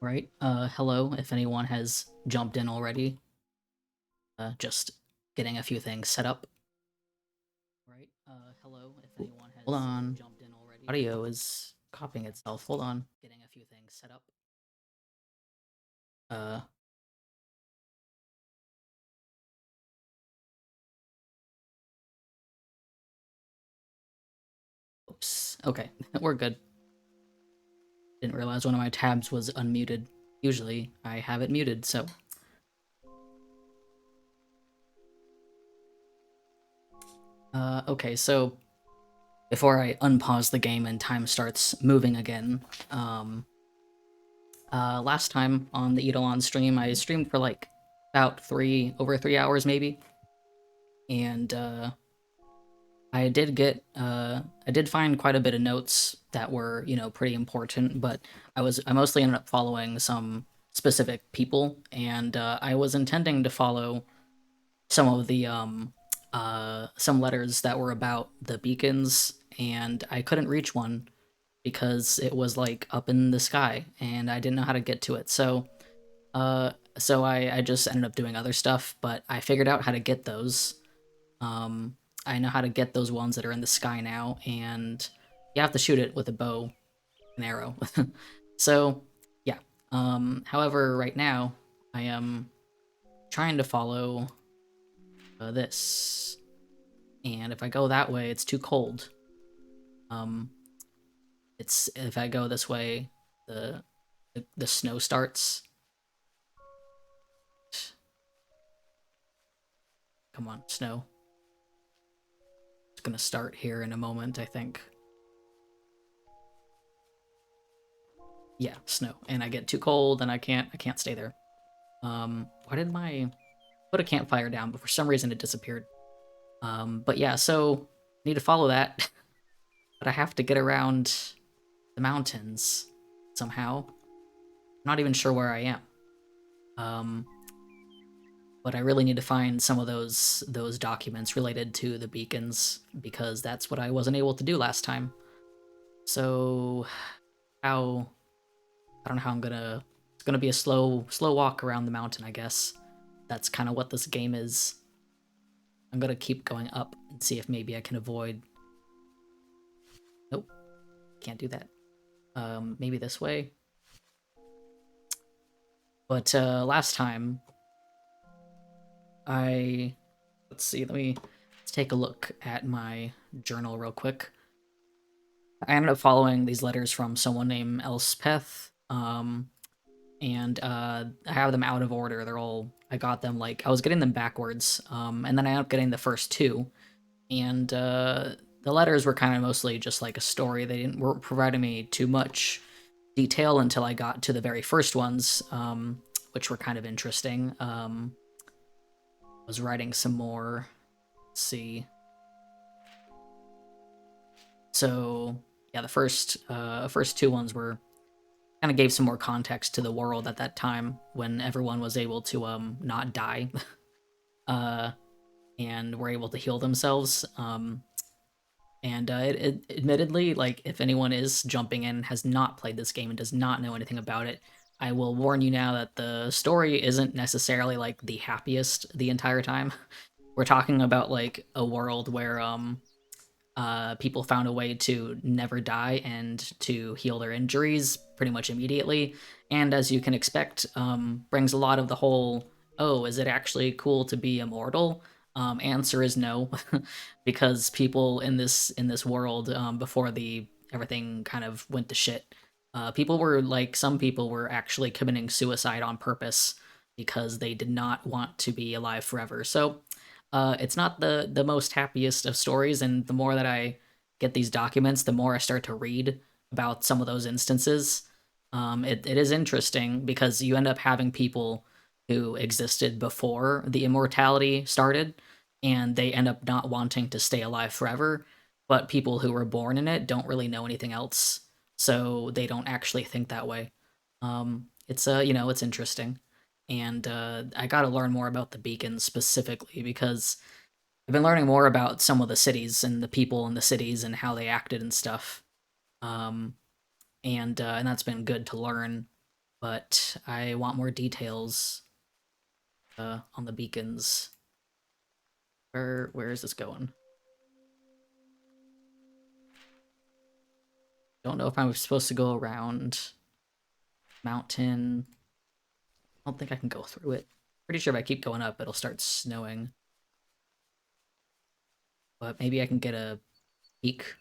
Right. Hello, if anyone has jumped in already. Just getting a few things set up. Right. Hello, if anyone has jumped in already. Audio is copying itself. Hold on. Getting a few things set up. Uh, Oops. Okay, we're good. Didn't realize one of my tabs was unmuted. Usually I have it muted, so. Okay, so before I unpause the game and time starts moving again, last time on the Eidolon stream, I streamed for like about over 3 hours maybe, and I did find quite a bit of notes that were, pretty important, but I mostly ended up following some specific people, and I was intending to follow some of the some letters that were about the beacons, and I couldn't reach one because it was like up in the sky, and I didn't know how to get to it. So I just ended up doing other stuff, but I figured out how to get those. I know how to get those ones that are in the sky now, and you have to shoot it with a bow and arrow. So, yeah. However, right now, I am trying to follow this, and if I go that way, it's too cold. It's if I go this way, the snow starts. Come on, snow. It's gonna start here in a moment, I think. Yeah, snow, and I get too cold, and I can't stay there. Why did my put a campfire down? But for some reason it disappeared. But yeah, so need to follow that, but I have to get around the mountains somehow. I'm not even sure where I am. Um, but I really need to find some of those documents related to the beacons because that's what I wasn't able to do last time. So how I don't know how I'm gonna. It's gonna be a slow walk around the mountain, I guess. That's kind of what this game is. I'm gonna keep going up and see if maybe I can avoid. Nope, can't do that. Maybe this way. But last time, let's see. Let's take a look at my journal real quick. I ended up following these letters from someone named Elspeth. And I have them out of order. I got them like I was getting them backwards, and then I ended up getting the first two, and the letters were kind of mostly just like a story. They weren't providing me too much detail until I got to the very first ones, which were kind of interesting. I was writing some more. Let's see. So yeah, the first two ones were kind of gave some more context to the world at that time when everyone was able to not die uh and were able to heal themselves. And it admittedly, like, if anyone is jumping in and has not played this game and does not know anything about it, I will warn you now that the story isn't necessarily like the happiest the entire time. We're talking about like a world where people found a way to never die and to heal their injuries pretty much immediately. And as you can expect, brings a lot of the whole, oh, is it actually cool to be immortal? Answer is no, because people in this world, before the everything kind of went to shit, people were like, some people were actually committing suicide on purpose because they did not want to be alive forever. So it's not the most happiest of stories, and the more that I get these documents, the more I start to read about some of those instances. It is interesting because you end up having people who existed before the immortality started, and they end up not wanting to stay alive forever. but people who were born in it don't really know anything else, so they don't actually think that way. It's it's interesting, and I got to learn more about the beacons specifically because I've been learning more about some of the cities and the people in the cities and how they acted and stuff. Um, and that's been good to learn. But I want more details on the beacons. Where is this going? Don't know if I'm supposed to go around mountain. I don't think I can go through it. Pretty sure if I keep going up, it'll start snowing. But maybe I can get a peek.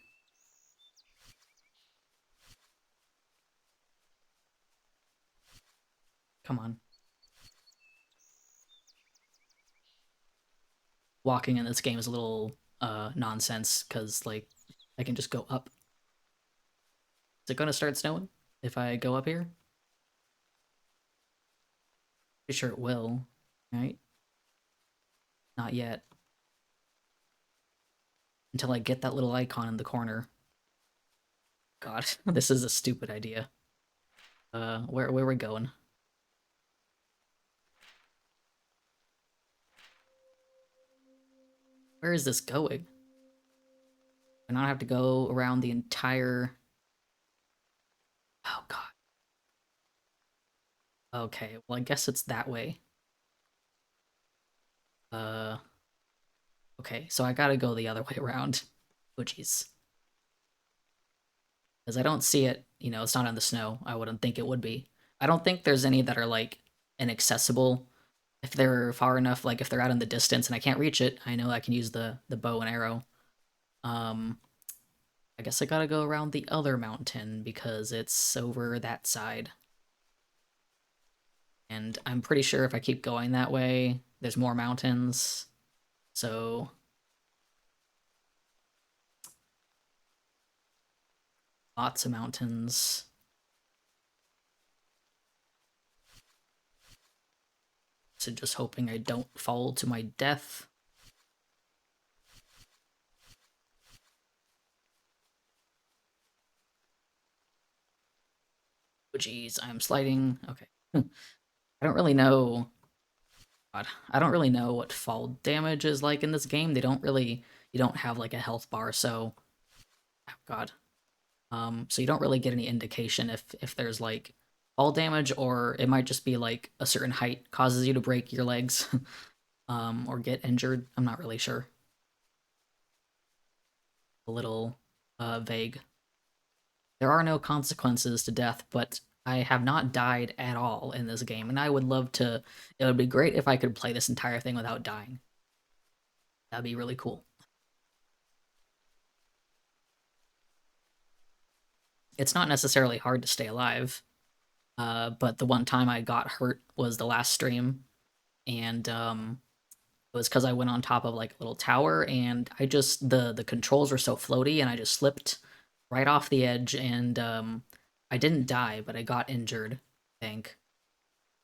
Come on. Walking in this game is a little nonsense because like I can just go up. Is it gonna start snowing if I go up here? Pretty sure it will. Right? Not yet. Until I get that little icon in the corner. God, this is a stupid idea. Where are we going? Where is this going? I not have to go around the entire. Oh God. Okay, well I guess it's that way. Uh, okay, so I gotta go the other way around. Oh jeez. Because I don't see it, it's not in the snow. I wouldn't think it would be. I don't think there's any that are like inaccessible. If they're far enough, like if they're out in the distance and I can't reach it, I know I can use the bow and arrow. Um, I guess I gotta go around the other mountain because it's over that side. And I'm pretty sure if I keep going that way, there's more mountains. So lots of mountains. So just hoping I don't fall to my death. Oh geez, I'm sliding. Okay. I don't really know. God, I don't really know what fall damage is like in this game. You don't have like a health bar, so oh God. So you don't really get any indication if there's like fall damage or it might just be like a certain height causes you to break your legs, or get injured. I'm not really sure. A little vague. There are no consequences to death, but I have not died at all in this game, and I would love to. It would be great if I could play this entire thing without dying. That'd be really cool. It's not necessarily hard to stay alive, but the one time I got hurt was the last stream, and it was because I went on top of like a little tower, and I just the controls were so floaty, and I just slipped right off the edge, and I didn't die, but I got injured. I think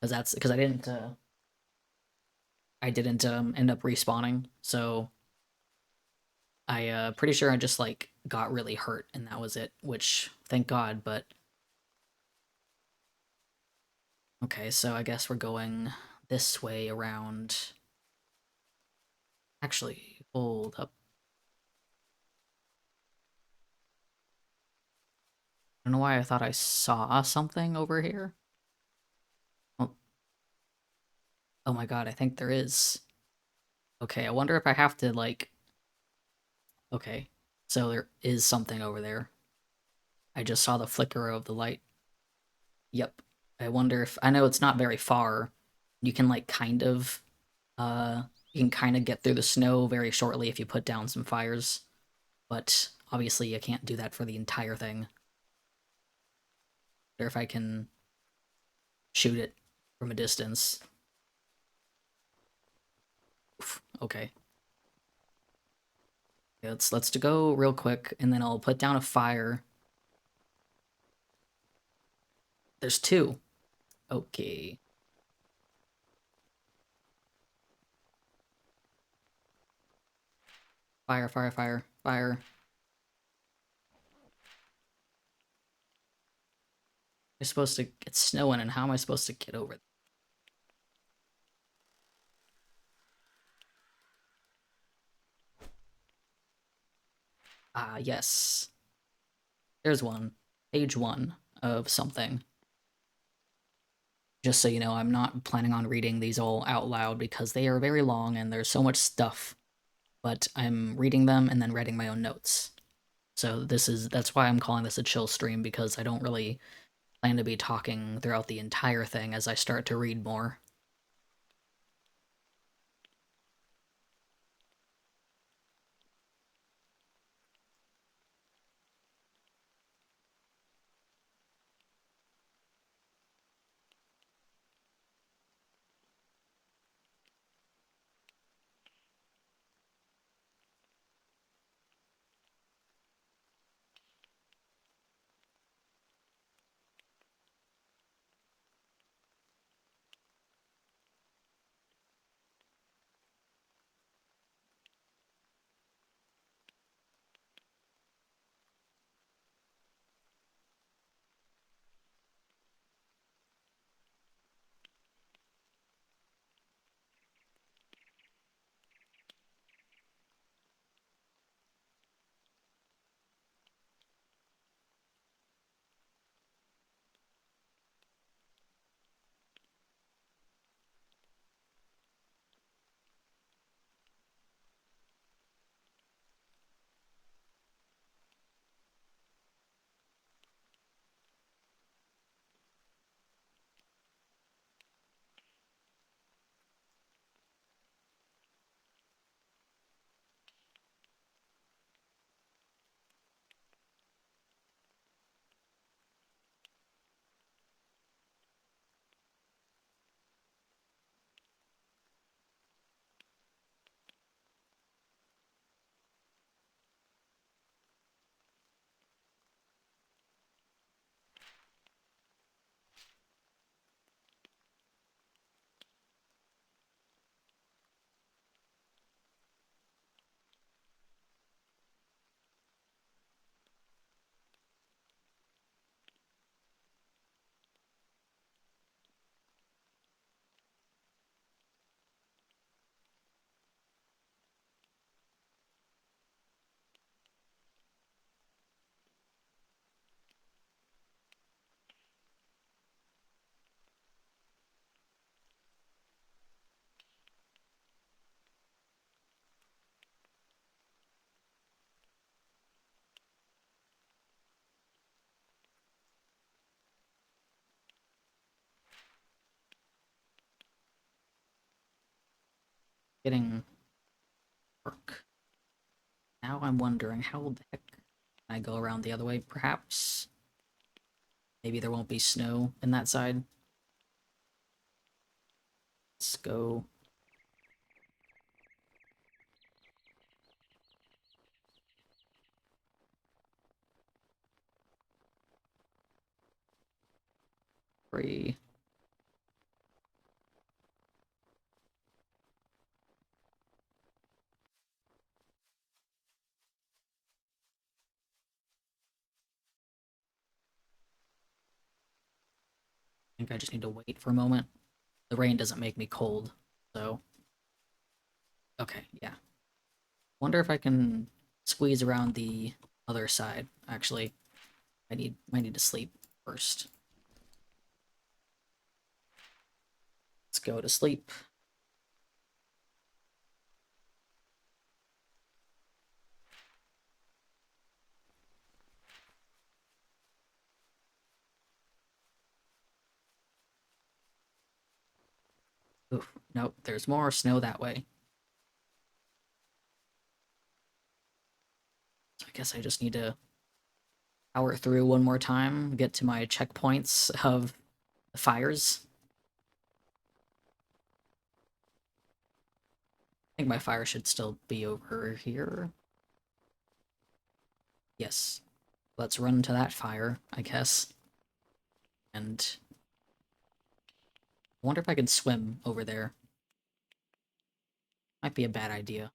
because that's because I didn't end up respawning, so I pretty sure I just like got really hurt, and that was it. Which thank God, but okay, so I guess we're going this way around. Actually, hold up. I don't know why I thought I saw something over here. Oh, oh my God, I think there is. Okay, I wonder if I have to like. Okay, so there is something over there. I just saw the flicker of the light. Yep. I wonder if I know it's not very far. You can like kind of uh you can kind of get through the snow very shortly if you put down some fires, but obviously you can't do that for the entire thing. Or if I can shoot it from a distance. Oof, okay. Yeah, let's to go real quick and then I'll put down a fire. There's two. Okay. Fire, fire, fire, fire. I'm supposed to get snowing, and how am I supposed to get over there? Ah, yes. There's one. Page 1 of something. Just so you know, I'm not planning on reading these all out loud because they are very long and there's so much stuff. But I'm reading them and then writing my own notes. So that's why I'm calling this a chill stream, because I don't really plan to be talking throughout the entire thing as I start to read more. Getting work. Now I'm wondering how the heck can I go around the other way? Perhaps maybe there won't be snow in that side. Let's go. Free. I think I just need to wait for a moment. The rain doesn't make me cold, so okay, yeah. Wonder if I can squeeze around the other side. Actually, might need to sleep first. Let's go to sleep. Oof, nope, there's more snow that way. So I guess I just need to power through one more time, get to my checkpoints of the fires. I think my fire should still be over here. Yes. Let's run to that fire, I guess. And I wonder if I can swim over there. Might be a bad idea.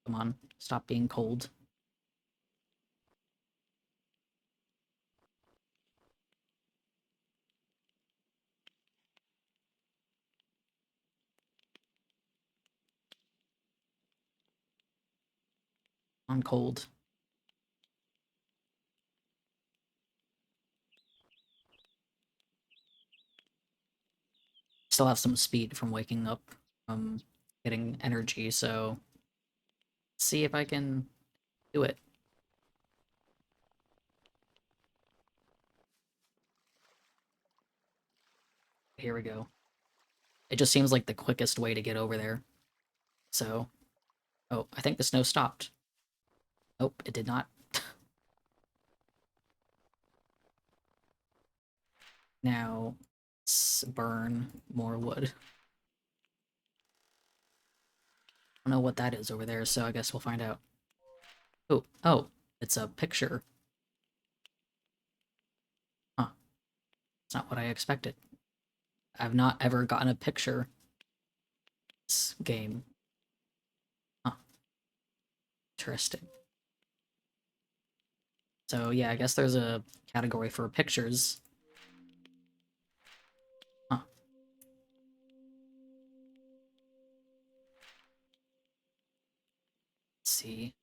Come on, stop being cold. On cold. Still have some speed from waking up, from getting energy, so see if I can do it. Here we go. It just seems like the quickest way to get over there. So, oh, I think the snow stopped. Nope, it did not. Now, let's burn more wood. I don't know what that is over there, so I guess we'll find out. Oh, it's a picture. Huh, it's not what I expected. I've not ever gotten a picture this game. Huh, interesting. So yeah, I guess there's a category for pictures. Huh. Let's see.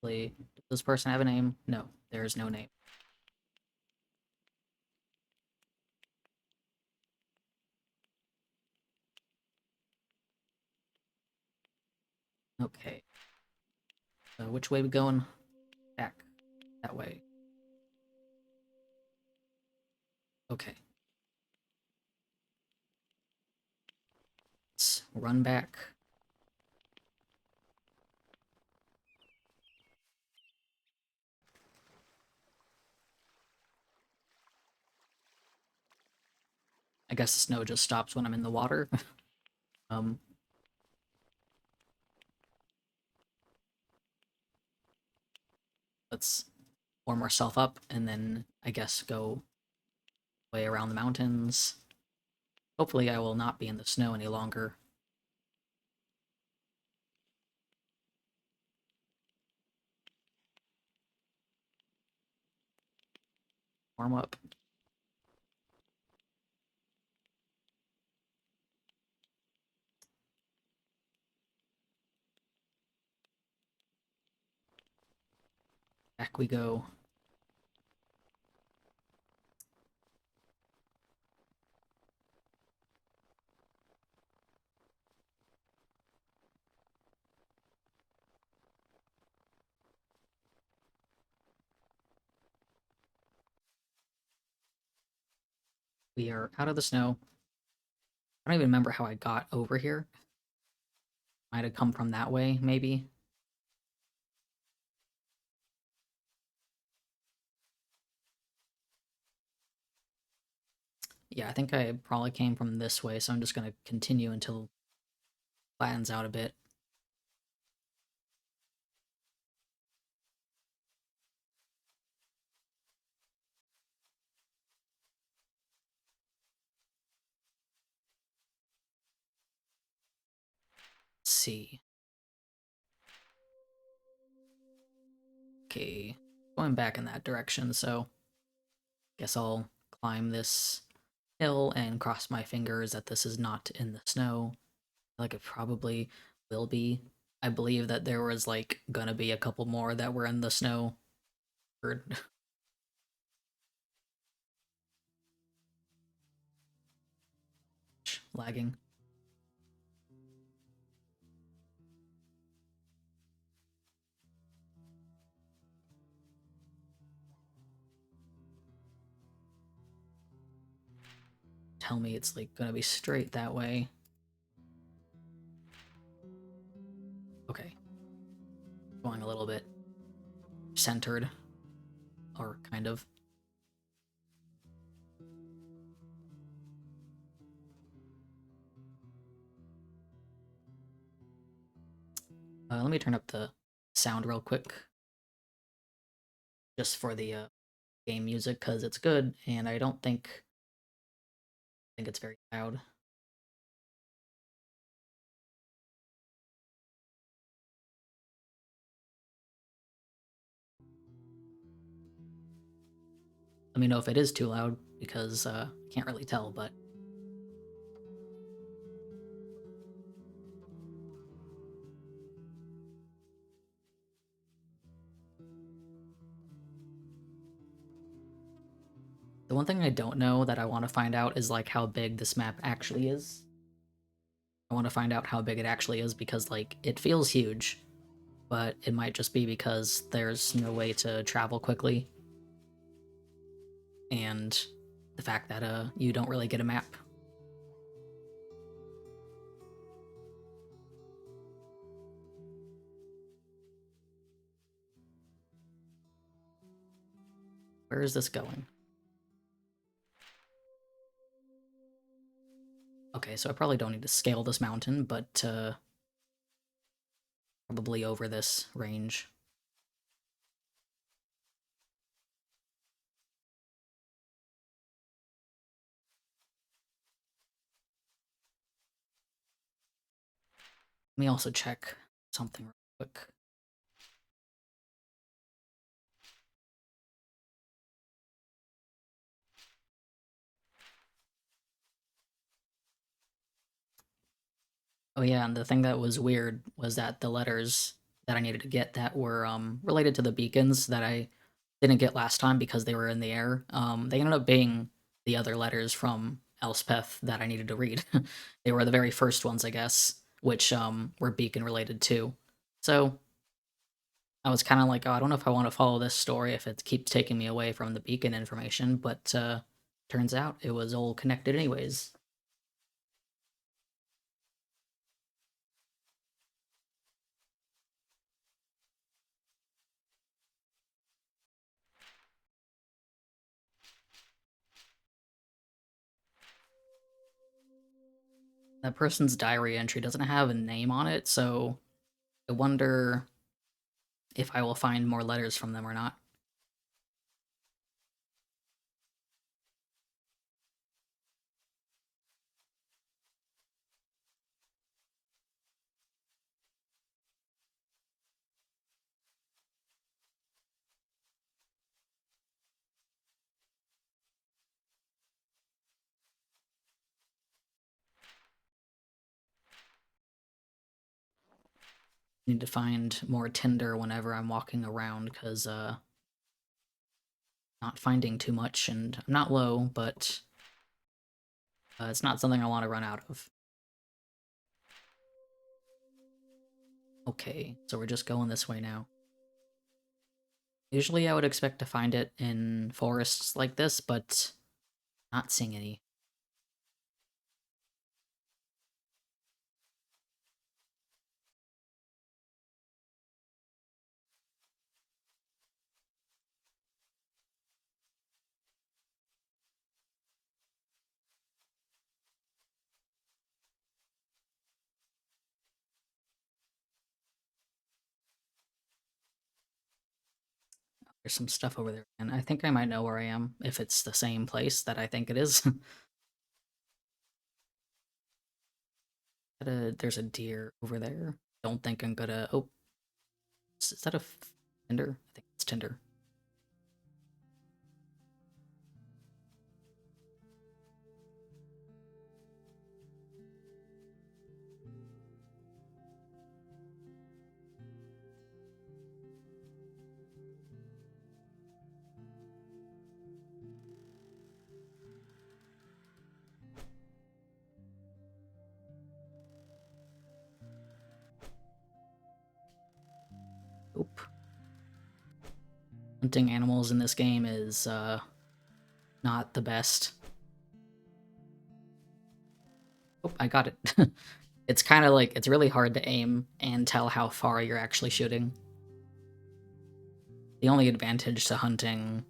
Does this person have a name? No, there is no name. Okay. So which way we going? Back. That way. Okay. Let's run back. I guess the snow just stops when I'm in the water. um, let's warm ourselves up and then I guess go way around the mountains. Hopefully I will not be in the snow any longer. Warm up. Back we go. We are out of the snow. I don't even remember how I got over here. Might have come from that way, maybe. Yeah, I think I probably came from this way, so I'm just gonna continue until it flattens out a bit. Let's see. Okay, going back in that direction, so guess I'll climb this hill and cross my fingers that this is not in the snow. Like it probably will be. I believe that there was like gonna be a couple more that were in the snow. Lagging. Tell me it's like gonna be straight that way. Okay. Going a little bit centered. Or kind of. Let me turn up the sound real quick, just for the game music, because it's good, and I don't think it's very loud. Let me know if it is too loud, because I can't really tell, but the one thing I don't know that I want to find out is like how big this map actually is. I want to find out how big it actually is because like it feels huge, but it might just be because there's no way to travel quickly, and the fact that you don't really get a map. Where is this going? Okay, so I probably don't need to scale this mountain, but probably over this range. Let me also check something real quick. Oh yeah, and the thing that was weird was that the letters that I needed to get that were related to the beacons that I didn't get last time because they were in the air, they ended up being the other letters from Elspeth that I needed to read. They were the very first ones, I guess, which were beacon related too. So I was kind of like, oh, I don't know if I want to follow this story if it keeps taking me away from the beacon information, but turns out it was all connected anyways. That person's diary entry doesn't have a name on it, so I wonder if I will find more letters from them or not. Need to find more tinder whenever I'm walking around, because not finding too much, and I'm not low, but it's not something I want to run out of. Okay, so we're just going this way now. Usually I would expect to find it in forests like this, but not seeing any. There's some stuff over there, and I think I might know where I am, if it's the same place that I think it is. There's a deer over there. Don't think I'm gonna... Oh, is that a tinder? I think it's tinder. Oop. Hunting animals in this game is not the best. Oh, I got it. It's kind of like, it's really hard to aim and tell how far you're actually shooting. The only advantage to hunting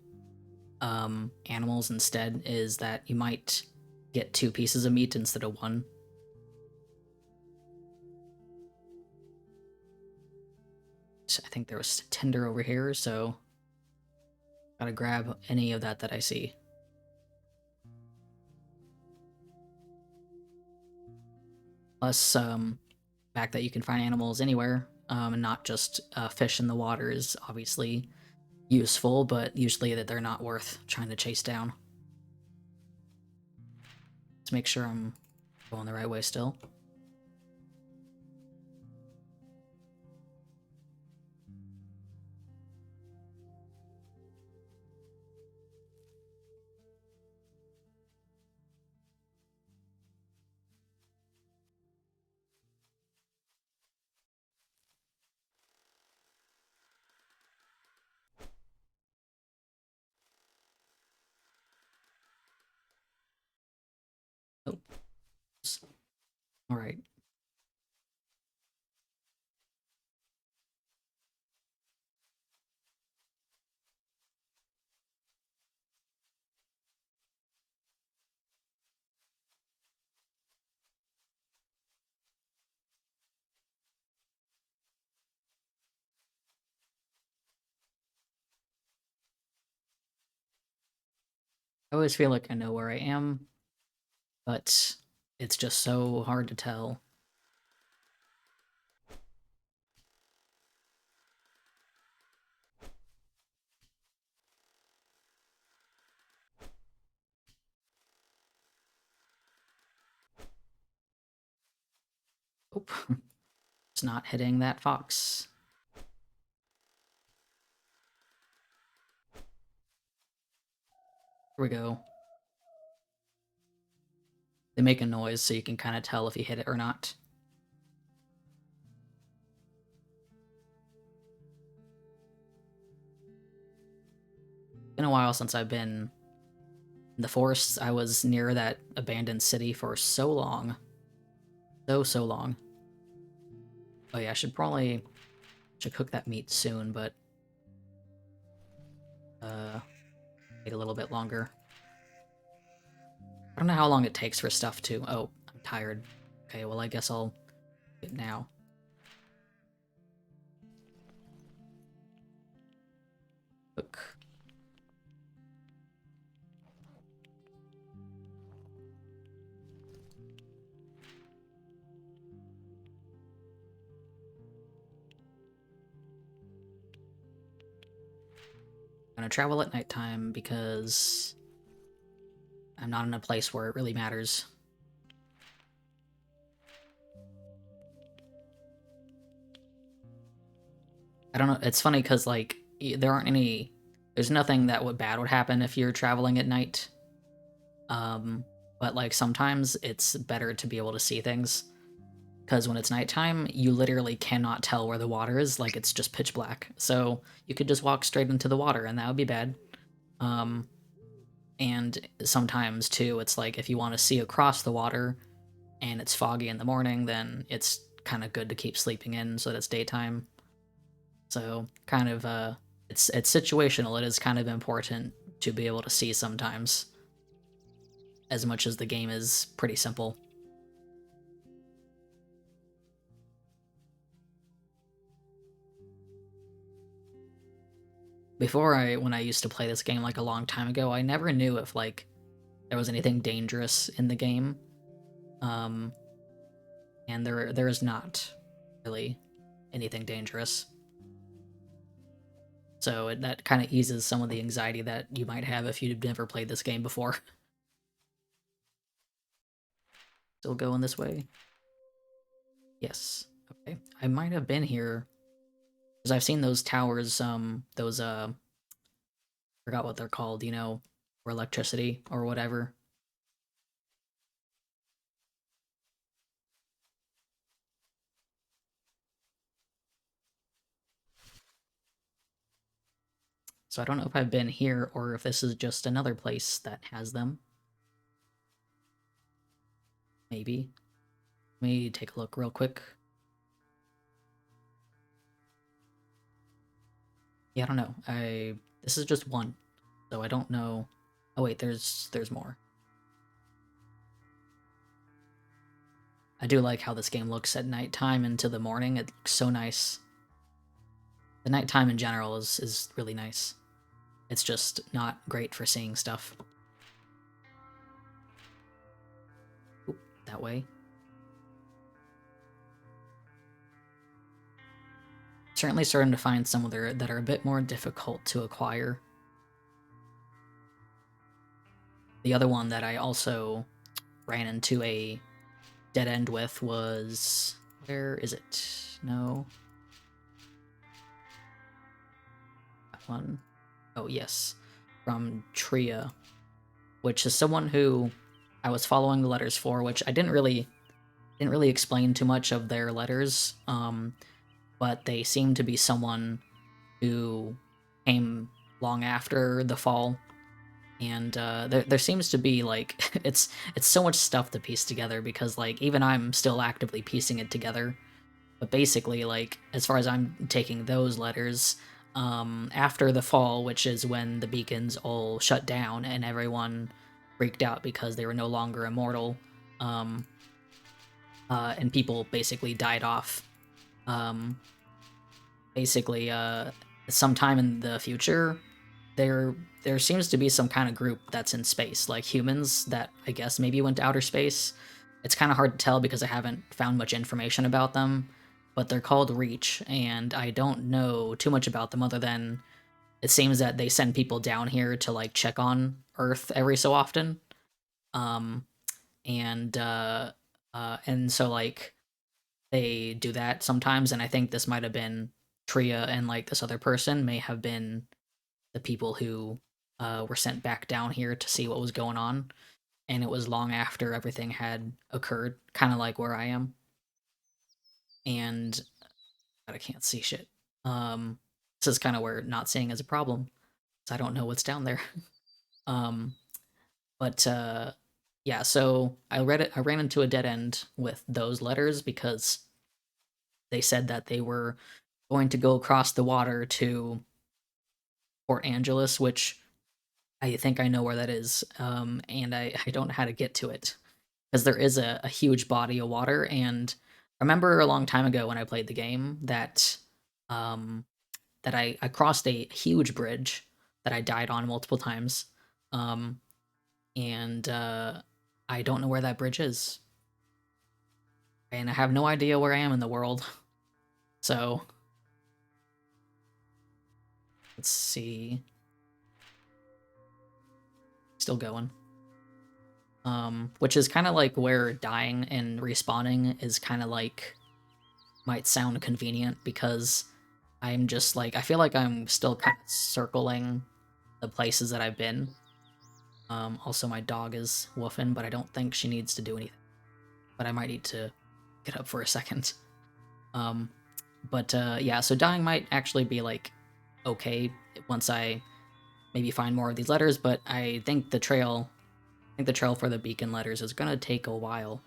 animals instead is that you might get 2 pieces of meat instead of 1. Alright, I think there was tinder over here, so gotta grab any of that I see. Plus, fact that you can find animals anywhere, and not just fish in the water is obviously useful, but usually that they're not worth trying to chase down. Let's make sure I'm going the right way still. Oh, all right. I always feel like I know where I am, but it's just so hard to tell. Oop. It's not hitting that fox. Here we go. They make a noise so you can kind of tell if you hit it or not. Been a while since I've been in the forests. I was near that abandoned city for so long. So long. Oh yeah, I should cook that meat soon, but wait a little bit longer. I don't know how long it takes for stuff to... Oh, I'm tired. Okay, well I guess I'll do it now. Cook. I'm gonna travel at nighttime because I'm not in a place where it really matters. I don't know, it's funny because, like, there aren't any... There's nothing that bad would happen if you're traveling at night. But, like, sometimes it's better to be able to see things. Because when it's nighttime, you literally cannot tell where the water is, like, it's just pitch black. So you could just walk straight into the water, and that would be bad. And sometimes, too, it's like, if you want to see across the water, and it's foggy in the morning, then it's kind of good to keep sleeping in so that it's daytime. So, kind of, it's situational. It is kind of important to be able to see sometimes, as much as the game is pretty simple. When I used to play this game, like, a long time ago, I never knew if, like, there was anything dangerous in the game. And there is not really anything dangerous. So that kind of eases some of the anxiety that you might have if you've never played this game before. Still going this way? Yes. Okay. I might have been here because I've seen those towers, those forgot what they're called, you know, for electricity or whatever. So I don't know if I've been here or if this is just another place that has them. Maybe. Let me take a look real quick. Yeah, I don't know. This is just one, so I don't know. Oh wait, there's more. I do like how this game looks at nighttime into the morning. It looks so nice. The nighttime in general is really nice. It's just not great for seeing stuff. Oop, that way. Certainly starting to find some that are a bit more difficult to acquire. The other one that I also ran into a dead end with was... Where is it? No. That one. Oh, yes. From Tria, which is someone who I was following the letters for, which I didn't really explain too much of their letters, but they seem to be someone who came long after the fall, and there seems to be like it's so much stuff to piece together, because like even I'm still actively piecing it together. But basically, like, as far as I'm taking those letters, after the fall, which is when the beacons all shut down and everyone freaked out because they were no longer immortal, and people basically died off. Basically, sometime in the future, there seems to be some kind of group that's in space, like humans that I guess maybe went to outer space. It's kind of hard to tell because I haven't found much information about them, but they're called Reach, and I don't know too much about them other than it seems that they send people down here to like check on Earth every so often. Um, and so like they do that sometimes, and I think this might have been Tria, and like this other person may have been the people who were sent back down here to see what was going on, and it was long after everything had occurred, kind of like where I am. And I can't see shit. This is kind of where not seeing is a problem, so I don't know what's down there. um, but yeah, so I read it. I ran into a dead end with those letters because they said that they were going to go across the water to Port Angeles, which I think I know where that is, and I don't know how to get to it because there is a huge body of water. And I remember a long time ago when I played the game that um, I crossed a huge bridge that I died on multiple times, um, and I don't know where that bridge is, and I have no idea where I am in the world. So let's see, still going. Which is kind of like where dying and respawning is kind of like might sound convenient, because I'm just like I feel like I'm still kind of circling the places that I've been. Also my dog is woofing, but I don't think she needs to do anything. But I might need to get up for a second. Um, but yeah, so dying might actually be like okay once I maybe find more of these letters, but I think the trail for the beacon letters is gonna take a while.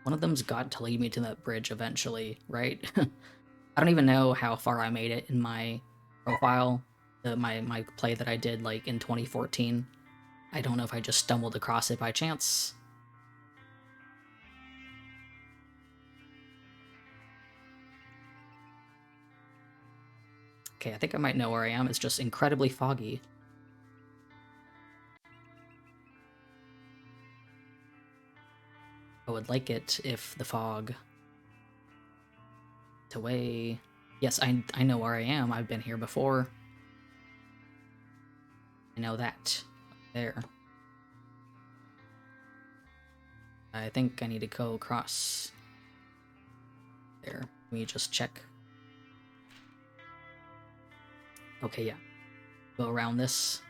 One of them's got to lead me to that bridge eventually, right? I don't even know how far I made it in my profile, my play that I did like in 2014. I don't know if I just stumbled across it by chance. Okay, I think I might know where I am. It's just incredibly foggy. I would like it if the fog went away. Yes, I know where I am. I've been here before. I know that. There. I think I need to go across there. Let me just check. Okay, yeah. Go around this.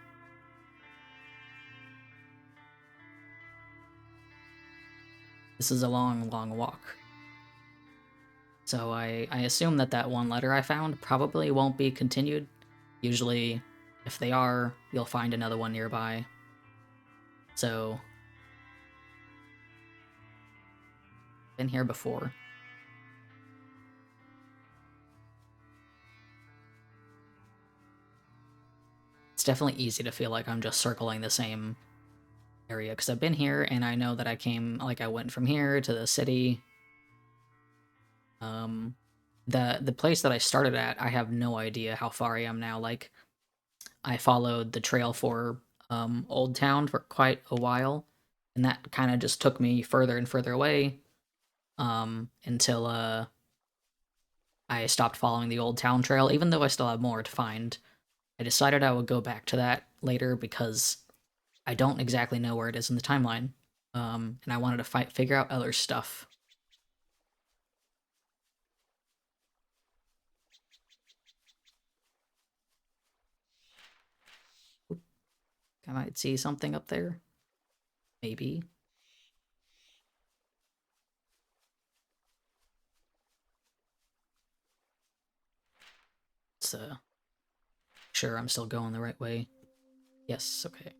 This is a long, long walk. So I assume that that one letter I found probably won't be continued. Usually, if they are, you'll find another one nearby. So, been here before. definitely easy to feel like I'm just circling the same area because I've been here and I know that I went from here to the city. Um, the place that I started at, I have no idea how far I am now. Like, I followed the trail for Old Town for quite a while, and that kind of just took me further and further away until I stopped following the Old Town trail. Even though I still have more to find, I decided I would go back to that later because I don't exactly know where it is in the timeline, and I wanted to figure out other stuff. I might see something up there, maybe. It's sure I'm still going the right way. Yes, okay.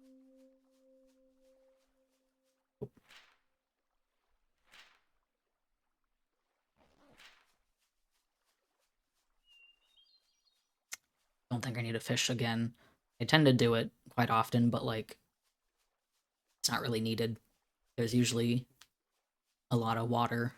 Don't think I need to fish again. I tend to do it quite often, but like it's not really needed. There's usually a lot of water.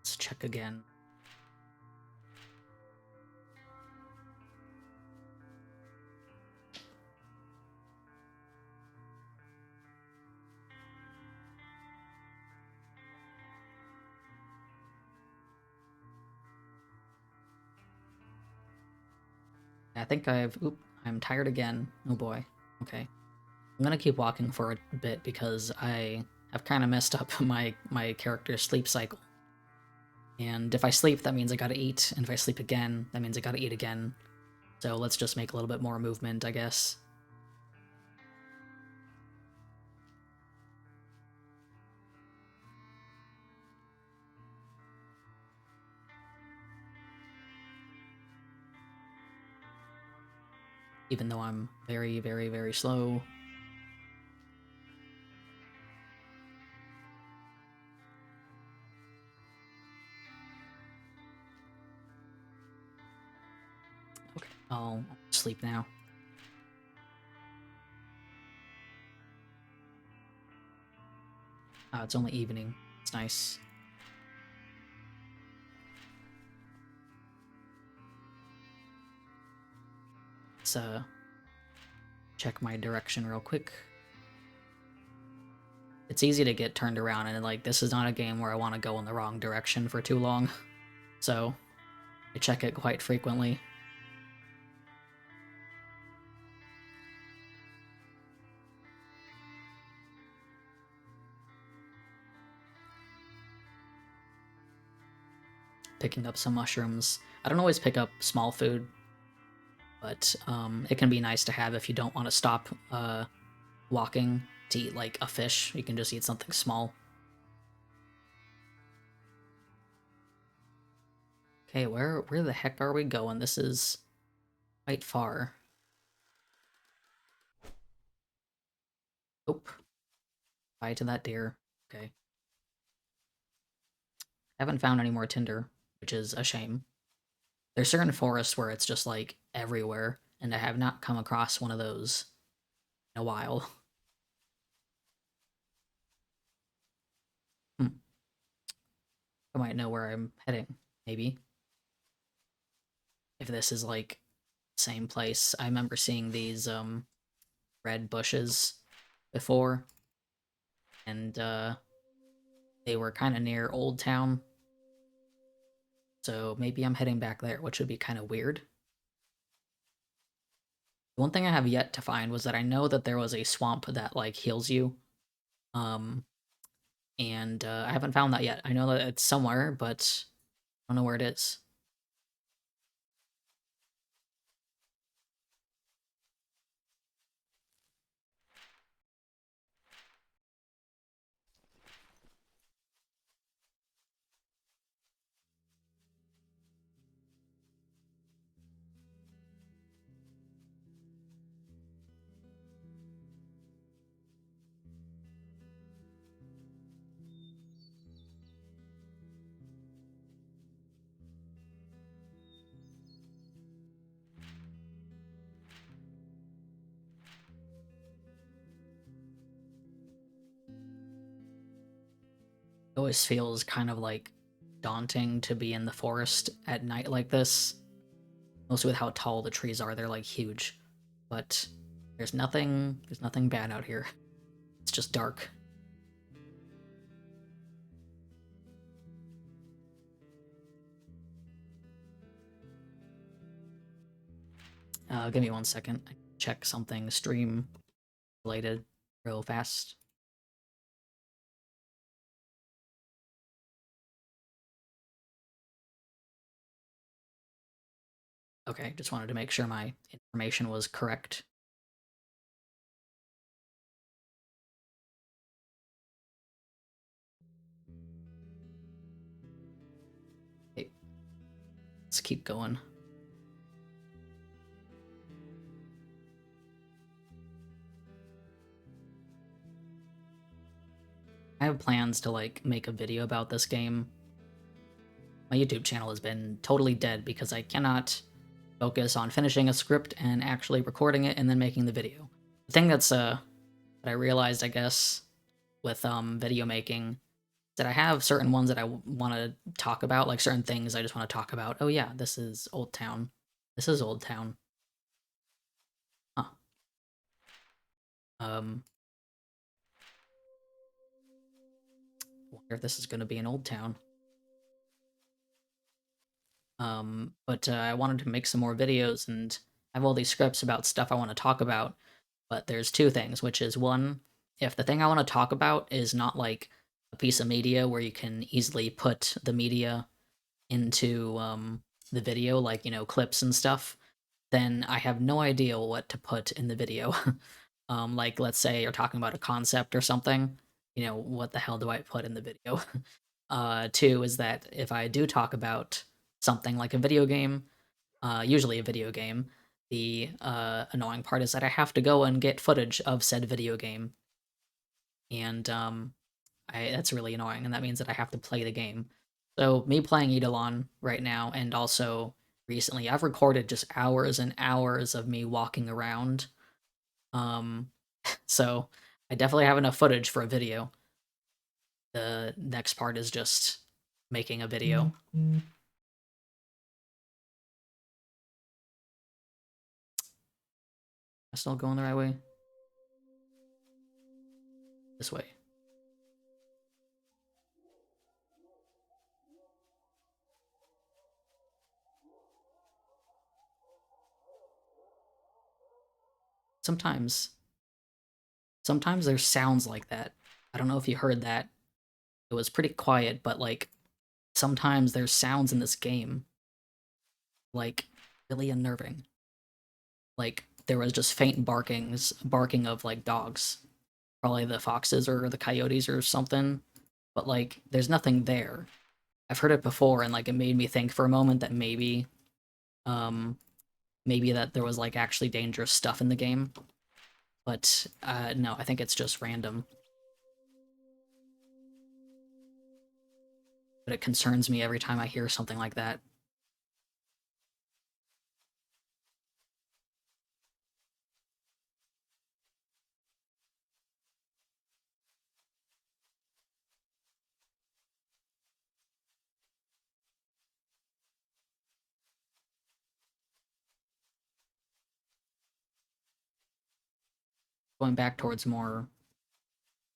Let's check again. I think I'm tired again. Oh boy. Okay. I'm gonna keep walking for a bit because I have kind of messed up my character's sleep cycle. And if I sleep, that means I gotta eat, and if I sleep again, that means I gotta eat again. So let's just make a little bit more movement, I guess. Even though I'm very, very, very slow. Okay, I'll sleep now. It's only evening. It's nice. Let's check my direction real quick. It's easy to get turned around, and like this is not a game where I want to go in the wrong direction for too long. So I check it quite frequently. Picking up some mushrooms. I don't always pick up small food, but it can be nice to have if you don't want to stop walking to eat like a fish. You can just eat something small. Okay, where the heck are we going? This is quite far. Oop. Bye to that deer. Okay. Haven't found any more tinder, which is a shame. There's certain forests where it's just like everywhere, and I have not come across one of those in a while. Hmm. I might know where I'm heading, maybe. If this is like same place. I remember seeing these red bushes before, and they were kind of near Old Town. So maybe I'm heading back there, which would be kind of weird. One thing I have yet to find was that I know that there was a swamp that like heals you Um, and I haven't found that yet. I know that it's somewhere, but I don't know where it is. It always feels kind of like daunting to be in the forest at night like this. Mostly with how tall the trees are, they're like huge. But there's nothing bad out here. It's just dark. Give me 1 second. I check something stream related real fast. Okay, just wanted to make sure my information was correct. Okay, let's keep going. I have plans to like make a video about this game. My YouTube channel has been totally dead because I cannot focus on finishing a script and actually recording it and then making the video. The thing that I realized, I guess, with video making, that I have certain ones that I want to talk about, like certain things I just want to talk about. Oh yeah, this is Old Town. This is Old Town. Huh. Um, wonder if this is going to be an Old Town. But I wanted to make some more videos and I have all these scripts about stuff I want to talk about. But there's two things, which is one, if the thing I want to talk about is not like a piece of media where you can easily put the media into the video, like, you know, clips and stuff, then I have no idea what to put in the video. Like, let's say you're talking about a concept or something, you know, what the hell do I put in the video? Two is that if I do talk about something like a video game, usually a video game, the annoying part is that I have to go and get footage of said video game, and that's really annoying, and that means that I have to play the game. So me playing Eidolon right now, and also recently, I've recorded just hours and hours of me walking around. Um, so I definitely have enough footage for a video. The next part is just making a video. Am I still going the right way? This way. Sometimes, sometimes there's sounds like that. I don't know if you heard that. It was pretty quiet, but like sometimes there's sounds in this game, like really unnerving. Like there was just faint barking of like dogs, probably the foxes or the coyotes or something. But like there's nothing there. I've heard it before, and like it made me think for a moment that um, maybe that there was like actually dangerous stuff in the game. But no, I think it's just random. But it concerns me every time I hear something like that. Going back towards more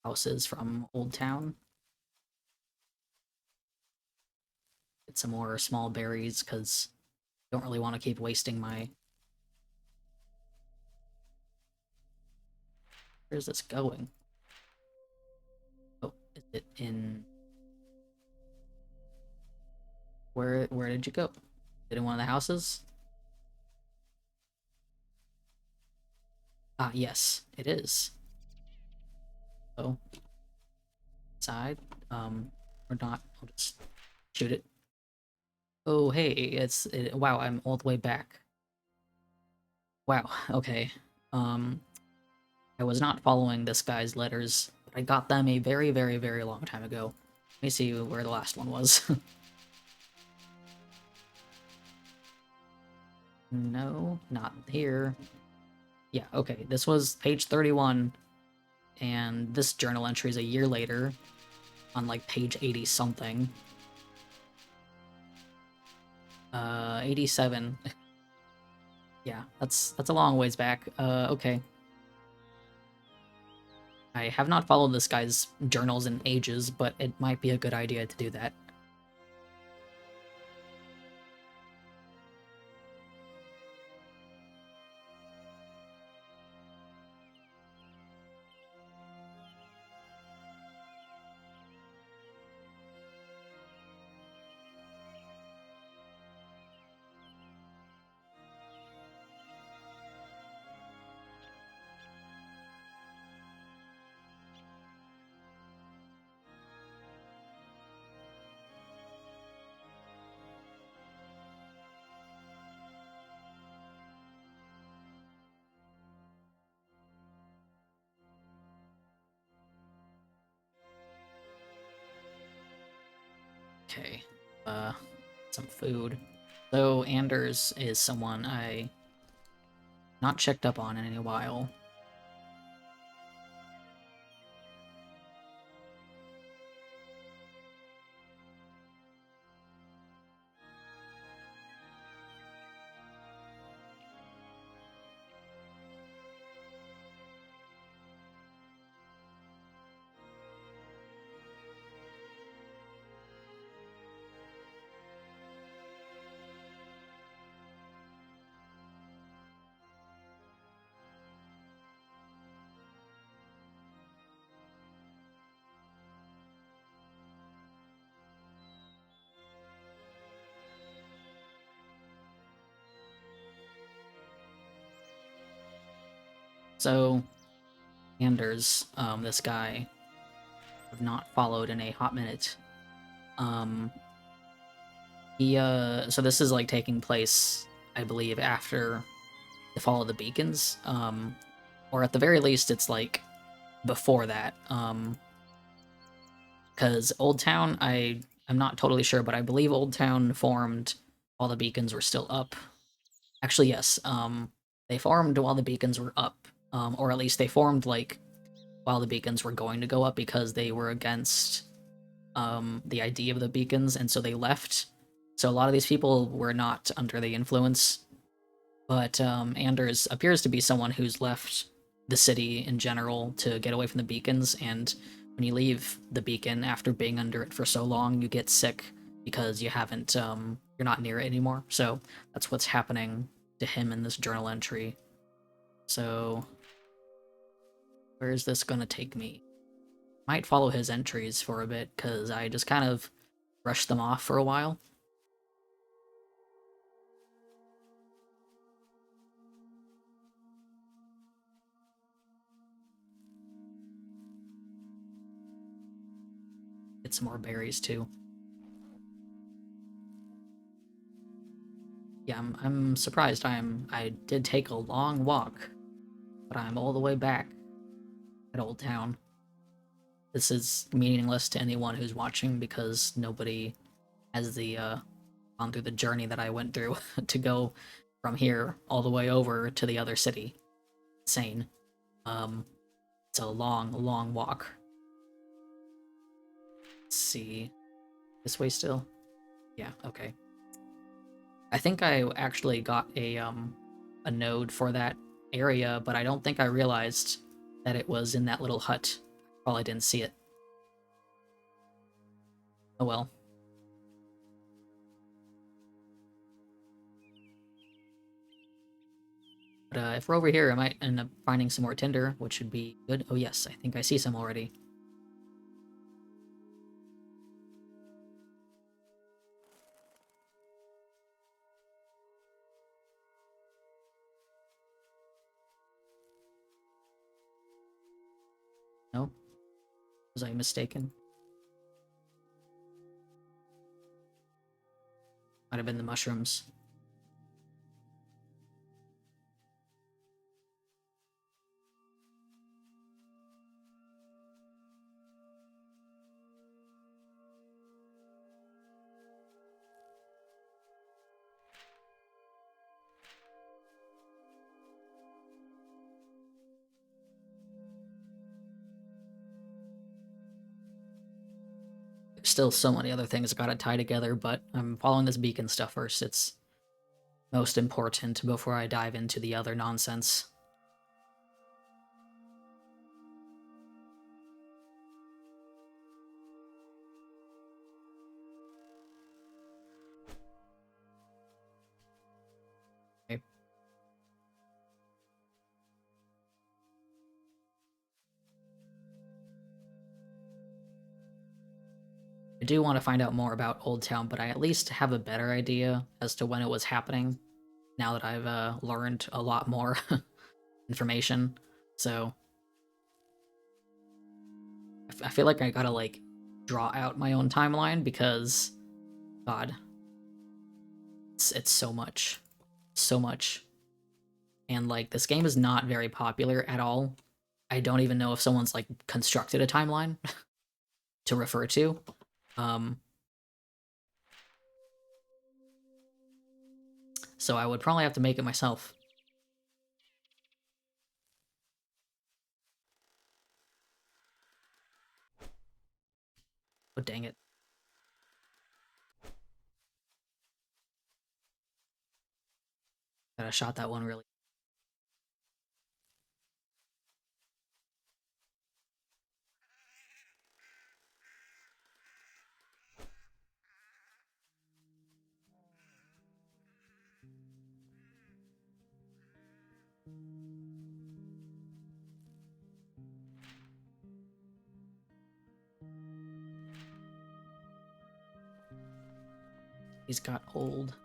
houses from Old Town, get some more small berries because I don't really want to keep wasting my. Where's this going? Is it in... Where did you go? Is it in one of the houses? Ah, yes, it is. So, side. Or not. I'll just shoot it. Oh, hey, wow, I'm all the way back. Wow, okay. Um, I was not following this guy's letters. I got them a very, very, very long time ago. Let me see where the last one was. No, not here. Yeah, okay, this was page 31, and this journal entry is a year later, on like page 80 something. 87. Yeah, that's a long ways back. Okay. I have not followed this guy's journals in ages, but it might be a good idea to do that. Okay. Some food. So Anders is someone I not checked up on in a while. So Anders, this guy, I've not followed in a hot minute. Um, so this is like taking place, I believe, after the fall of the beacons. Or at the very least, it's like before that. Because Old Town, I'm not totally sure, but I believe Old Town formed while the beacons were still up. Actually, yes. They formed while the beacons were up, or at least they formed like while the beacons were going to go up because they were against the idea of the beacons, and so they left. So a lot of these people were not under the influence, but Anders appears to be someone who's left the city in general to get away from the beacons, and when you leave the beacon after being under it for so long, you get sick because you haven't, you're not near it anymore. So that's what's happening to him in this journal entry. So where is this gonna take me? Might follow his entries for a bit, because I just kind of brushed them off for a while. Get some more berries too. Yeah, I'm surprised. I did take a long walk, but I'm all the way back at Old Town. This is meaningless to anyone who's watching because nobody has gone through the journey that I went through to go from here all the way over to the other city. Insane. Um, it's a long, long walk. Let's see. This way still? Yeah, okay. I think I actually got a node for that area, but I don't think I realized that it was in that little hut. Probably didn't see it. Oh well. But if we're over here, I might end up finding some more tinder, which would be good. Oh yes, I think I see some already. Was I mistaken? Might have been the mushrooms. There's still so many other things I gotta tie together, but I'm following this beacon stuff first. It's most important before I dive into the other nonsense. Okay. I do want to find out more about Old Town, but I at least have a better idea as to when it was happening now that I've learned a lot more information. So I feel like I gotta like draw out my own timeline because, God, it's so much, so much, and like this game is not very popular at all. I don't even know if someone's like constructed a timeline to refer to. Um, so I would probably have to make it myself. Oh, dang it. I shot that one really. He's got old.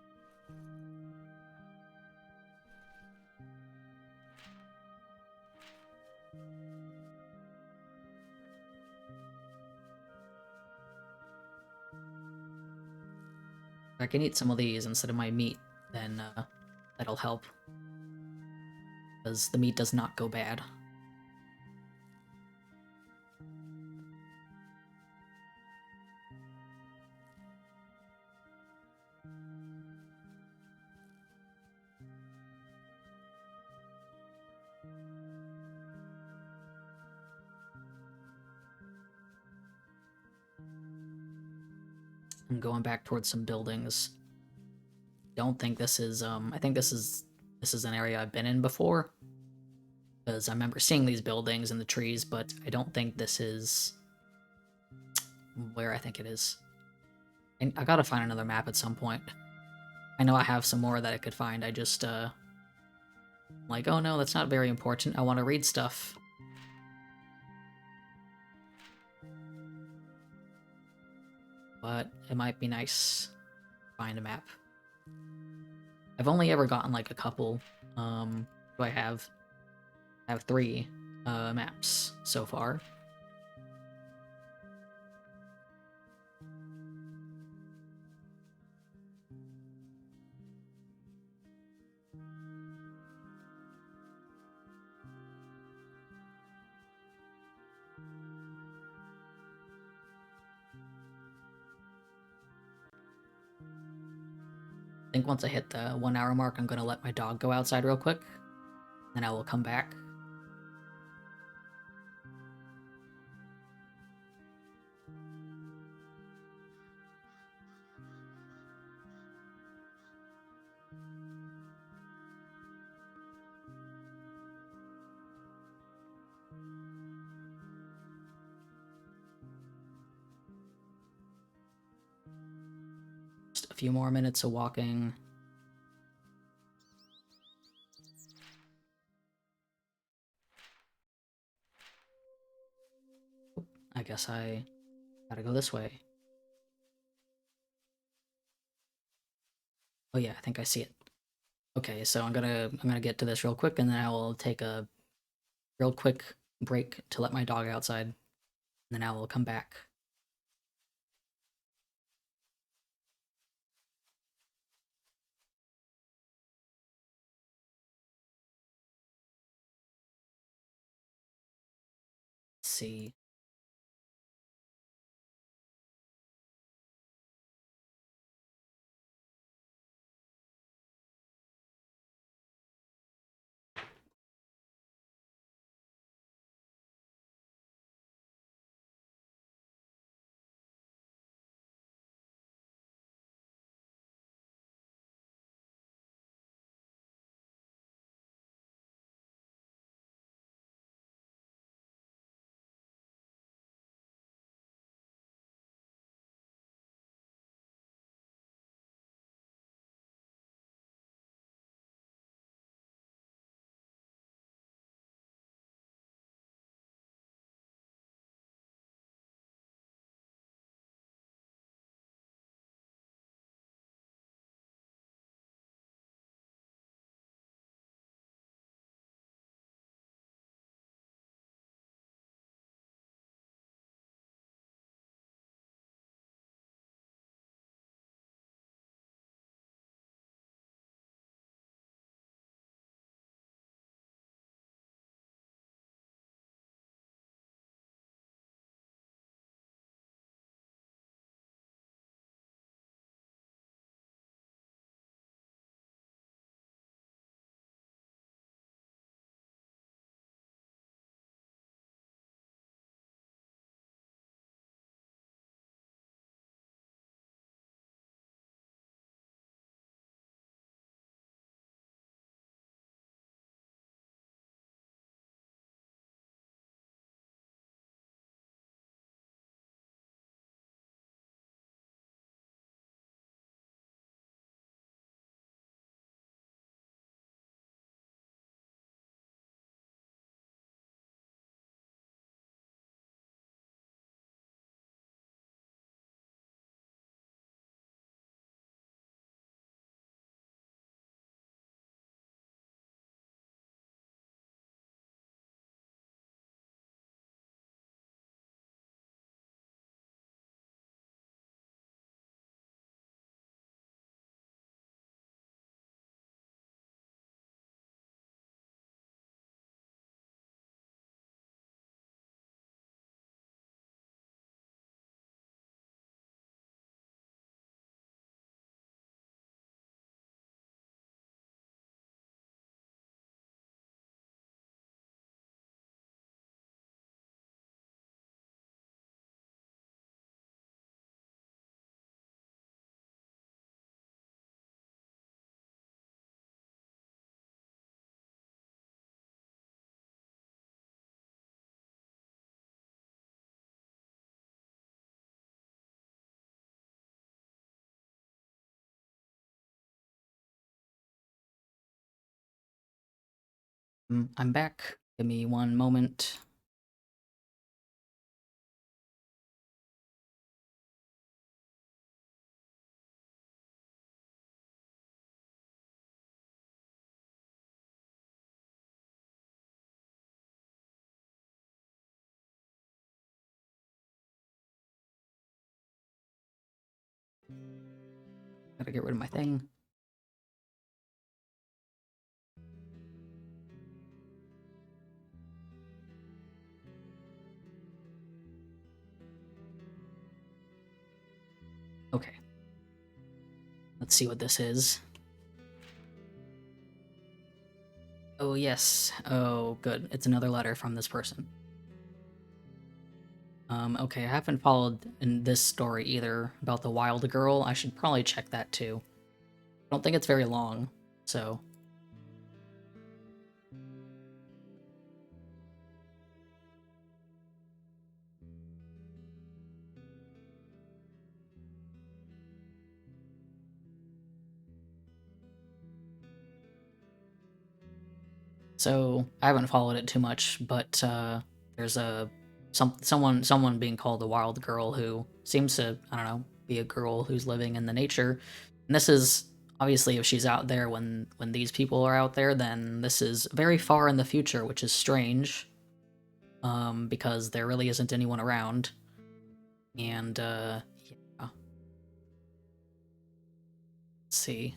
If I can eat some of these instead of my meat, then that'll help. Because the meat does not go bad. I'm going back towards some buildings. Don't think this is I think this is an area I've been in before. Because I remember seeing these buildings and the trees, but I don't think this is where I think it is. And I gotta find another map at some point. I know I have some more that I could find, I just like, oh no, that's not very important. I want to read stuff. But it might be nice to find a map. I've only ever gotten like a couple. Do I have? I have 3 maps so far. I think once I hit the 1 hour mark, I'm gonna let my dog go outside real quick. Then I will come back. Just a few more minutes of walking. I guess I gotta go this way. Oh yeah, I think I see it. Okay, so I'm gonna get to this real quick, and then I will take a real quick break to let my dog outside, and then I will come back. Let's see. I'm back. Give me one moment. Gotta get rid of my thing. Okay. Let's see what this is. Oh, yes. Oh, good. It's another letter from this person. Okay, I haven't followed in this story either about the wild girl. I should probably check that too. I don't think it's very long, so... So, I haven't followed it too much, but, there's someone being called the wild girl who seems to, I don't know, be a girl who's living in the nature. And this is, obviously, if she's out there when these people are out there, then this is very far in the future, which is strange. because there really isn't anyone around. And, yeah. Let's see.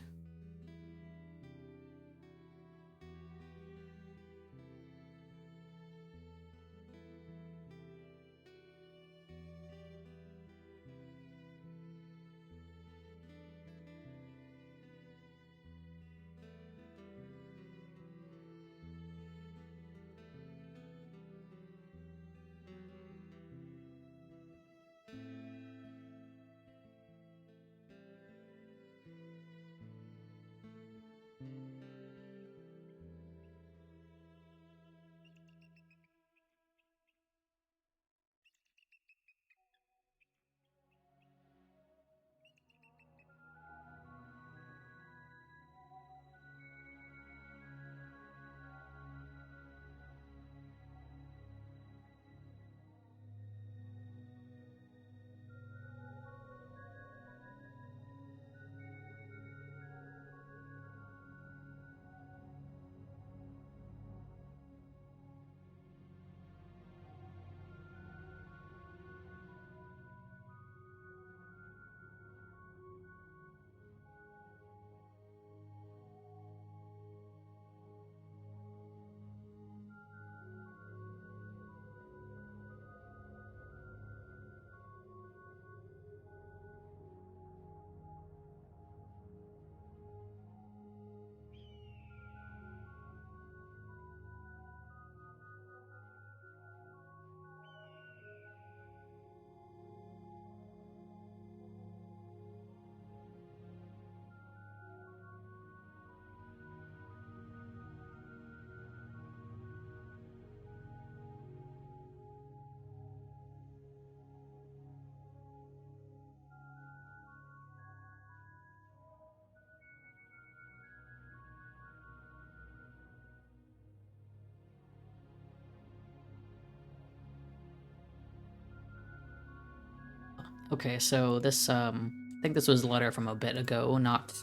Okay, so this, I think this was a letter from a bit ago, not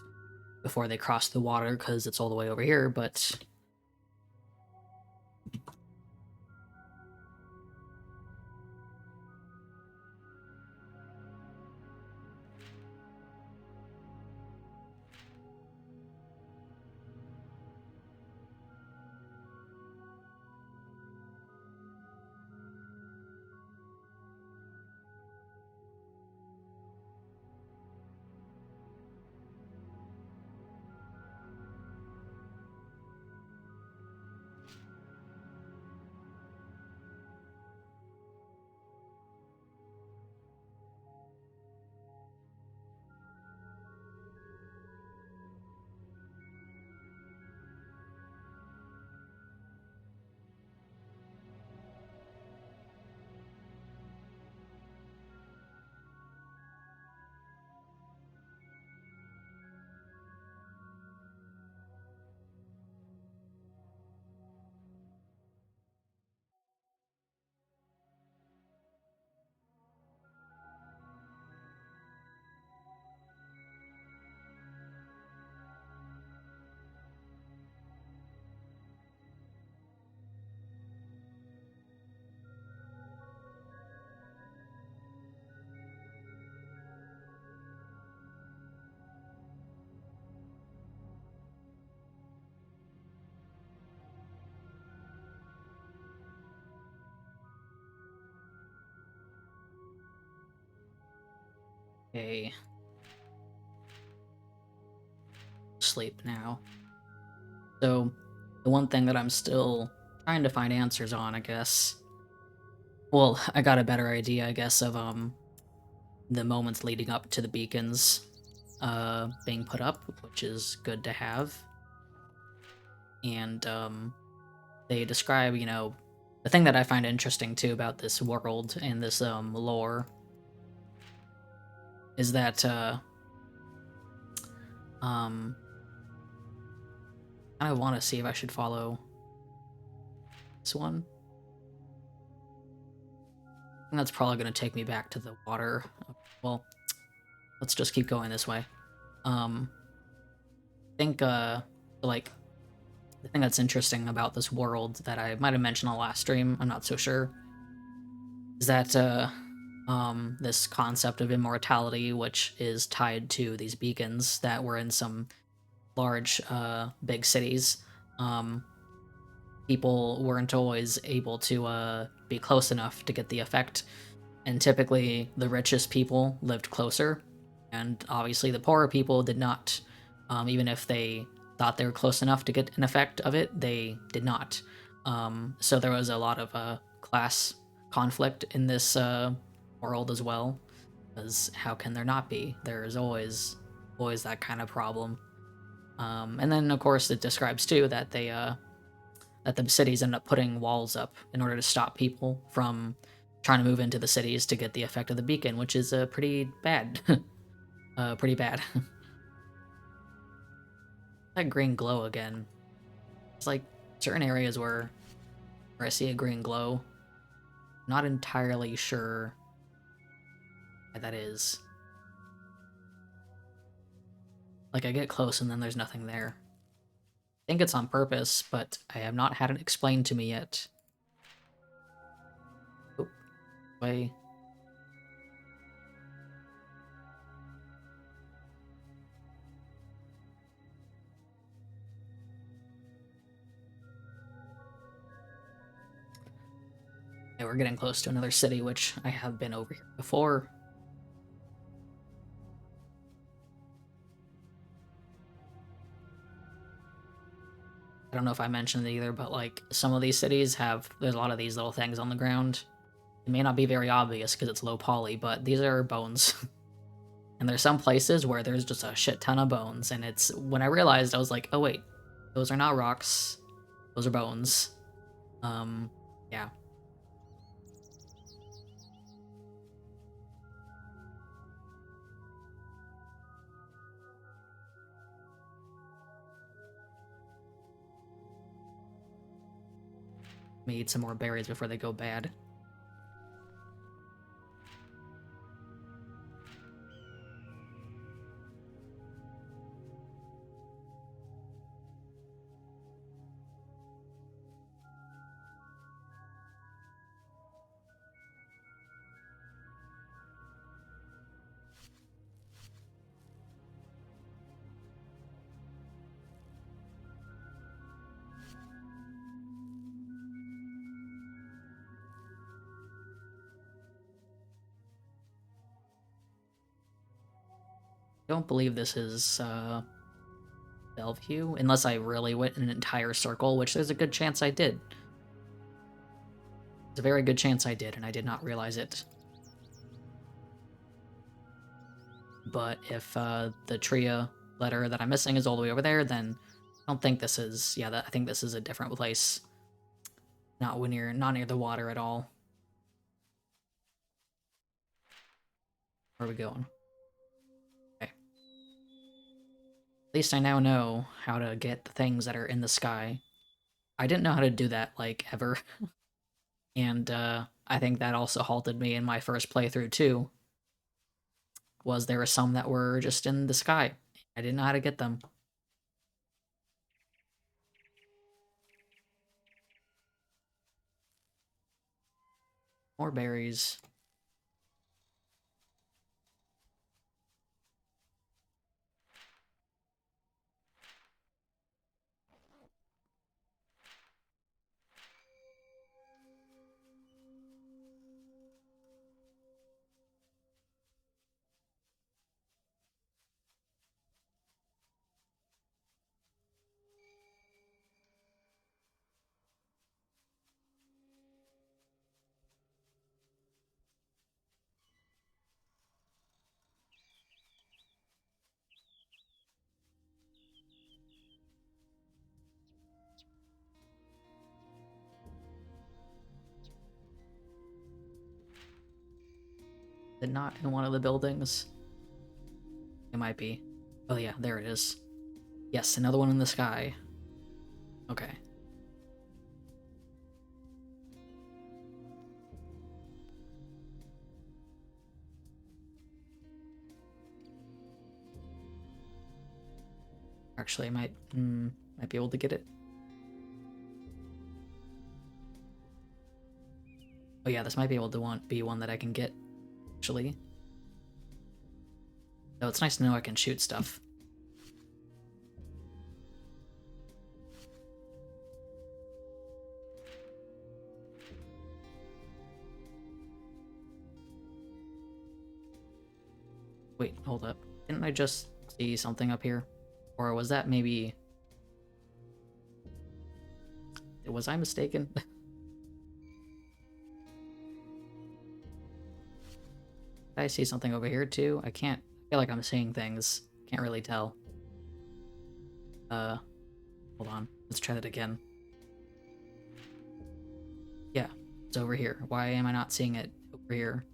before they crossed the water, because it's all the way over here, but... Okay. Sleep now. So, the one thing that I'm still trying to find answers on, I guess... Well, I got a better idea, I guess, of, the moments leading up to the beacons, being put up, which is good to have. And, they describe, you know... The thing that I find interesting, too, about this world and this, lore is that, I want to see if I should follow this one. And that's probably going to take me back to the water. Well, let's just keep going this way. I think, like, the thing that's interesting about this world that I might have mentioned on the last stream, I'm not so sure, is that this concept of immortality, which is tied to these beacons that were in some large, big cities. Um, People weren't always able to be close enough to get the effect, and typically the richest people lived closer, and obviously the poorer people did not. Even if they thought they were close enough to get an effect of it, they did not. So there was a lot of class conflict in this world as well, because how can there not be? There's always that kind of problem. And then of course it describes too that that the cities end up putting walls up in order to stop people from trying to move into the cities to get the effect of the beacon, which is pretty bad. Pretty bad. That green glow again. It's like certain areas where I see a green glow. Not entirely sure why that is. Like I get close and then there's nothing there. I think it's on purpose, but I have not had it explained to me yet. Oh, way. Yeah, we're getting close to another city, which I have been over here before. I don't know if I mentioned it either, but like some of these cities there's a lot of these little things on the ground. It may not be very obvious because it's low poly, but these are bones. And there's some places where there's just a shit ton of bones, and it's when I realized I was like, oh wait, those are not rocks, those are bones. Yeah. Let me eat some more berries before they go bad. I don't believe this is Bellevue, unless I really went in an entire circle, which there's a good chance I did. There's a very good chance I did, and I did not realize it. But if the Tria letter that I'm missing is all the way over there, then I don't think this is... Yeah, I think this is a different place. Not near the water at all. Where are we going? Okay. At least I now know how to get the things that are in the sky. I didn't know how to do that, like, ever. And I think that also halted me in my first playthrough, too. Was there were some that were just in the sky. I didn't know how to get them. More berries. Is it not in one of the buildings? It might be. Oh yeah, there it is. Yes, another one in the sky. Okay. Actually, I might be able to get it. Oh yeah, this might be able to be one that I can get, actually. So it's nice to know I can shoot stuff. Wait, hold up. Didn't I just see something up here? Or was that maybe... Was I mistaken? Did I see something over here too? I feel like I'm seeing things. Can't really tell. Hold on. Let's try that again. Yeah, it's over here. Why am I not seeing it over here?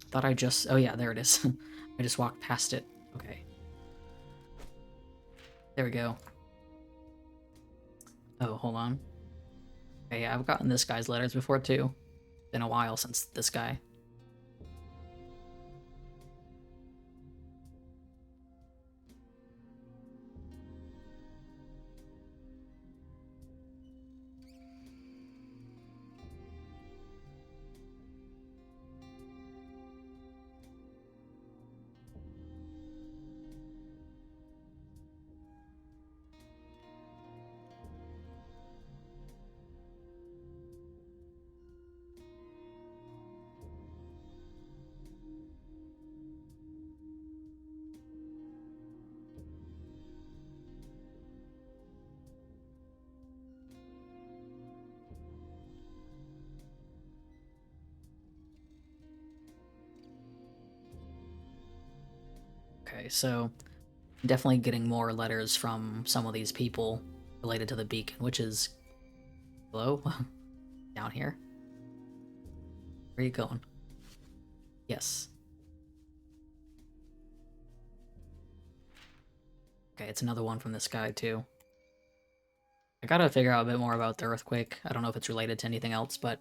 Thought I just... Oh yeah, there it is. I just walked past it. Okay. There we go. Oh, hold on. Okay, yeah, I've gotten this guy's letters before too. Been a while since this guy. Okay, so definitely getting more letters from some of these people related to the beacon, which is... Hello? Down here? Where are you going? Yes. Okay, it's another one from this guy too. I gotta figure out a bit more about the earthquake. I don't know if it's related to anything else, but...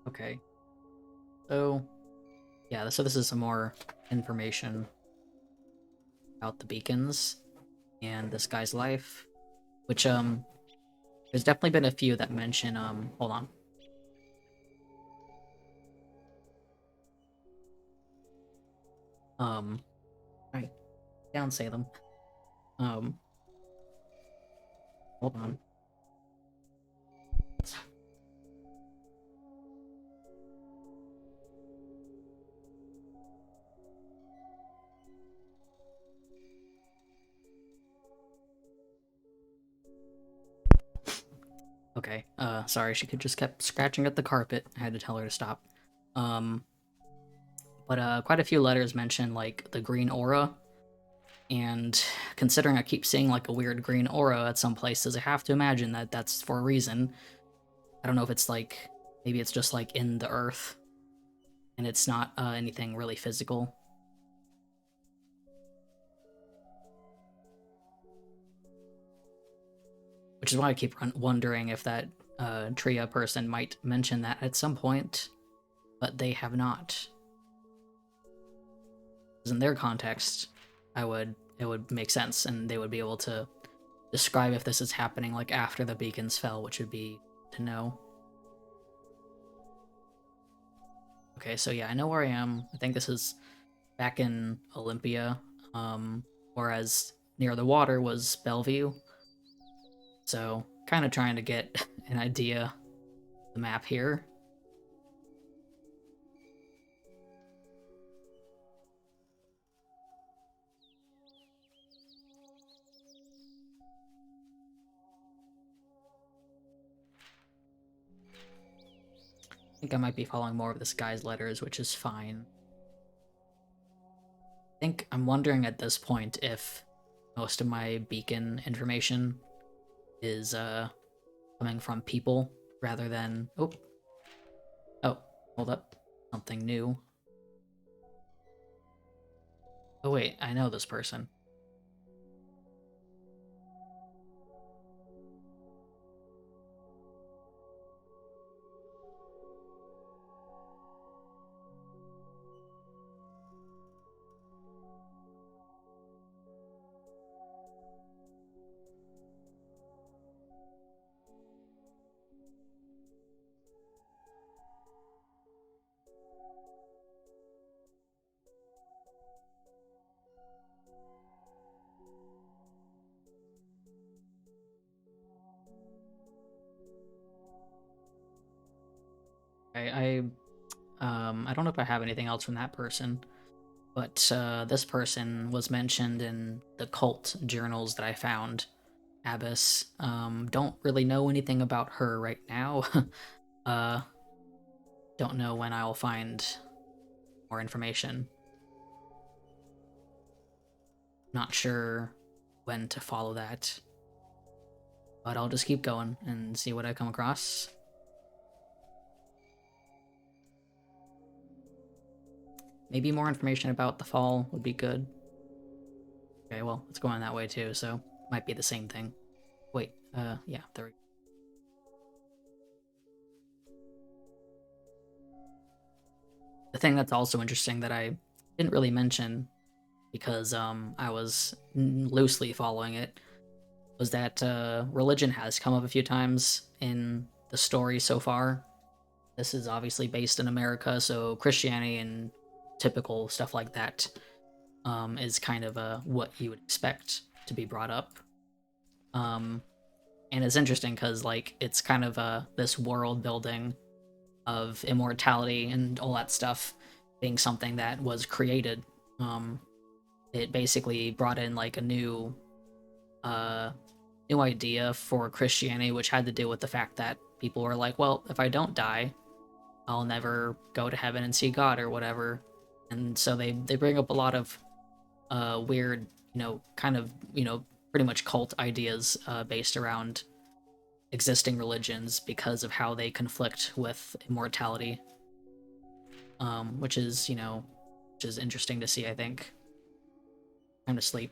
Okay. So... Yeah, so this is some more information about the beacons and this guy's life, which, there's definitely been a few that mention, hold on. Right, down Salem. Hold on. Okay, sorry, she just kept scratching at the carpet. I had to tell her to stop. But quite a few letters mention, like, the green aura, and considering I keep seeing, like, a weird green aura at some places, I have to imagine that that's for a reason. I don't know if it's, like, maybe it's just, like, in the earth, and it's not, anything really physical. Which is why I keep wondering if that Tria person might mention that at some point, but they have not. Because in their context, it would make sense, and they would be able to describe if this is happening like after the beacons fell, which would be to know. Okay, so yeah, I know where I am. I think this is back in Olympia, whereas near the water was Bellevue. So kind of trying to get an idea of the map here. I think I might be following more of this guy's letters, which is fine. I think I'm wondering at this point if most of my beacon information is coming from people rather than oh, hold up. Something new. Oh wait, I know this person. I don't know if I have anything else from that person, but this person was mentioned in the cult journals that I found. Abbess. Don't really know anything about her right now. uh, don't know when I'll find more information. Not sure when to follow that, but I'll just keep going and see what I come across. Maybe more information about the fall would be good. Okay, well, it's going that way too, so might be the same thing. Wait, yeah, there we go. The thing that's also interesting that I didn't really mention because I was loosely following it was that religion has come up a few times in the story so far. This is obviously based in America, so Christianity and typical stuff like that is kind of what you would expect to be brought up. Um, and it's interesting because like it's kind of this world building of immortality and all that stuff being something that was created. Um, it basically brought in like a uh, new idea for Christianity, which had to do with the fact that people were like, well, if I don't die, I'll never go to heaven and see God or whatever. And so they bring up a lot of weird, kind of, pretty much cult ideas based around existing religions because of how they conflict with immortality, which is, which is interesting to see, I think. Time to sleep.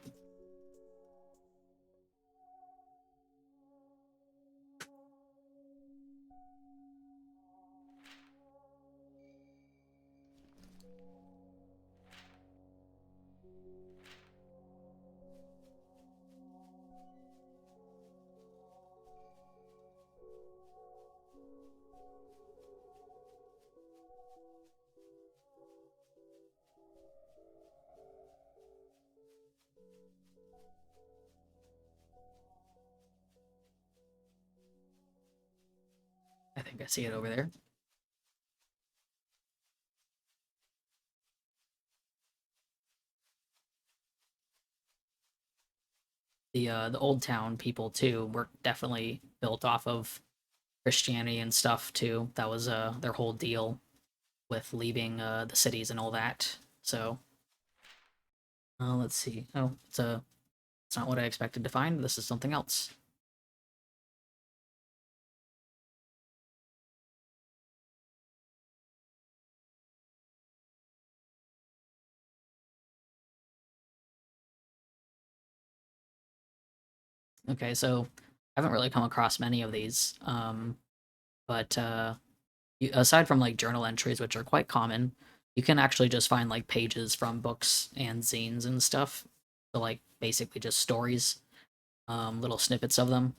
I think I see it over there. The old town people too were definitely built off of Christianity and stuff too. That was their whole deal with leaving the cities and all that. So let's see. Oh, it's not what I expected to find. This is something else. Okay, so I haven't really come across many of these. But aside from like journal entries, which are quite common, you can actually just find like pages from books and zines and stuff. So like basically just stories, little snippets of them.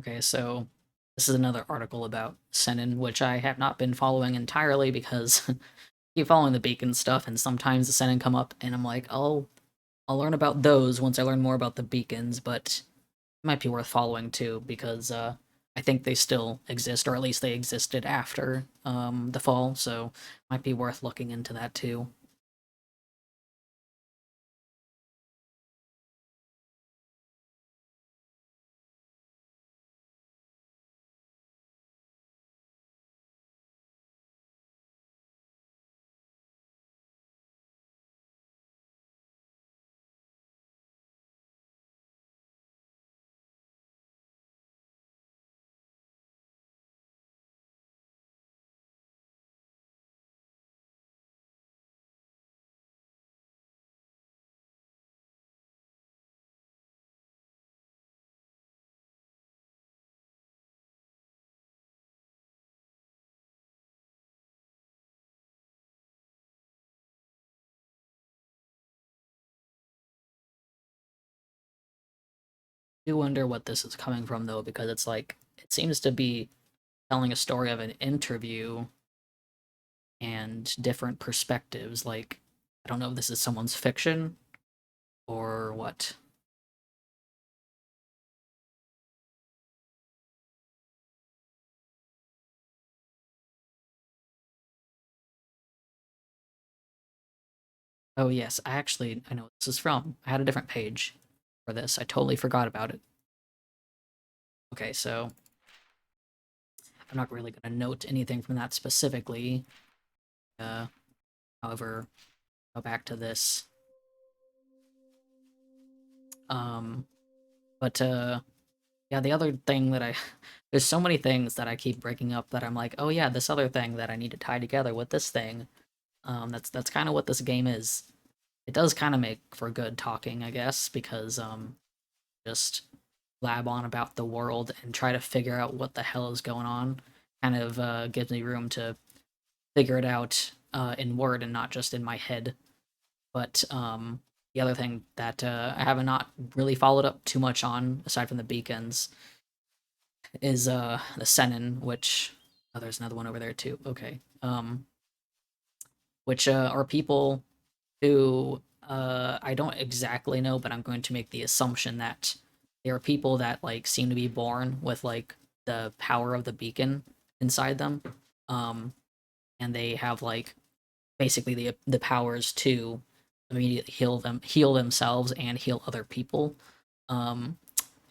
Okay, so this is another article about Senin, which I have not been following entirely because I keep following the beacon stuff, and sometimes the Senin come up, and I'm like, oh, I'll learn about those once I learn more about the beacons, but it might be worth following too because I think they still exist, or at least they existed after the fall, so might be worth looking into that too. I do wonder what this is coming from though, because it's like it seems to be telling a story of an interview and different perspectives. Like, I don't know if this is someone's fiction or what. Oh yes, I know what this is from. I had a different page for this. I totally forgot about it. Okay, so I'm not really going to note anything from that specifically. Uh, However, go back to this. Um, but yeah, the other thing that I there's so many things that I keep breaking up that I'm like, oh yeah, this other thing that I need to tie together with this thing. That's kind of what this game is. It does kind of make for good talking, I guess, because just blab on about the world and try to figure out what the hell is going on. Kind of gives me room to figure it out in word and not just in my head. But the other thing that I have not really followed up too much on, aside from the beacons, is the Senin, which there's another one over there too. Okay, which are people who I don't exactly know, but I'm going to make the assumption that they are people that like seem to be born with like the power of the beacon inside them, um, and they have like basically the powers to immediately heal themselves and heal other people, um,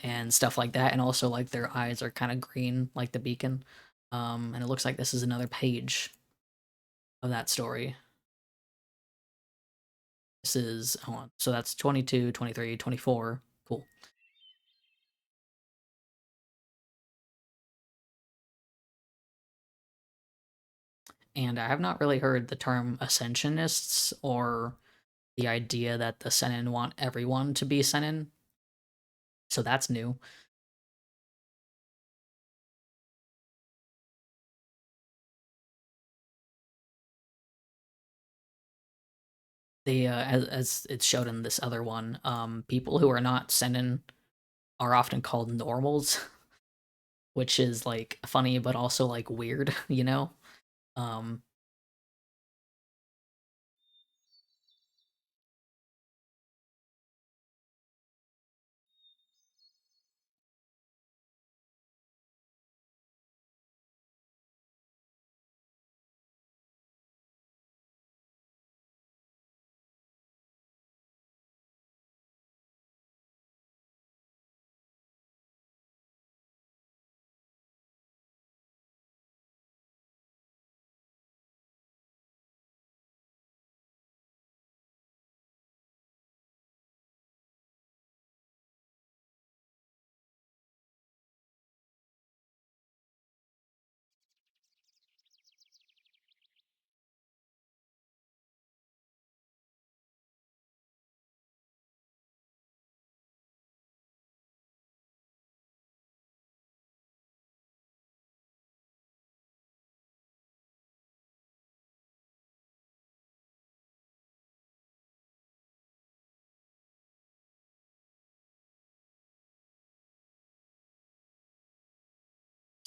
and stuff like that. And also like their eyes are kind of green like the beacon, and it looks like this is another page of that story. This is hold on, so that's 22, 23, 24. Cool. And I have not really heard the term ascensionists or the idea that the Senin want everyone to be Senin, so that's new. The as it's showed in this other one, people who are not Senin are often called normals, which is like funny but also like weird, you know? Um,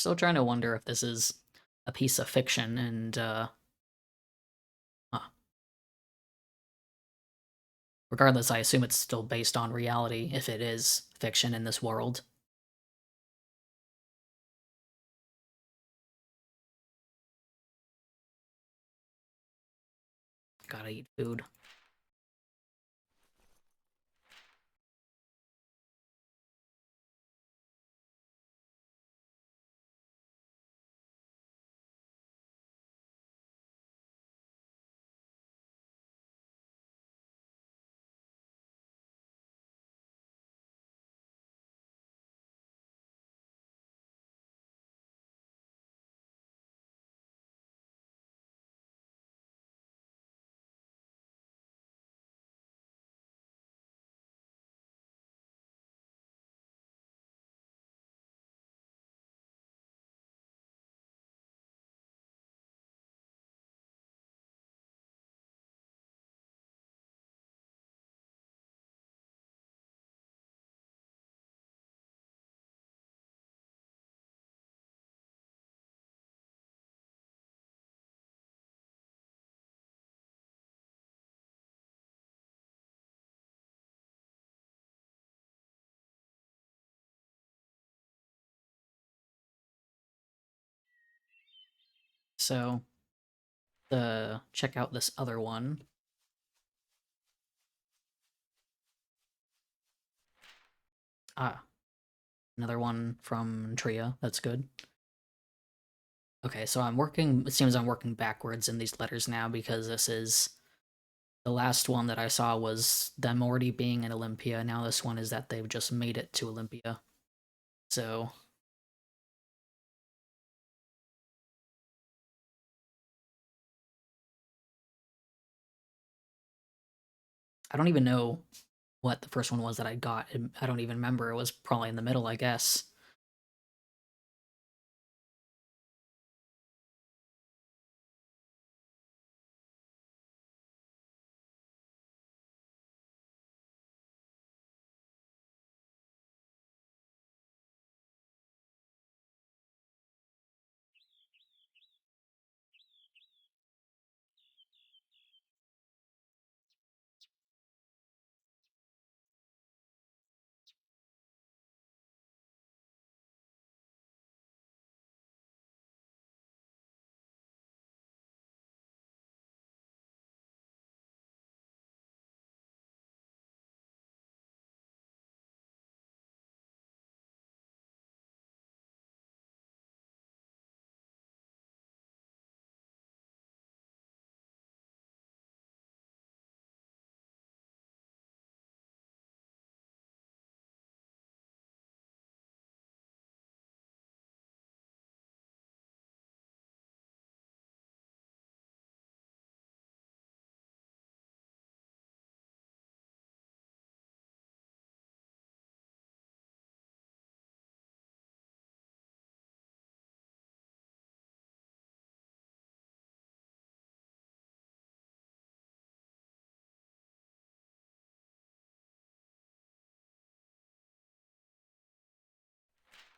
Still trying to wonder if this is a piece of fiction and huh. Regardless, I assume it's still based on reality if it is fiction in this world. Gotta eat food. So, check out this other one. Ah, another one from Tria. That's good. Okay, so it seems I'm working backwards in these letters now because this is the last one that I saw was them already being in Olympia. Now this one is that they've just made it to Olympia. So I don't even know what the first one was that I got. I don't even remember. It was probably in the middle, I guess.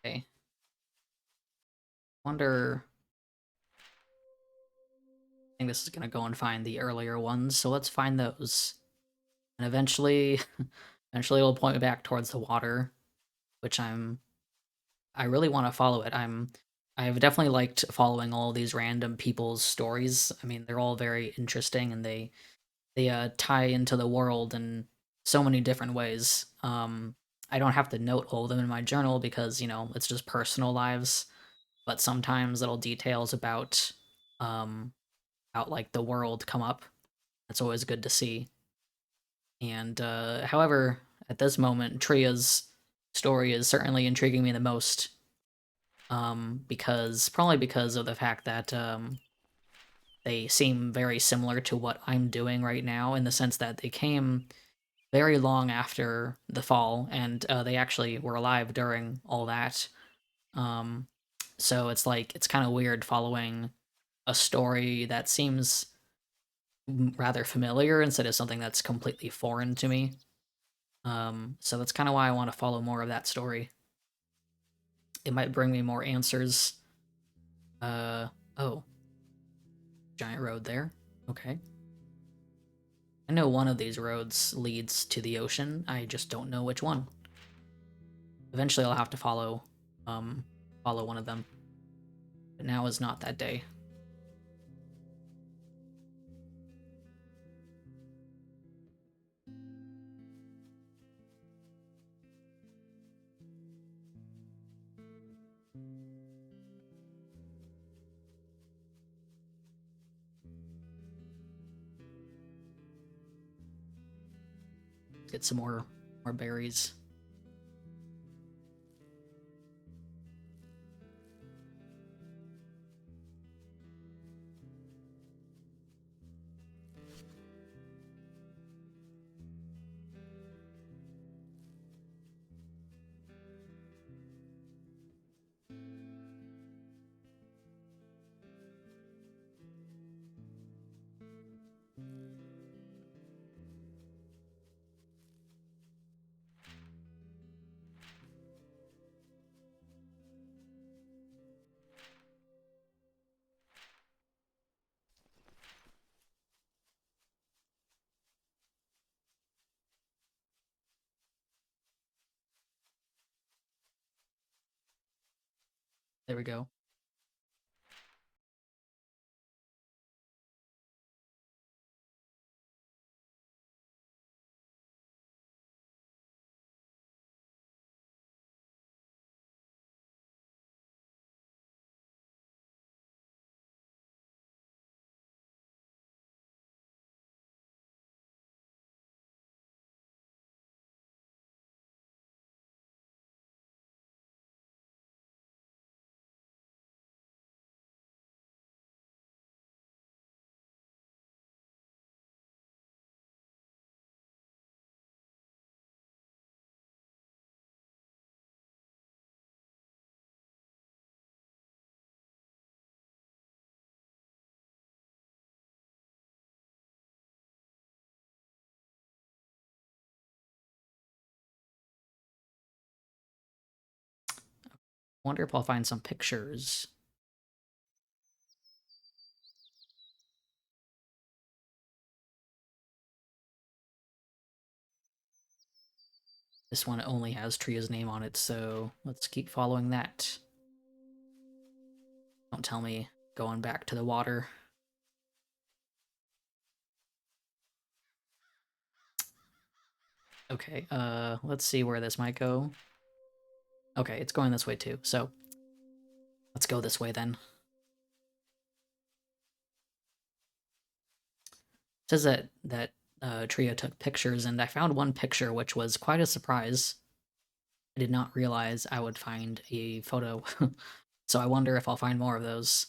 Okay. Wonder. I think this is gonna go and find the earlier ones. So let's find those, and eventually, eventually, it'll point me back towards the water, which I really want to follow it. I've definitely liked following all these random people's stories. I mean, they're all very interesting and they tie into the world in so many different ways. I don't have to note all of them in my journal because, it's just personal lives, but sometimes little details um about like the world come up. That's always good to see. And however, at this moment, Tria's story is certainly intriguing me the most, because probably because of the fact that they seem very similar to what I'm doing right now in the sense that they came very long after the fall, and they actually were alive during all that. Um, so it's like it's kind of weird following a story that seems rather familiar instead of something that's completely foreign to me. So that's kind of why I want to follow more of that story. It might bring me more answers. Oh. Giant road there. Okay. I know one of these roads leads to the ocean. I just don't know which one. Eventually I'll have to follow one of them. But now is not that day. Let's get some more berries. There we go. Wonder if I'll find some pictures. This one only has Tria's name on it, so let's keep following that. Don't tell me going back to the water. Okay, let's see where this might go. Okay, it's going this way too, so let's go this way then. It says that Tria took pictures, and I found one picture which was quite a surprise. I did not realize I would find a photo, so I wonder if I'll find more of those.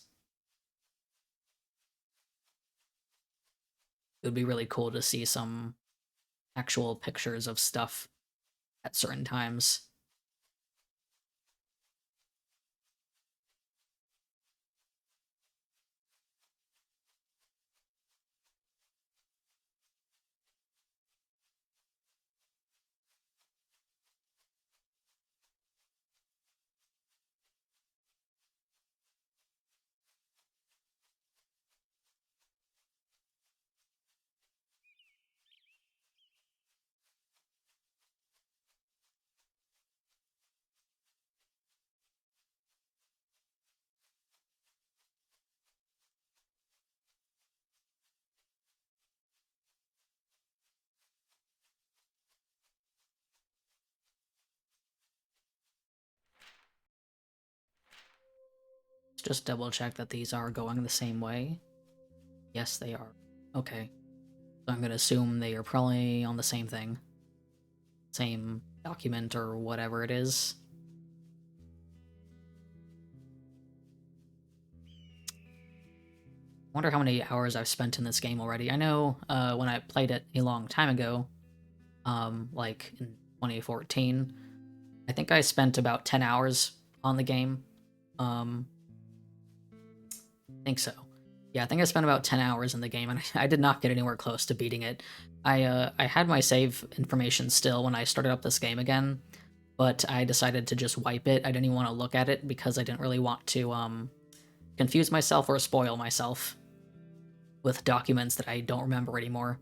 It would be really cool to see some actual pictures of stuff at certain times. Let's just double check that these are going the same way. Yes, they are. Okay. So I'm gonna assume they are probably on the same thing. Same document or whatever it is. Wonder how many hours I've spent in this game already. I know when I played it a long time ago, like in 2014, I think I spent about 10 hours on the game. I think so. Yeah, I think I spent about 10 hours in the game, and I did not get anywhere close to beating it. I had my save information still when I started up this game again, but I decided to just wipe it. I didn't even want to look at it because I didn't really want to confuse myself or spoil myself with documents that I don't remember anymore.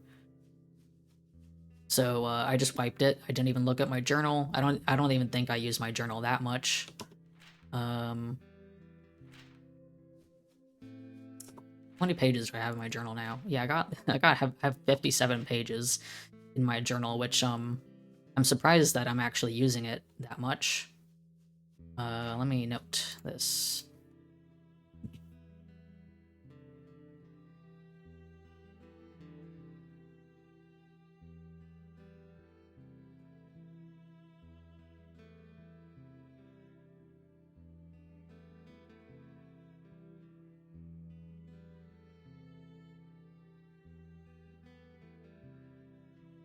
So I just wiped it. I didn't even look at my journal. I don't even think I use my journal that much. How many pages do I have in my journal now? Yeah, I have 57 pages in my journal, which I'm surprised that I'm actually using it that much. Let me note this.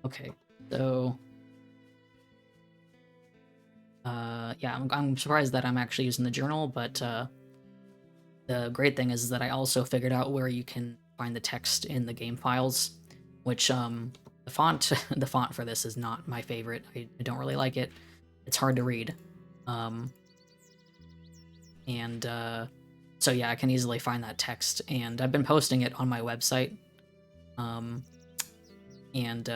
Okay, so yeah, I'm surprised that I'm actually using the journal, but the great thing is that I also figured out where you can find the text in the game files, which the font the font for this is not my favorite. I don't really like it. It's hard to read. Um, and so yeah, I can easily find that text, and I've been posting it on my website. Um, and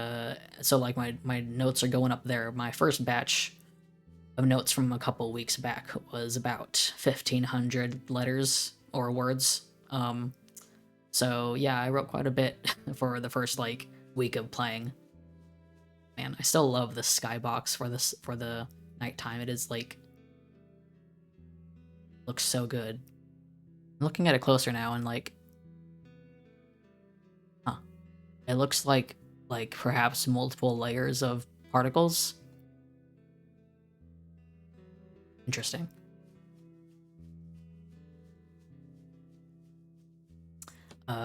so like my notes are going up there. My first batch of notes from a couple weeks back was about 1,500 letters or words. So yeah, I wrote quite a bit for the first like week of playing. Man, I still love the skybox for the nighttime. It is like looks so good. I'm looking at it closer now and like, huh, it looks like perhaps multiple layers of particles. Interesting.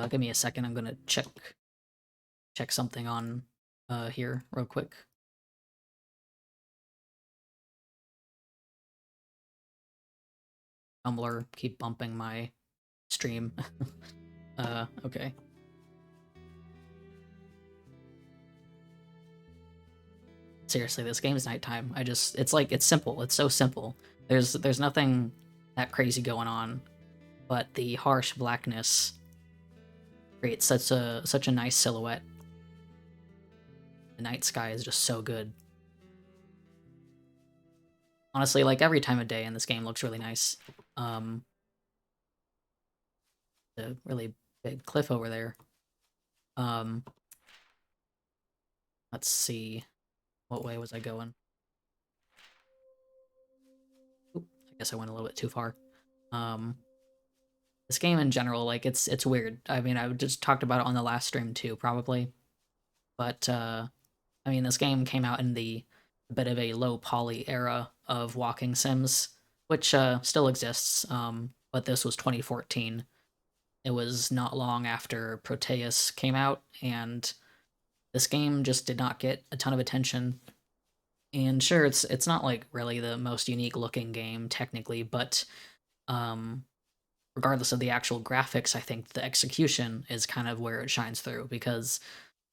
Give me a second. I'm gonna check something on here real quick. Tumblr keep bumping my stream. Okay. Seriously, this game is nighttime. It's simple. It's so simple. There's nothing that crazy going on, but the harsh blackness creates such a nice silhouette. The night sky is just so good. Honestly, like every time of day in this game looks really nice. Um, the really big cliff over there. Um, let's see, what way was I going? Oop, I guess I went a little bit too far. Um, this game in general, like it's weird. I mean, I just talked about it on the last stream too, probably. But I mean, this game came out in the a bit of a low poly era of walking sims, which still exists. But this was 2014. It was not long after Proteus came out, and this game just did not get a ton of attention. And sure, it's not like really the most unique looking game technically, but um, regardless of the actual graphics, I think the execution is kind of where it shines through because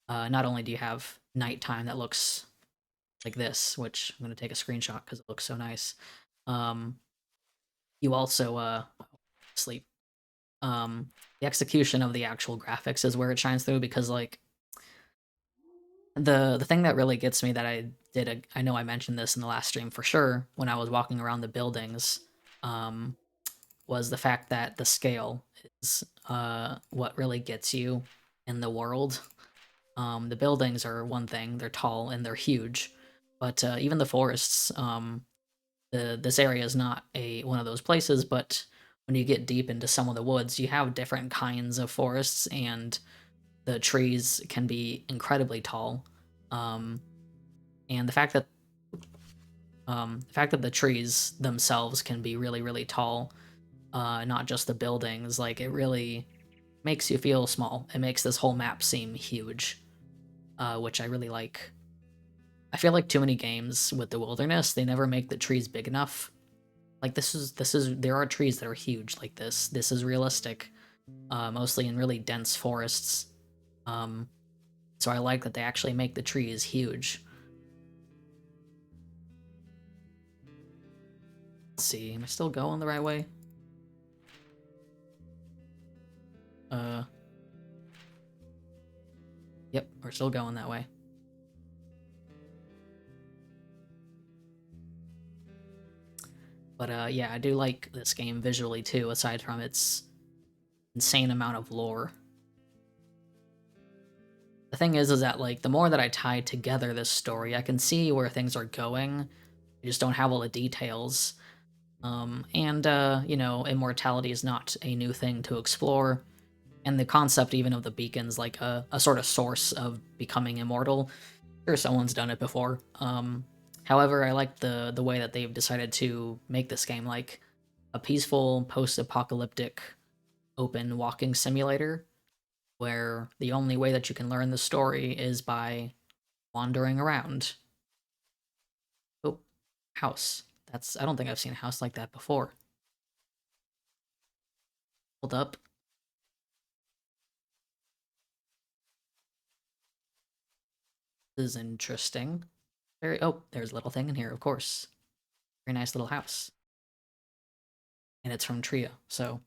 not only do you have nighttime that looks like this, which I'm going to take a screenshot because it looks so nice, um, you also sleep. The execution of the actual graphics is where it shines through because like the thing that really gets me that I know I mentioned this in the last stream for sure when I was walking around the buildings, um, was the fact that the scale is what really gets you in the world. The buildings are one thing; they're tall and they're huge, but even the forests. This area is not a one of those places, but when you get deep into some of the woods, you have different kinds of forests, and the trees can be incredibly tall. Um, and the fact that the trees themselves can be really really tall, not just the buildings, like it really makes you feel small. It makes this whole map seem huge, which I really like. I feel like too many games with the wilderness, they never make the trees big enough. Like this is there are trees that are huge like this. This is realistic, mostly in really dense forests. Um, so I like that they actually make the trees huge. Let's see, am I still going the right way? Yep, we're still going that way. But yeah, I do like this game visually too, aside from its insane amount of lore. The thing is that, like, the more that I tie together this story, I can see where things are going. I just don't have all the details. You know, immortality is not a new thing to explore. And the concept even of the beacons, like a sort of source of becoming immortal, sure, someone's done it before. However, I like the way that they've decided to make this game like a peaceful, post-apocalyptic, open walking simulator, where the only way that you can learn the story is by wandering around. Oh, house. I don't think I've seen a house like that before. Hold up. This is interesting. Oh, there's a little thing in here, of course. Very nice little house. And it's from Tria, so.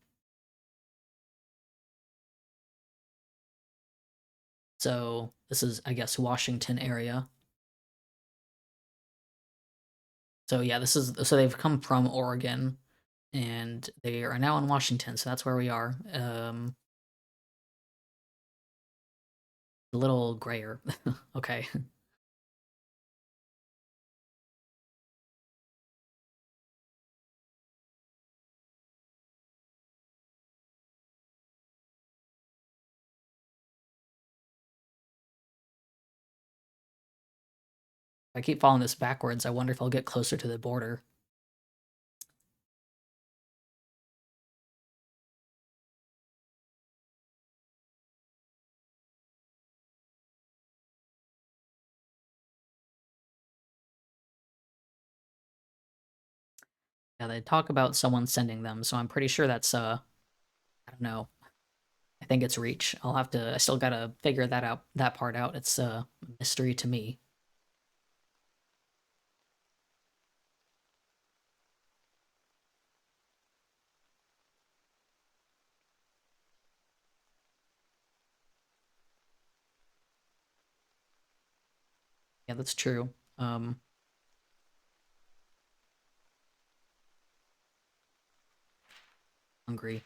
So this is, I guess, Washington area. So yeah, so they've come from Oregon, and they are now in Washington, so that's where we are. A little grayer. Okay. If I keep following this backwards, I wonder if I'll get closer to the border. Yeah, they talk about someone sending them, so I'm pretty sure that's I don't know. I think it's Reach. I still gotta figure that part out. It's a mystery to me. Yeah, that's true. Hungry.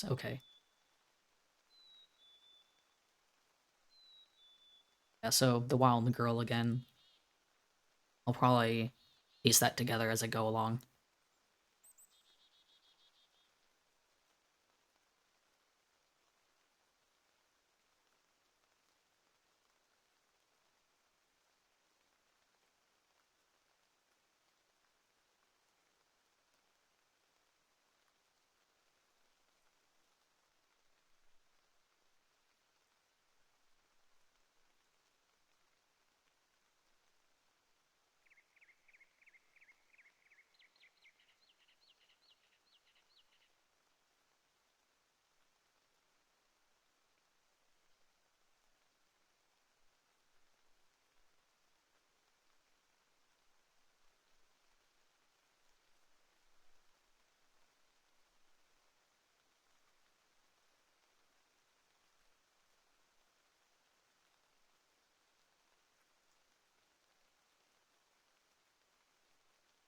Okay. Yeah, so the wild girl again. I'll probably piece that together as I go along.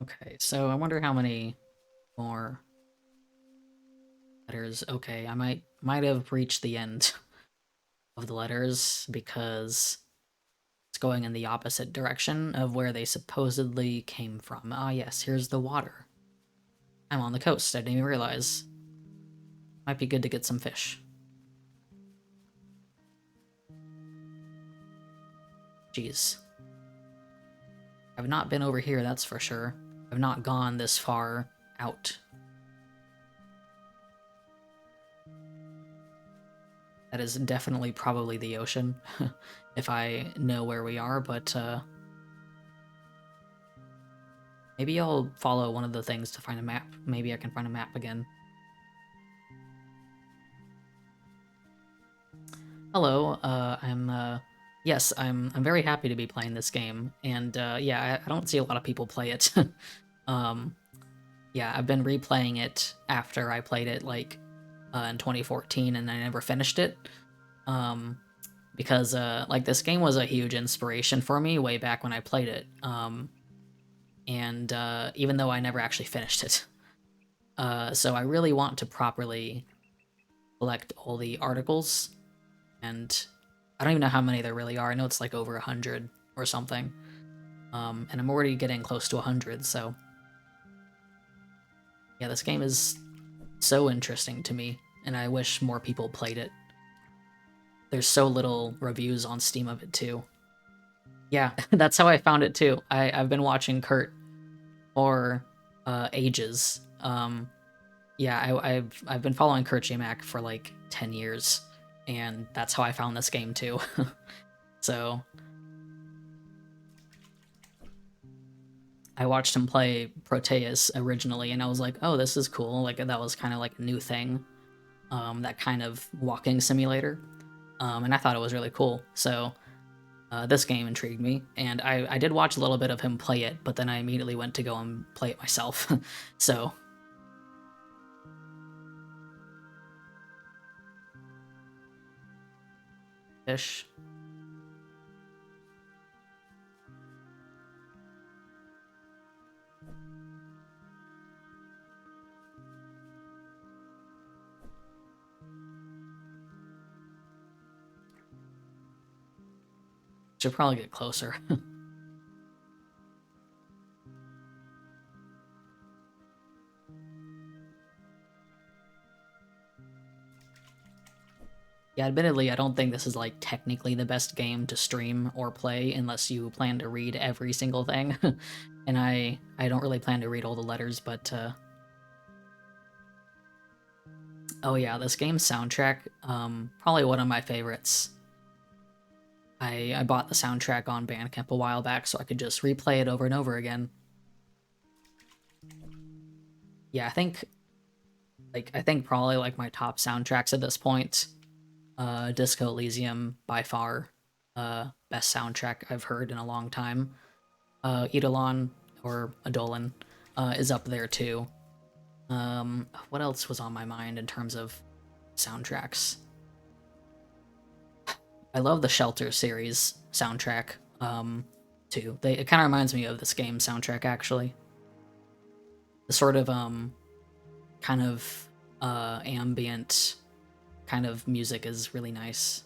Okay, so I wonder how many more letters. Okay, I might have reached the end of the letters because it's going in the opposite direction of where they supposedly came from. Ah, yes, here's the water. I'm on the coast. I didn't even realize. Might be good to get some fish. Jeez. I've not been over here, that's for sure. I've not gone this far out. That is definitely probably the ocean, if I know where we are, but maybe I'll follow one of the things to find a map. Maybe I can find a map again. Hello, I'm Yes, I'm very happy to be playing this game, and yeah, I don't see a lot of people play it. um, yeah, I've been replaying it after I played it like in 2014, and I never finished it. Um, because like this game was a huge inspiration for me way back when I played it. And even though I never actually finished it, so I really want to properly collect all the articles, and I don't even know how many there really are. I know it's like over 100 or something. And I'm already getting close to 100, so yeah, this game is so interesting to me, and I wish more people played it. There's so little reviews on Steam of it too. Yeah, that's how I found it too. I've been watching Kurt for ages. Yeah, I've been following Kurt Mac for like 10 years, and that's how I found this game too. So I watched him play Proteus originally, and I was like, oh, this is cool. Like that was kind of like a new thing, that kind of walking simulator, and I thought it was really cool. So this game intrigued me, and I did watch a little bit of him play it, but then I immediately went to go and play it myself. So ish. Should probably get closer. Yeah, admittedly, I don't think this is like technically the best game to stream or play unless you plan to read every single thing. And I don't really plan to read all the letters, but oh yeah, this game's soundtrack, probably one of my favorites. I bought the soundtrack on Bandcamp a while back so I could just replay it over and over again. Yeah, I think probably like my top soundtracks at this point. Disco Elysium by far, best soundtrack I've heard in a long time. Eidolon or Eidolon is up there too. What else was on my mind in terms of soundtracks? I love the Shelter series soundtrack too. It kind of reminds me of this game soundtrack actually. The sort of kind of ambient kind of music is really nice.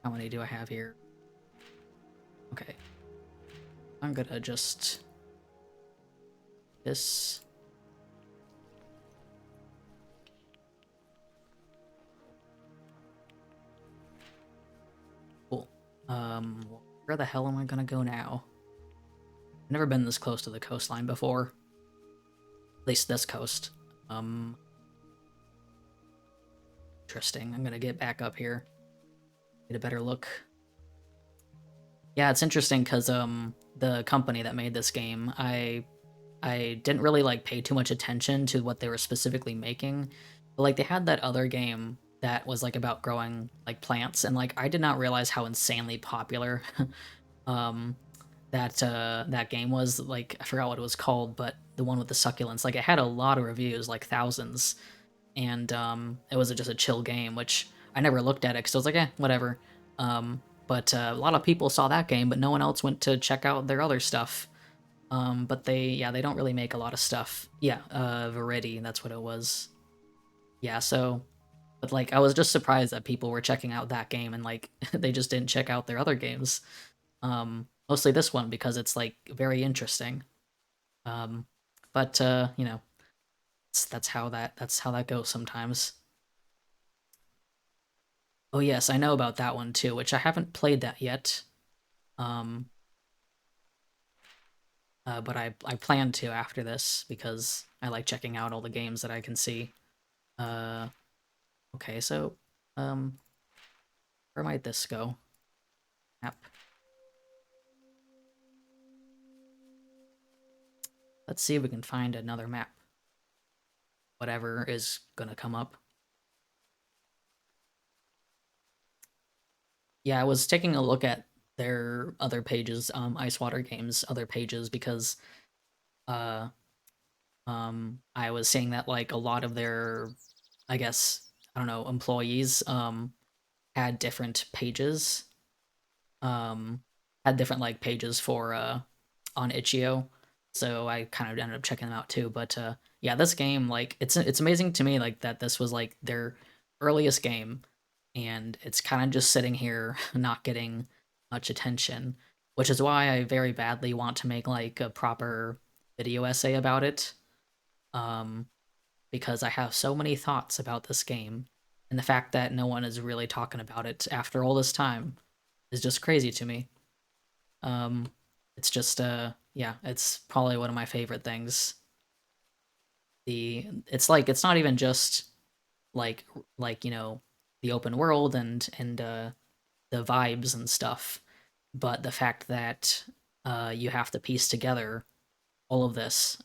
How many do I have here? Okay. I'm gonna just this. Cool. Where the hell am I gonna go now? I've never been this close to the coastline before. At least this coast. Um, Interesting. I'm gonna get back up here. Get a better look. Yeah, it's interesting because the company that made this game, I didn't really like pay too much attention to what they were specifically making. But like they had that other game that was like about growing like plants, and like I did not realize how insanely popular um that game was. Like I forgot what it was called, but the one with the succulents, like it had a lot of reviews, like thousands, and it was just a chill game, which I never looked at it because I was like, whatever. But a lot of people saw that game, but no one else went to check out their other stuff. But they don't really make a lot of stuff. Yeah, Verity, that's what it was. Yeah, so, but like, I was just surprised that people were checking out that game and like, they just didn't check out their other games. Mostly this one because it's like very interesting. Um, but you know, that's how that goes sometimes. Oh yes, I know about that one too, which I haven't played that yet. Um, but I plan to after this because I like checking out all the games that I can see. Uh, okay, so um, where might this go? Map. Let's see if we can find another map. whatever is gonna come up. Yeah, I was taking a look at their other pages, Ice Water Games other pages, because uh I was seeing that like a lot of their, I guess, I don't know, employees had different pages, um had different like pages for on itch.io, so I kind of ended up checking them out too. But yeah, this game, like, it's amazing to me like that this was like their earliest game, and it's kind of just sitting here not getting much attention, which is why I very badly want to make like a proper video essay about it, um because I have so many thoughts about this game, and the fact that no one is really talking about it after all this time is just crazy to me. Um, it's just yeah, it's probably one of my favorite things. It's like it's not even just like you know, the open world and the vibes and stuff, but the fact that you have to piece together all of this.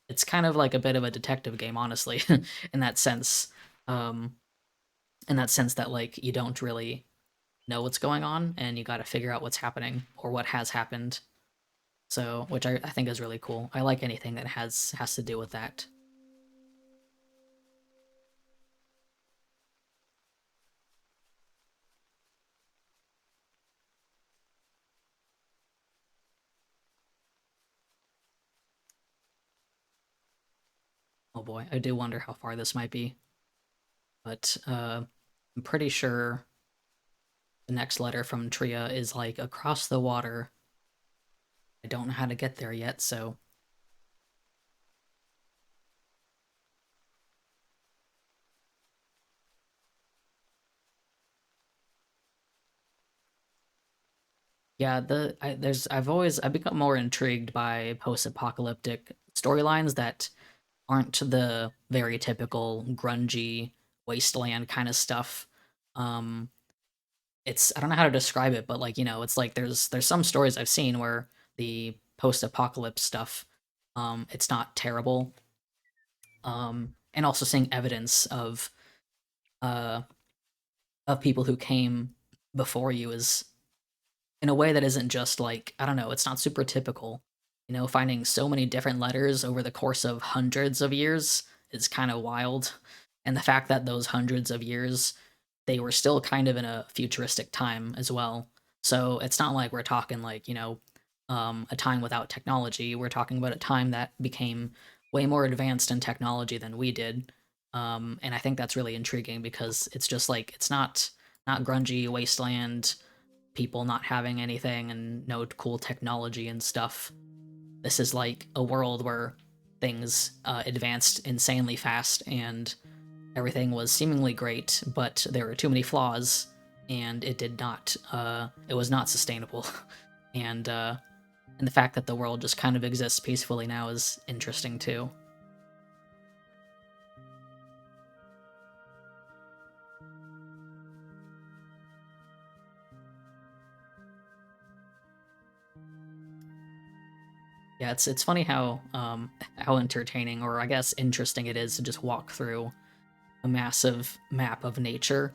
It's kind of like a bit of a detective game, honestly, in that sense. Um, in that sense that like you don't really know what's going on and you got to figure out what's happening or what has happened. So, which I think is really cool. I like anything that has to do with that. Oh boy, I do wonder how far this might be, but I'm pretty sure the next letter from Tria is like across the water. I don't know how to get there yet, so yeah, I've become more intrigued by post-apocalyptic storylines that aren't the very typical grungy wasteland kind of stuff. Um, it's I don't know how to describe it, but like it's like there's some stories I've seen where the post-apocalypse stuff, it's not terrible. And also seeing evidence uh of people who came before you is in a way that isn't just like, I don't know, it's not super typical. Finding so many different letters over the course of hundreds of years is kind of wild. And the fact that those hundreds of years, they were still kind of in a futuristic time as well. So it's not like we're talking like, a time without technology. We're talking about a time that became way more advanced in technology than we did. And I think that's really intriguing because it's just like, it's not grungy wasteland people not having anything and no cool technology and stuff. This is like a world where things advanced insanely fast and everything was seemingly great, but there were too many flaws, and it did not. It was not sustainable, and the fact that the world just kind of exists peacefully now is interesting too. Yeah, it's funny how entertaining, or I guess interesting, it is to just walk through a massive map of nature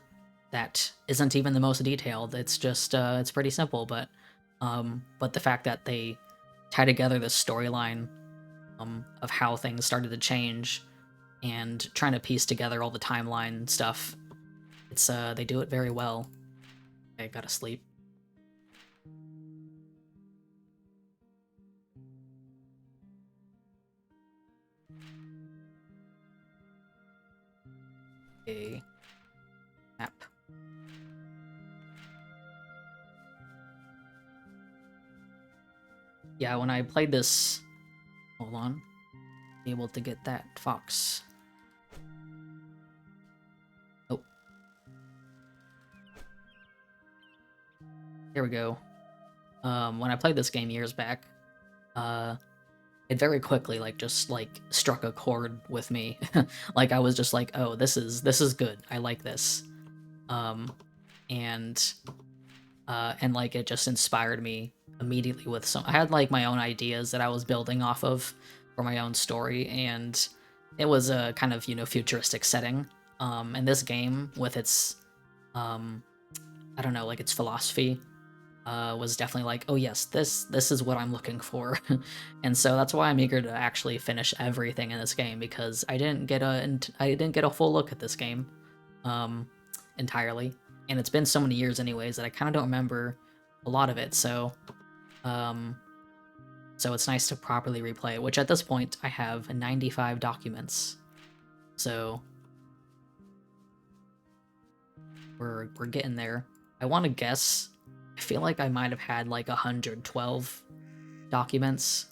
that isn't even the most detailed. It's just it's pretty simple, but the fact that they tie together the storyline of how things started to change and trying to piece together all the timeline stuff, it's they do it very well. I gotta sleep. A map. Yeah, when I played this, hold on, able to get that fox. Oh, here we go. When I played this game years back, uh, it very quickly like just like struck a chord with me. Like I was just like, oh, this is good. I like this. Um, and and like it just inspired me immediately with some. I had like my own ideas that I was building off of for my own story, and it was a kind of, futuristic setting. And this game with its, um, I don't know, like its philosophy, was definitely like, oh yes, this is what I'm looking for, and so that's why I'm eager to actually finish everything in this game because I didn't get a full look at this game, um, entirely, and it's been so many years anyways that I kind of don't remember a lot of it. Um, so it's nice to properly replay it. Which at this point I have 95 documents, so we're getting there. I want to guess. I feel like I might have had like 112 documents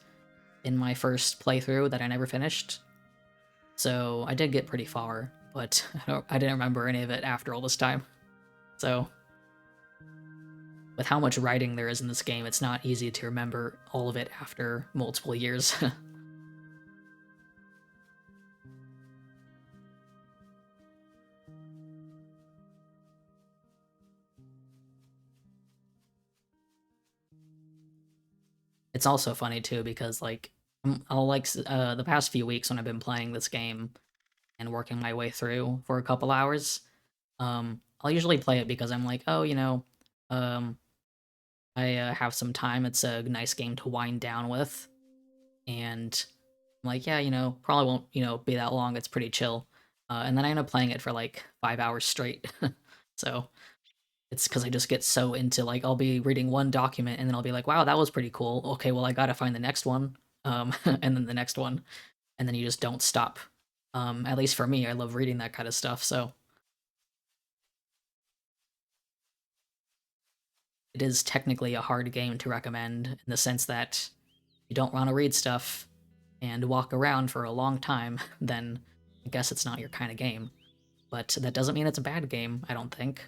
in my first playthrough that I never finished. So I did get pretty far, but I didn't remember any of it after all this time. So with how much writing there is in this game, it's not easy to remember all of it after multiple years. It's also funny too because like I'll like the past few weeks when I've been playing this game and working my way through for a couple hours, I'll usually play it because I'm like, oh, um, I have some time. It's a nice game to wind down with, and I'm like, yeah, probably won't, be that long. It's pretty chill. And then I end up playing it for like 5 hours straight. So it's because I just get so into like I'll be reading one document and then I'll be like, wow, that was pretty cool. Okay, well I gotta find the next one, and then the next one, and then you just don't stop. At least for me, I love reading that kind of stuff. So it is technically a hard game to recommend in the sense that you don't want to read stuff and walk around for a long time, then I guess it's not your kind of game. But that doesn't mean it's a bad game, I don't think.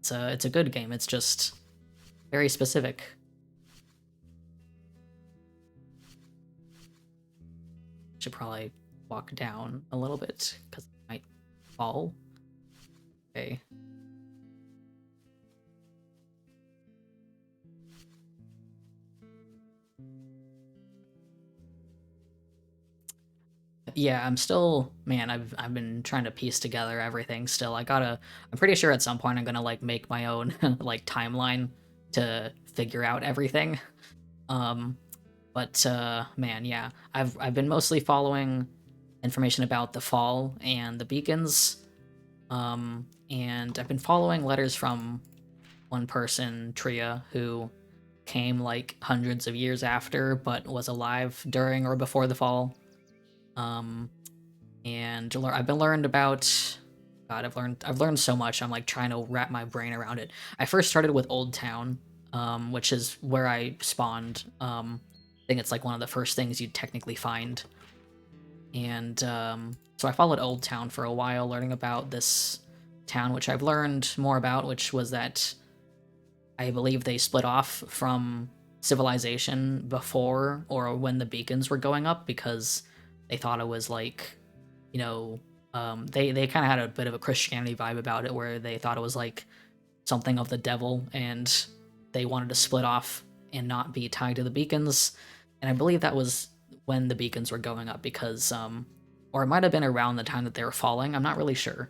It's a good game. It's just very specific. Should probably walk down a little bit because I might fall. Okay. Yeah, I'm still, man, I've been trying to piece together everything still. I'm pretty sure at some point I'm gonna like make my own like timeline to figure out everything. Um but man, yeah. I've been mostly following information about the fall and the beacons. And I've been following letters from one person, Tria, who came like hundreds of years after but was alive during or before the fall. Um and I've been learned about. God, I've learned so much. I'm like trying to wrap my brain around it. I first started with Old Town, which is where I spawned. I think it's like one of the first things you'd technically find. And so I followed Old Town for a while, learning about this town, which I've learned more about, which was that I believe they split off from civilization before or when the beacons were going up because they thought it was like, you know, they kind of had a bit of a Christianity vibe about it where they thought it was like something of the devil and they wanted to split off and not be tied to the beacons. And I believe that was when the beacons were going up because, or it might have been around the time that they were falling. I'm not really sure.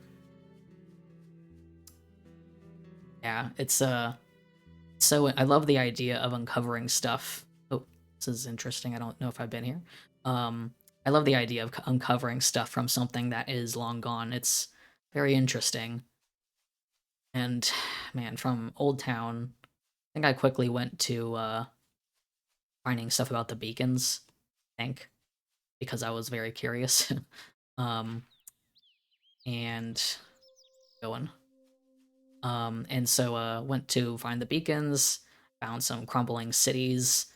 Yeah, so I love the idea of uncovering stuff. Oh, this is interesting. I don't know if I've been here. Um, I love the idea of uncovering stuff from something that is long gone. It's very interesting. And man, from Old Town, I think I quickly went to finding stuff about the beacons. I think because I was very curious. um, and going. And so went to find the beacons, found some crumbling cities.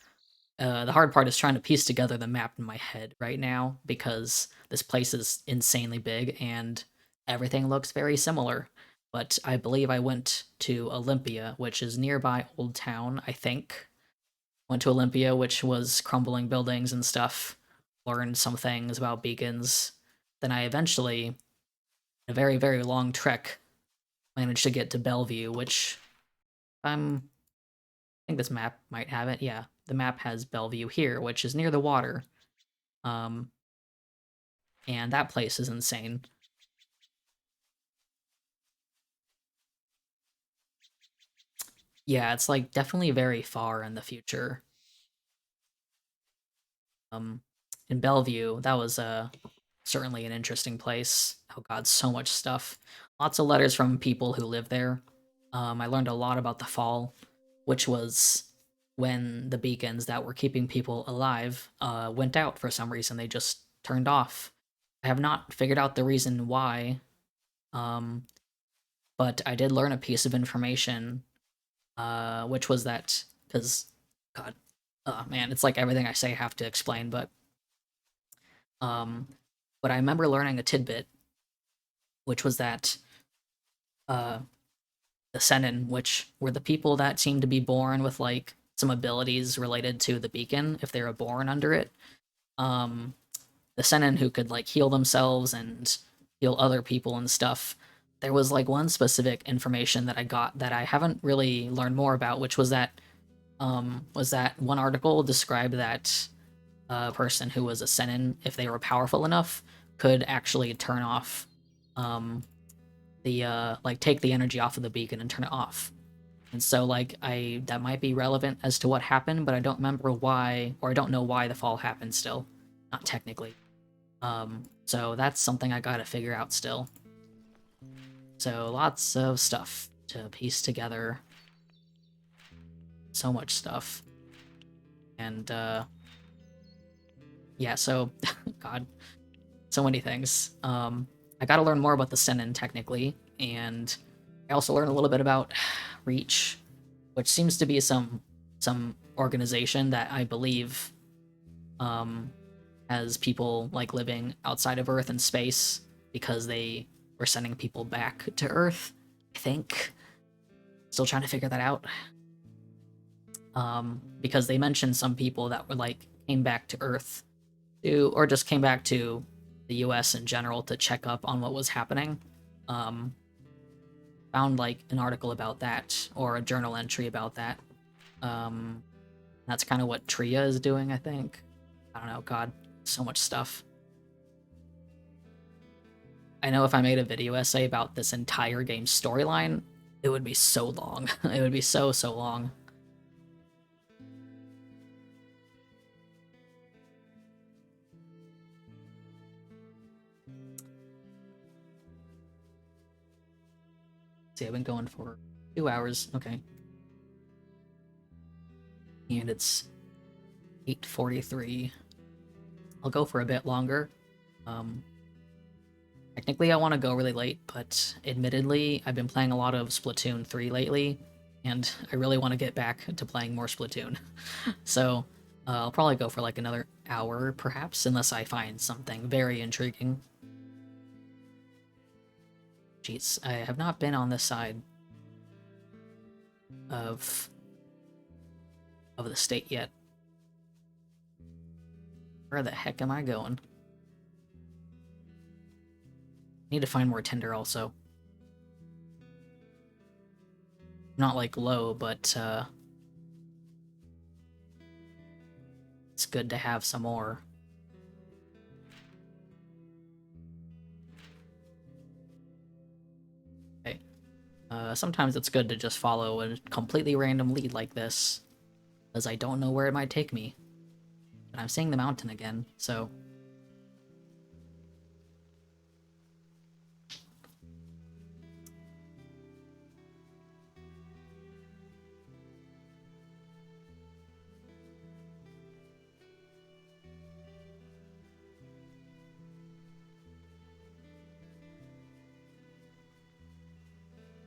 The hard part is trying to piece together the map in my head right now because this place is insanely big and everything looks very similar. But I believe I went to Olympia, which is nearby Old Town, I think. Went to Olympia, which was crumbling buildings and stuff. Learned some things about beacons. Then I eventually, in a very, very long trek, managed to get to Bellevue, which I think this map might have it. Yeah, the map has Bellevue here, which is near the water. Um, and that place is insane. Yeah, it's like definitely very far in the future. Um, in Bellevue, that was certainly an interesting place. Oh god, so much stuff. Lots of letters from people who live there. I learned a lot about the fall, which was when the beacons that were keeping people alive went out for some reason. They just turned off. I have not figured out the reason why, um, but I did learn a piece of information, which was that because, God, man, it's like everything I say I have to explain, um, but I remember learning a tidbit, which was that uh, the Senin, which were the people that seemed to be born with like some abilities related to the beacon if they were born under it. Um, the Senin who could like heal themselves and heal other people and stuff. There was like one specific information that I got that I haven't really learned more about, which was that one article described that a person who was a Senin, if they were powerful enough, could actually turn off the like take the energy off of the beacon and turn it off. And so like I that might be relevant as to what happened, but I don't remember why, or I don't know why the fall happened still. Not technically. So that's something I gotta figure out still. So lots of stuff to piece together. So much stuff. And yeah, so God, so many things. I gotta learn more about the Senin technically, and I also learned a little bit about Reach, which seems to be some organization that I believe um, has people like living outside of Earth and space because they were sending people back to Earth. I think. Still trying to figure that out. Because they mentioned some people that were like came back to Earth to, or just came back to the U.S. in general to check up on what was happening. Um, Found like an article about that or a journal entry about that. Um, that's kind of what Tria is doing, I think. I don't know. God, so much stuff. I know if I made a video essay about this entire game storyline, it would be so long. It would be so long. See, I've been going for 2 hours. Okay. And it's 8:43. I'll go for a bit longer. Um, Technically, I want to go really late, but admittedly, I've been playing a lot of Splatoon 3 lately, and I really want to get back to playing more Splatoon. So, I'll probably go for like another hour, perhaps, unless I find something very intriguing. Jeez, I have not been on this side of the state yet. Where the heck am I going? Need to find more tinder also. Not like low, but it's good to have some more. Okay. Sometimes it's good to just follow a completely random lead like this, because I don't know where it might take me. But I'm seeing the mountain again, so...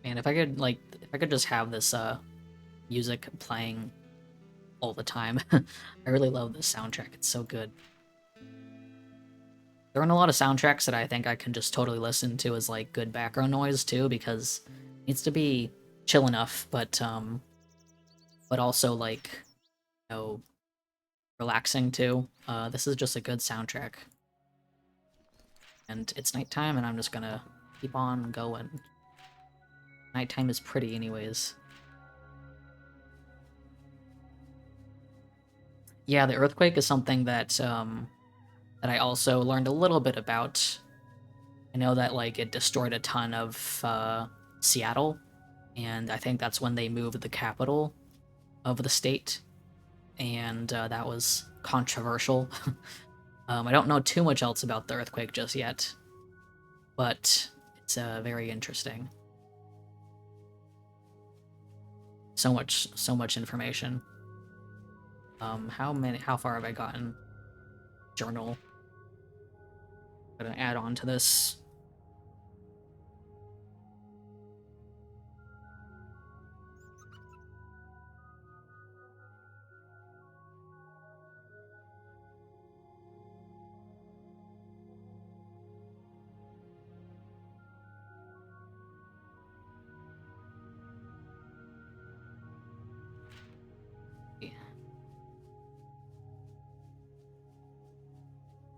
Man, if I could, like, if I could just have this, music playing all the time. I really love this soundtrack, it's so good. There aren't a lot of soundtracks that I think I can just totally listen to as, like, good background noise, too, because it needs to be chill enough, but also, like, you know, relaxing, too. This is just a good soundtrack. And it's nighttime, and I'm just gonna keep on going. Nighttime is pretty anyways. Yeah, the earthquake is something that that I also learned a little bit about. I know that like it destroyed a ton of Seattle, and I think that's when they moved the capital of the state, and that was controversial. I don't know too much else about the earthquake just yet, but it's very interesting. So much information. How far have I gotten? Journal. I'm gonna add on to this.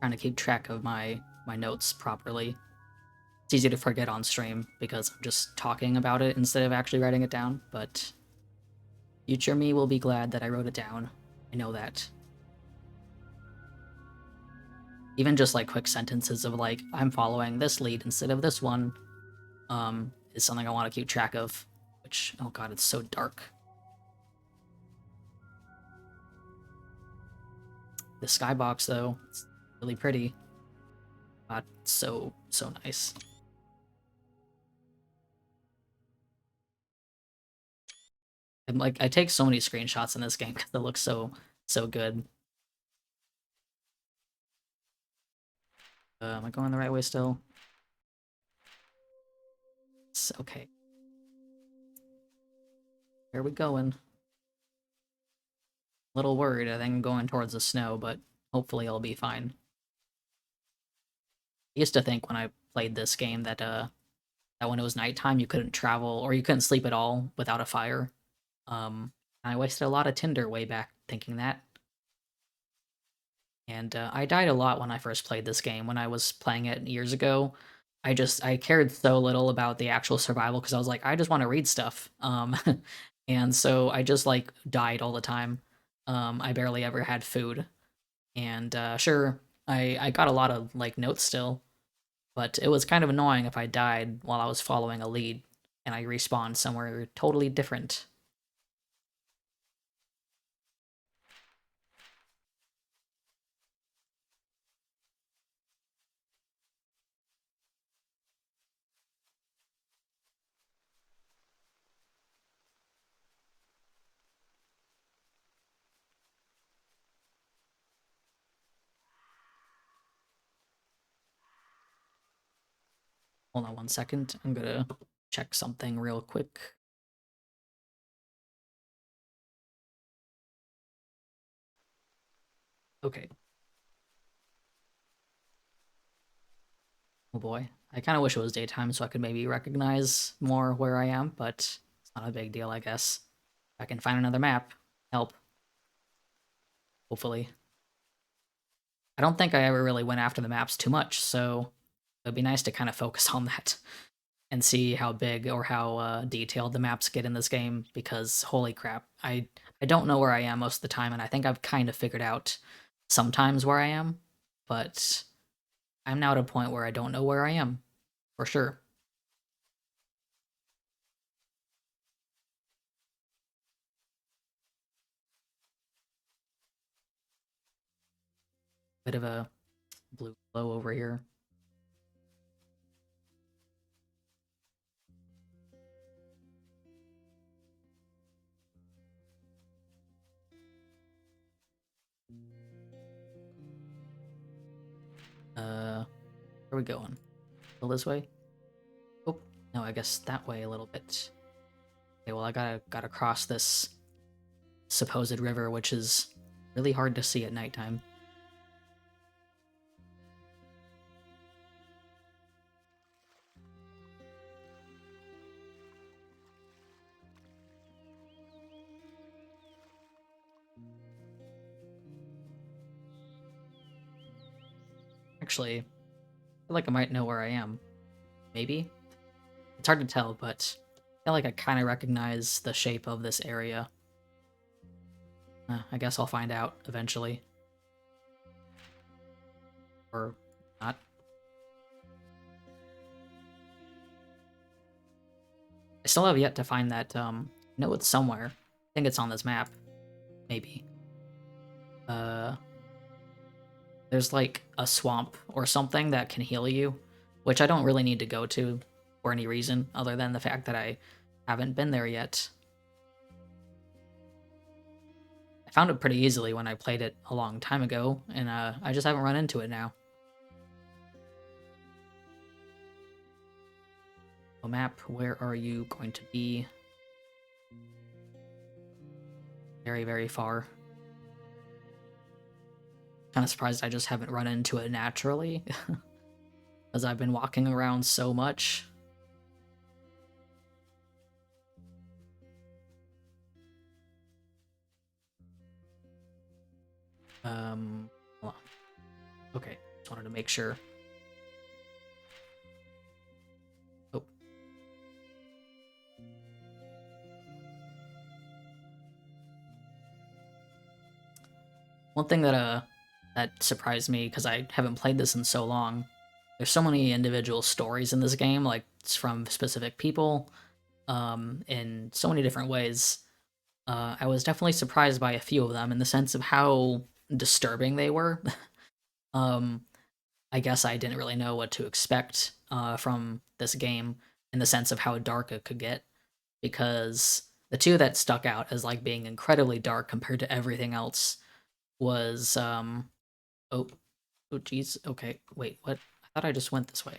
Trying to keep track of my notes properly. It's easy to forget on stream because I'm just talking about it instead of actually writing it down, but future me will be glad that I wrote it down. I know that. Even just like quick sentences of like, I'm following this lead instead of this one, is something I want to keep track of, which, oh god, it's so dark. The skybox, though, it's really pretty. God, so nice. And like, I take so many screenshots in this game because it looks so good. Am I going the right way still? It's okay. Where are we going? Little worried, I think I'm going towards the snow, but hopefully I'll be fine. I used to think when I played this game that that when it was nighttime you couldn't travel or you couldn't sleep at all without a fire. I wasted a lot of tinder way back thinking that. And I died a lot when I first played this game. When I was playing it years ago, I cared so little about the actual survival because I was like, I just want to read stuff. And so I just like died all the time. I barely ever had food, and sure, I got a lot of like notes still, but it was kind of annoying if I died while I was following a lead and I respawned somewhere totally different. Hold on one second. I'm gonna check something real quick. Okay. Oh boy. I kind of wish it was daytime so I could maybe recognize more where I am, but it's not a big deal, I guess. If I can find another map, help. Hopefully. I don't think I ever really went after the maps too much, so it'd be nice to kind of focus on that and see how big or how detailed the maps get in this game, because holy crap, I don't know where I am most of the time, and I think I've kind of figured out sometimes where I am, but I'm now at a point where I don't know where I am, for sure. Bit of a blue glow over here. Where are we going? Go this way? Oh, no, I guess that way a little bit. Okay, well, I gotta cross this supposed river, which is really hard to see at nighttime. Actually, I feel like I might know where I am. Maybe? It's hard to tell, but I feel like I kind of recognize the shape of this area. I guess I'll find out eventually. Or not. I still have yet to find that, I know it's somewhere. I think it's on this map. Maybe. There's like a swamp or something that can heal you, which I don't really need to go to for any reason other than the fact that I haven't been there yet. I found it pretty easily when I played it a long time ago, and I just haven't run into it now. Oh, map, where are you going to be? Very, very far. Kind of surprised I just haven't run into it naturally, because I've been walking around so much. Hold on. Okay, just wanted to make sure. Oh. One thing that surprised me, because I haven't played this in so long, there's so many individual stories in this game, like it's from specific people, in so many different ways. I was definitely surprised by a few of them in the sense of how disturbing they were. um, I guess I didn't really know what to expect from this game in the sense of how dark it could get, because the two that stuck out as like being incredibly dark compared to everything else was oh oh geez, okay, wait, what? I thought I just went this way.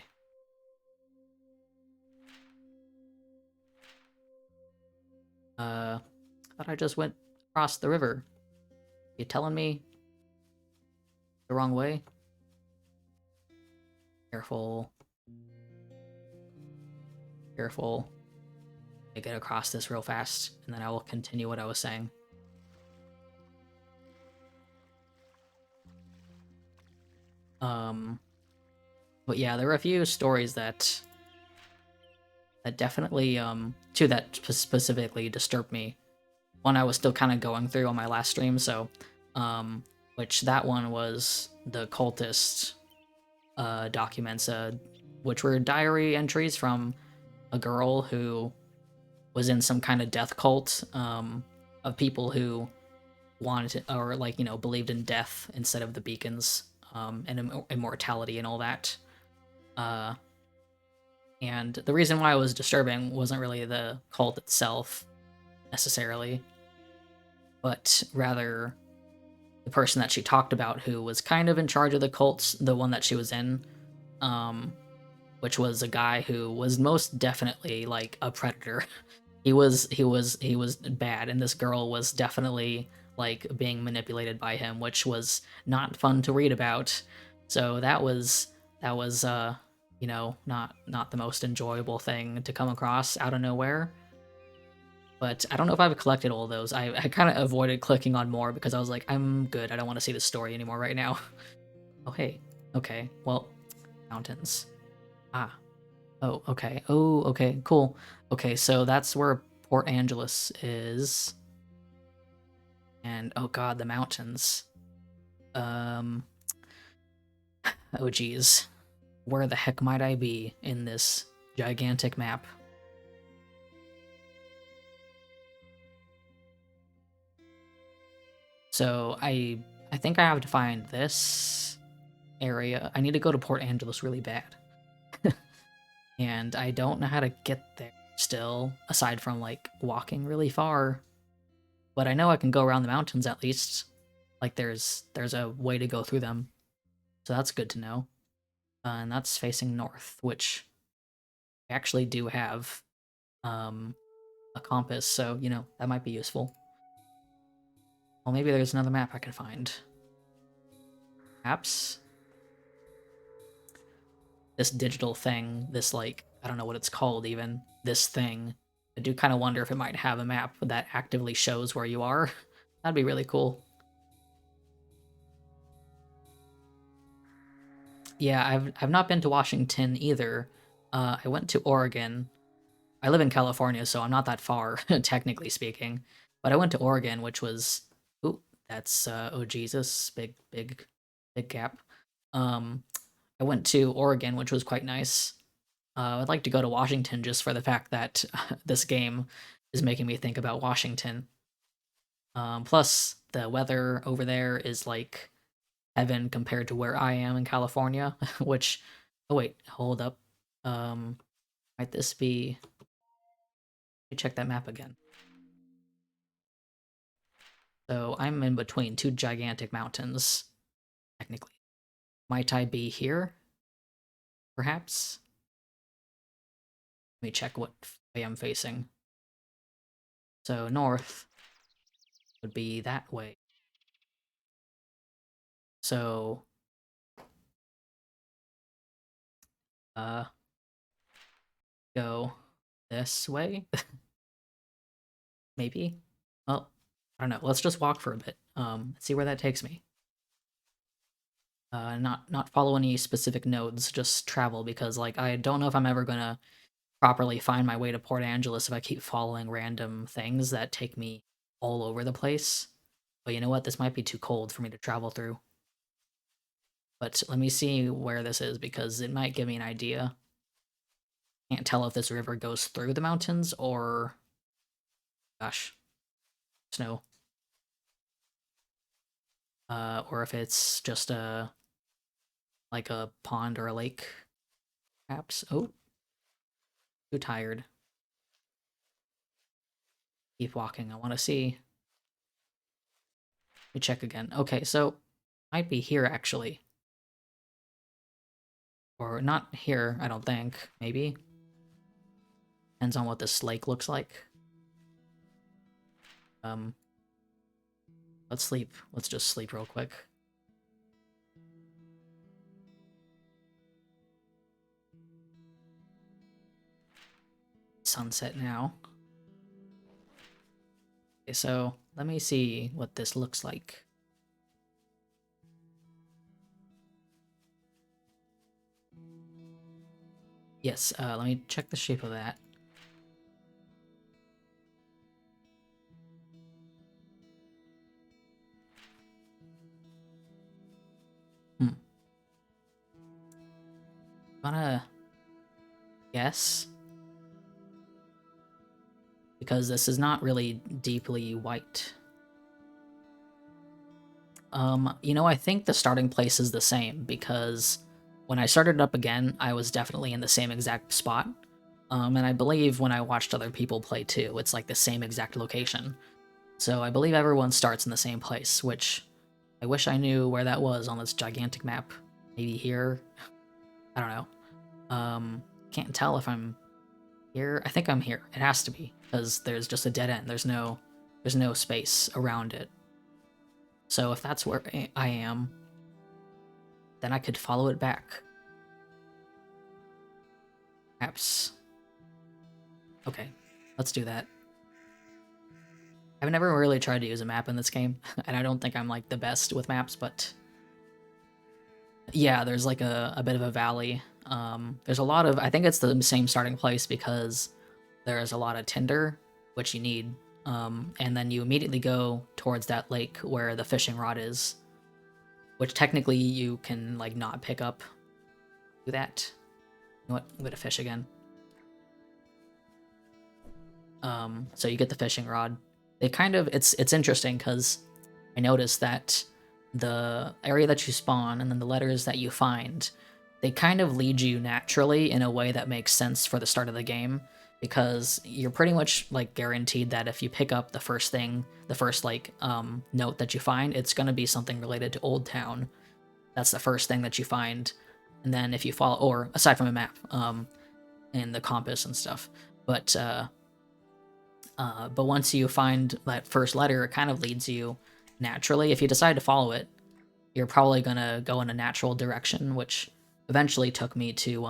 I thought I just went across the river. You telling me the wrong way? Careful. Careful. I get across this real fast, and then I will continue what I was saying. But yeah, there were a few stories that definitely two that specifically disturbed me. One I was still kind of going through on my last stream, so which that one was the cultist documents, which were diary entries from a girl who was in some kind of death cult of people who wanted to, or like, you know, believed in death instead of the beacons, and immortality and all that. And the reason why it was disturbing wasn't really the cult itself necessarily, but rather the person that she talked about who was kind of in charge of the cults, the one that she was in, which was a guy who was most definitely like a predator. he was bad, and this girl was definitely like being manipulated by him, which was not fun to read about. So that was you know, not the most enjoyable thing to come across out of nowhere. But I don't know if I've collected all of those. I kind of avoided clicking on more because I was like, I'm good. I don't want to see the story anymore right now. Oh, hey. Okay. Well, mountains. Ah. Oh, okay. Oh, okay. Cool. Okay, so that's where Port Angeles is. And oh god, the mountains. Um oh geez. Where the heck might I be in this gigantic map? So I think I have to find this area. I need to go to Port Angeles really bad. And I don't know how to get there still, aside from like walking really far. But I know I can go around the mountains at least. Like there's a way to go through them. So that's good to know. And that's facing north, which I actually do have a compass, so you know, that might be useful. Well, maybe there's another map I can find. Maps? This digital thing, this like, I don't know what it's called even, this thing. I do kind of wonder if it might have a map that actively shows where you are. That'd be really cool. Yeah, I've not been to Washington either. I went to Oregon. I live in California, so I'm not that far, technically speaking. But I went to Oregon, which was, ooh, that's oh Jesus, big gap. I went to Oregon, which was quite nice. I'd like to go to Washington just for the fact that this game is making me think about Washington. Plus, the weather over there is like heaven compared to where I am in California, which, oh wait, hold up. Um, might this be, let me check that map again. So I'm in between two gigantic mountains, technically. Might I be here? Perhaps? Let me check what way I'm facing. So north would be that way. So, uh, go this way? Maybe? Well, I don't know. Let's just walk for a bit. See where that takes me. Not follow any specific nodes, just travel, because like I don't know if I'm ever gonna properly find my way to Port Angeles if I keep following random things that take me all over the place. But you know what? This might be too cold for me to travel through. But let me see where this is because it might give me an idea. Can't tell if this river goes through the mountains or, gosh, snow. Or if it's just like a pond or a lake, perhaps. Oh, too tired. Keep walking. I want to see. Let me check again. Okay, so might be here actually. Or not here, I don't think. Maybe. Depends on what this lake looks like. Um, let's sleep. Let's just sleep real quick. Sunset now. Okay, so let me see what this looks like. Yes, let me check the shape of that. Hmm. Gonna guess because this is not really deeply white. You know, I think the starting place is the same because when I started up again, I was definitely in the same exact spot. And I believe when I watched other people play too, it's like the same exact location. So I believe everyone starts in the same place, which I wish I knew where that was on this gigantic map. Maybe here? I don't know. Can't tell if I'm here. I think I'm here. It has to be, because there's just a dead end. There's no space around it. So if that's where I am, then I could follow it back. Perhaps. Okay, let's do that. I've never really tried to use a map in this game, and I don't think I'm like the best with maps, but yeah, there's like a bit of a valley. There's a lot of, I think it's the same starting place because there's a lot of tinder, which you need, and then you immediately go towards that lake where the fishing rod is, which technically you can like not pick up. Do that. You know what? I'm gonna fish again. So you get the fishing rod. They kind of, it's interesting because I noticed that the area that you spawn and then the letters that you find, they kind of lead you naturally in a way that makes sense for the start of the game because you're pretty much like guaranteed that if you pick up the first thing, the first like note that you find, it's going to be something related to Old Town. That's the first thing that you find. And then if you follow, or aside from a map, and the compass and stuff, but once you find that first letter, it kind of leads you naturally. If you decide to follow it, you're probably gonna go in a natural direction, which eventually took me to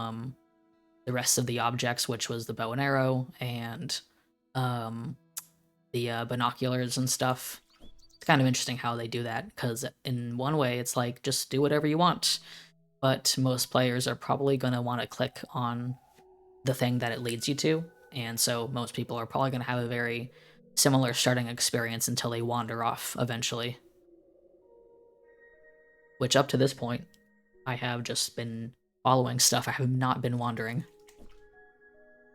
the rest of the objects, which was the bow and arrow and um, the binoculars and stuff. It's kind of interesting how they do that, because in one way, it's like, just do whatever you want, but most players are probably gonna want to click on the thing that it leads you to, and so most people are probably going to have a very similar starting experience until they wander off eventually. Which up to this point, I have just been following stuff. I have not been wandering.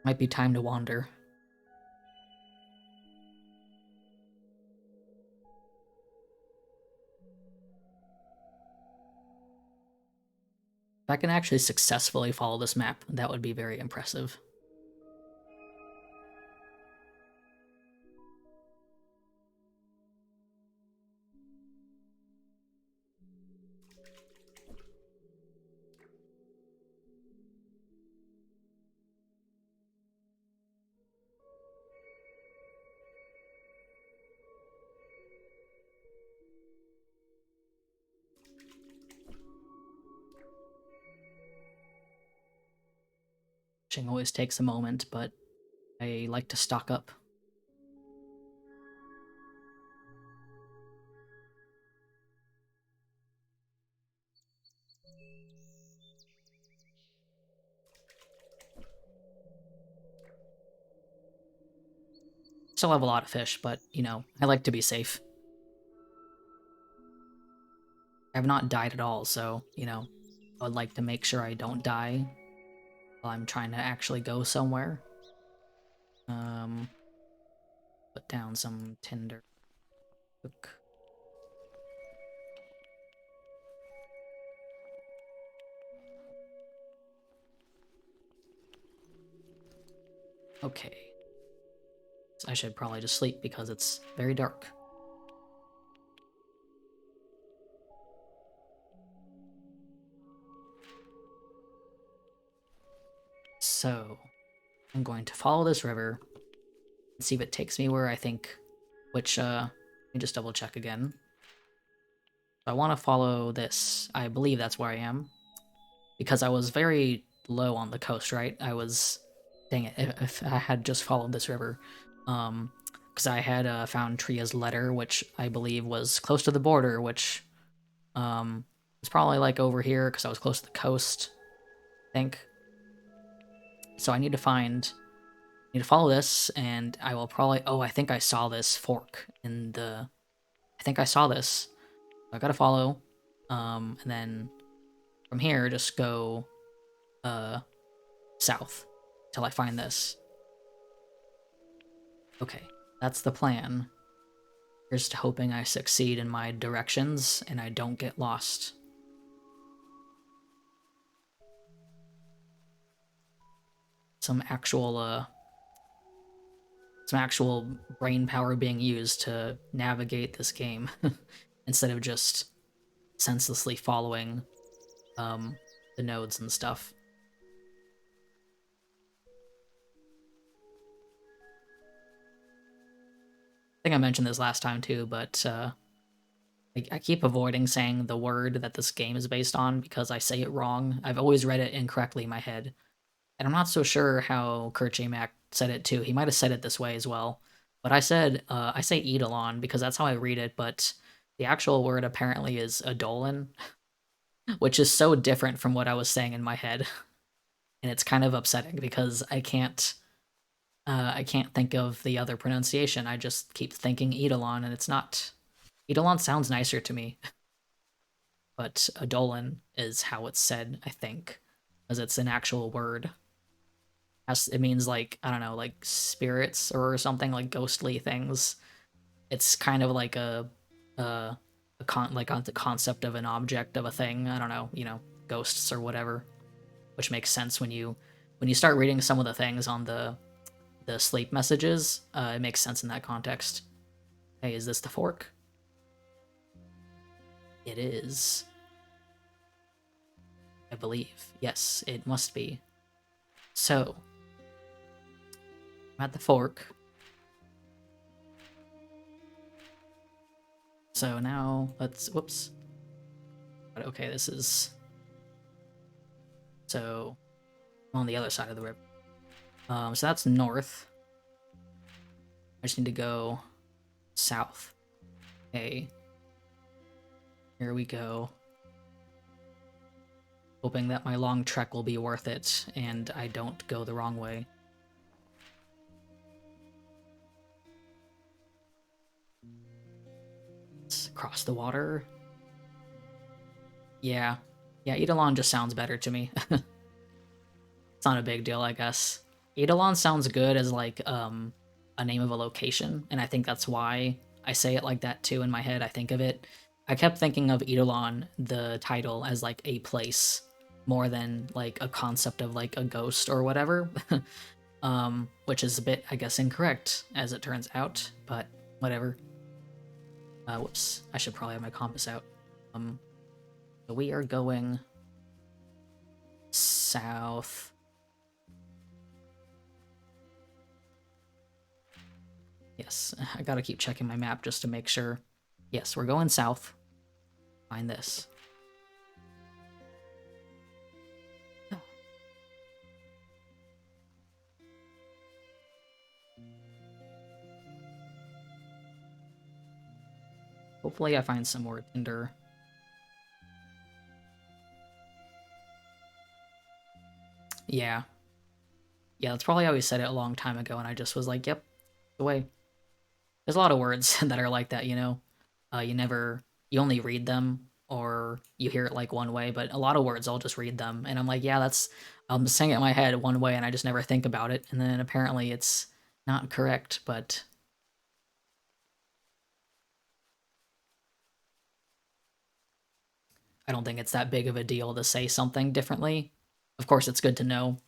Might be time to wander. If I can actually successfully follow this map, that would be very impressive. Fishing always takes a moment, but I like to stock up. Still have a lot of fish, but, you know, I like to be safe. I have not died at all, so, you know, I would like to make sure I don't die while I'm trying to actually go somewhere. Put down some tinder. Cook. Okay. So I should probably just sleep because it's very dark. So, I'm going to follow this river and see if it takes me where I think, which, let me just double check again. I want to follow this. I believe that's where I am. Because I was very low on the coast, right? I was, dang it, if I had just followed this river. Because I had found Tria's letter, which I believe was close to the border, which, was probably like over here because I was close to the coast, I think. So I need to follow this, and I will probably, oh, I think I saw this fork in the, I think I saw this. I gotta follow, and then from here, just go, south till I find this. Okay, that's the plan. Here's to hoping I succeed in my directions and I don't get lost. Some actual brain power being used to navigate this game instead of just senselessly following the nodes and stuff. I think I mentioned this last time too, but I keep avoiding saying the word that this game is based on because I say it wrong. I've always read it incorrectly in my head. And I'm not so sure how Kurt J. Mac said it too. He might have said it this way as well. But I say Eidolon because that's how I read it, but the actual word apparently is Eidolon, which is so different from what I was saying in my head. And it's kind of upsetting because I can't think of the other pronunciation. I just keep thinking Eidolon, and it's not. Eidolon sounds nicer to me, but Eidolon is how it's said, I think, because it's an actual word. It means like, I don't know, like spirits or something, like ghostly things. It's kind of like like on the concept of an object of a thing. I don't know, you know, ghosts or whatever, which makes sense when you start reading some of the things on the sleep messages. It makes sense in that context. Hey, is this the fork? It is, I believe. Yes, it must be. So, I'm at the fork. So now let's, whoops. Okay, this is, so I'm on the other side of the river. So that's north. I just need to go south. Okay. Here we go. Hoping that my long trek will be worth it and I don't go the wrong way. Let's cross the water. Yeah. Yeah, Eidolon just sounds better to me. It's not a big deal, I guess. Eidolon sounds good as like a name of a location, and I think that's why I say it like that too in my head. I think of it. I kept thinking of Eidolon, the title, as like a place more than like a concept of like a ghost or whatever. Which is a bit, I guess, incorrect as it turns out, but whatever. Whoops, I should probably have my compass out. So we are going south. Yes, I gotta keep checking my map just to make sure. Yes, we're going south. Find this. Hopefully I find some more tinder. Yeah. Yeah, that's probably how we said it a long time ago, and I just was like, yep, the way. There's a lot of words that are like that, you know? You only read them, or you hear it like one way, but a lot of words I'll just read them, and I'm like, yeah, I'm saying it in my head one way, and I just never think about it, and then apparently it's not correct, but I don't think it's that big of a deal to say something differently. Of course, it's good to know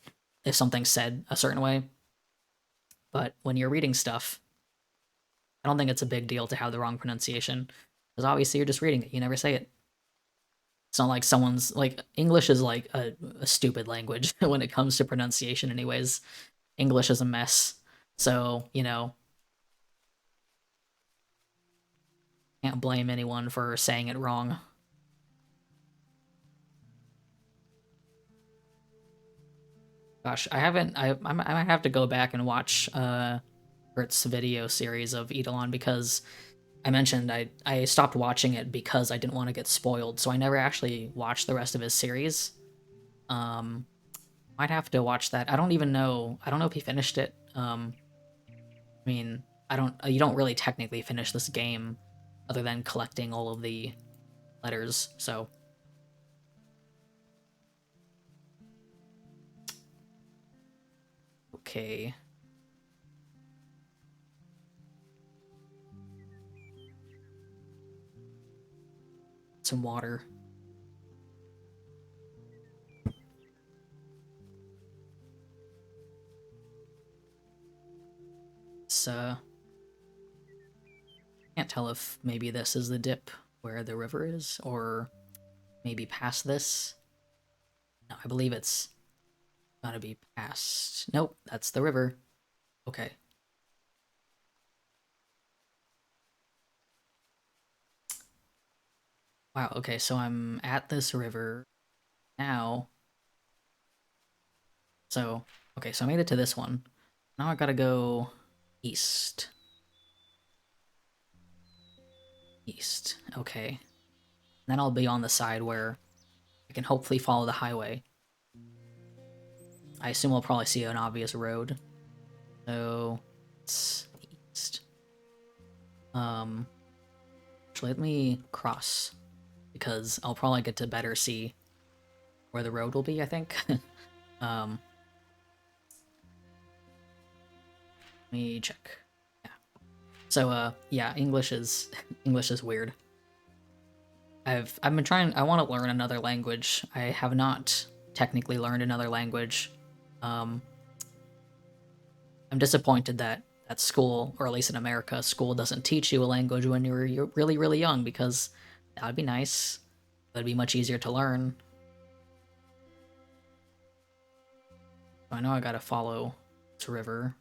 if something's said a certain way, but when you're reading stuff, I don't think it's a big deal to have the wrong pronunciation, because obviously you're just reading it, you never say it. It's not like someone's like English is like a stupid language when it comes to pronunciation, anyways. English is a mess. So, can't blame anyone for saying it wrong. Gosh, I haven't. I might have to go back and watch Kurt's video series of Eidolon because I mentioned I stopped watching it because I didn't want to get spoiled, so I never actually watched the rest of his series. Um, might have to watch that. I don't even know. I don't know if he finished it. I mean, I don't. You don't really technically finish this game, other than collecting all of the letters. So okay, some water. So can't tell if maybe this is the dip where the river is, or maybe past this. No, I believe it's gotta be past. Nope, that's the river. Okay. Wow, okay, so I'm at this river now. So, okay, so I made it to this one. Now I gotta go east. East. Okay. Then I'll be on the side where I can hopefully follow the highway. I assume we'll probably see an obvious road. So, it's east. Actually, let me cross, because I'll probably get to better see where the road will be, I think. um, let me check. Yeah. So, yeah, English is English is weird. I've been trying. I want to learn another language. I have not technically learned another language. Um, I'm disappointed that at school, or at least in America, school doesn't teach you a language when you're really really young, because that would be nice. That'd be much easier to learn. I know I gotta follow this river.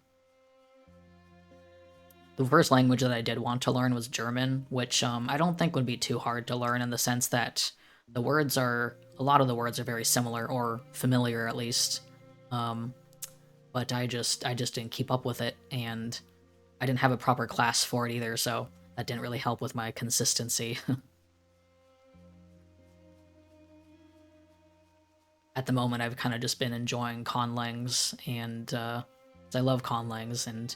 The first language that I did want to learn was German, which I don't think would be too hard to learn, in the sense that a lot of the words are very similar, or familiar at least. Um, but I just didn't keep up with it, and I didn't have a proper class for it either, so that didn't really help with my consistency. At the moment, I've kind of just been enjoying conlangs, and I love conlangs, and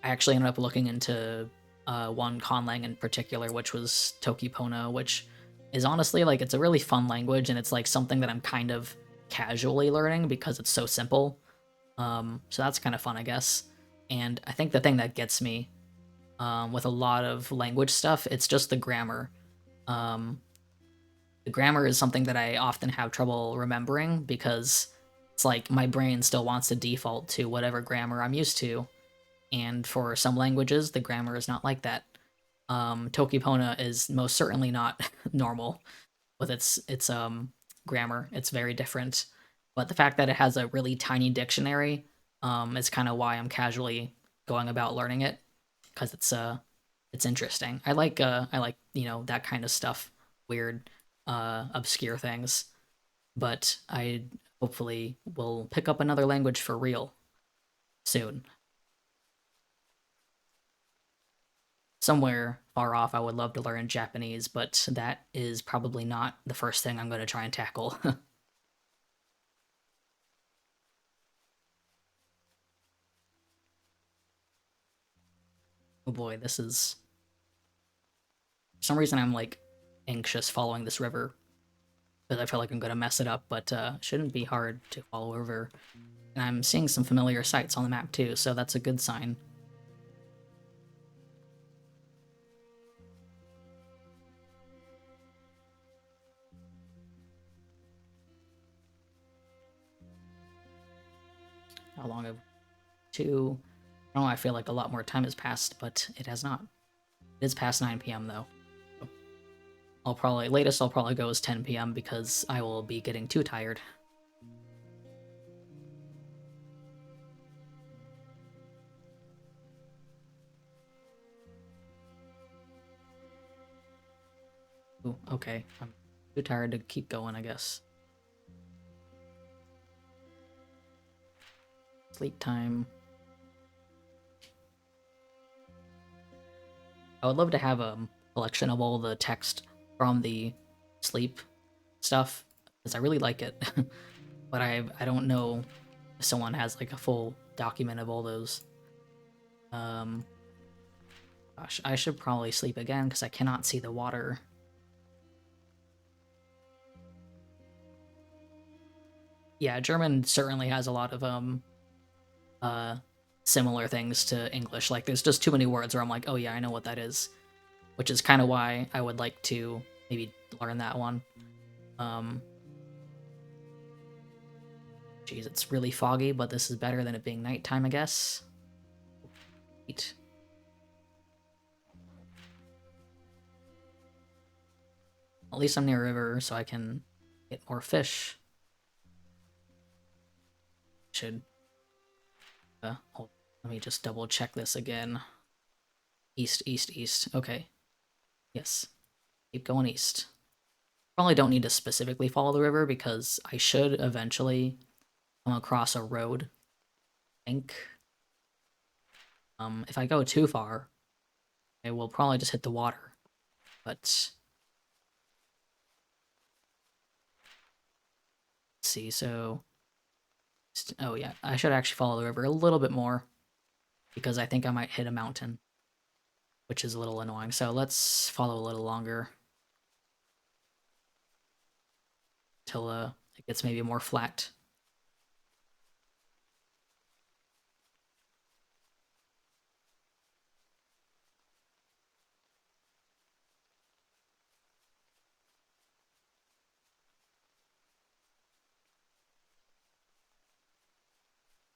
I actually ended up looking into one conlang in particular, which was Tokipono, which is honestly like it's a really fun language, and it's like something that I'm kind of casually learning because it's so simple. So that's kind of fun, I guess. And I think the thing that gets me with a lot of language stuff, it's just the grammar. Um, the grammar is something that I often have trouble remembering because it's like my brain still wants to default to whatever grammar I'm used to. And for some languages, the grammar is not like that. Tokipona is most certainly not normal with its grammar. It's very different. But the fact that it has a really tiny dictionary is kind of why I'm casually going about learning it because it's interesting. I like that kind of stuff, weird, obscure things. But I hopefully will pick up another language for real soon. Somewhere far off, I would love to learn Japanese, but that is probably not the first thing I'm going to try and tackle. Oh boy, this is. For some reason, I'm like anxious following this river because I feel like I'm going to mess it up, but shouldn't be hard to follow a river. And I'm seeing some familiar sights on the map too, so that's a good sign. How long have two? Oh, I feel like a lot more time has passed, but it has not. It is past 9 p.m. though. I'll probably go as 10 p.m. because I will be getting too tired. Ooh, okay, I'm too tired to keep going, I guess. Sleep time. I would love to have a collection of all the text from the sleep stuff because I really like it. But I don't know if someone has like a full document of all those. Um, Gosh, I should probably sleep again because I cannot see the water. Yeah, German certainly has a lot of uh similar things to English. Like there's just too many words where I'm like, oh yeah, I know what that is, which is kind of why I would like to maybe learn that one. Um, Geez, it's really foggy, but this is better than it being nighttime, I guess. Eat. At least I'm near a river, so I can get more fish. Should hold, let me just double check this again. East, east, east. Okay. Yes. Keep going east. Probably don't need to specifically follow the river because I should eventually come across a road. I think. If I go too far, I will probably just hit the water. But let's see. So, oh yeah, I should actually follow the river a little bit more because I think I might hit a mountain, which is a little annoying. So let's follow a little longer till it gets maybe more flat.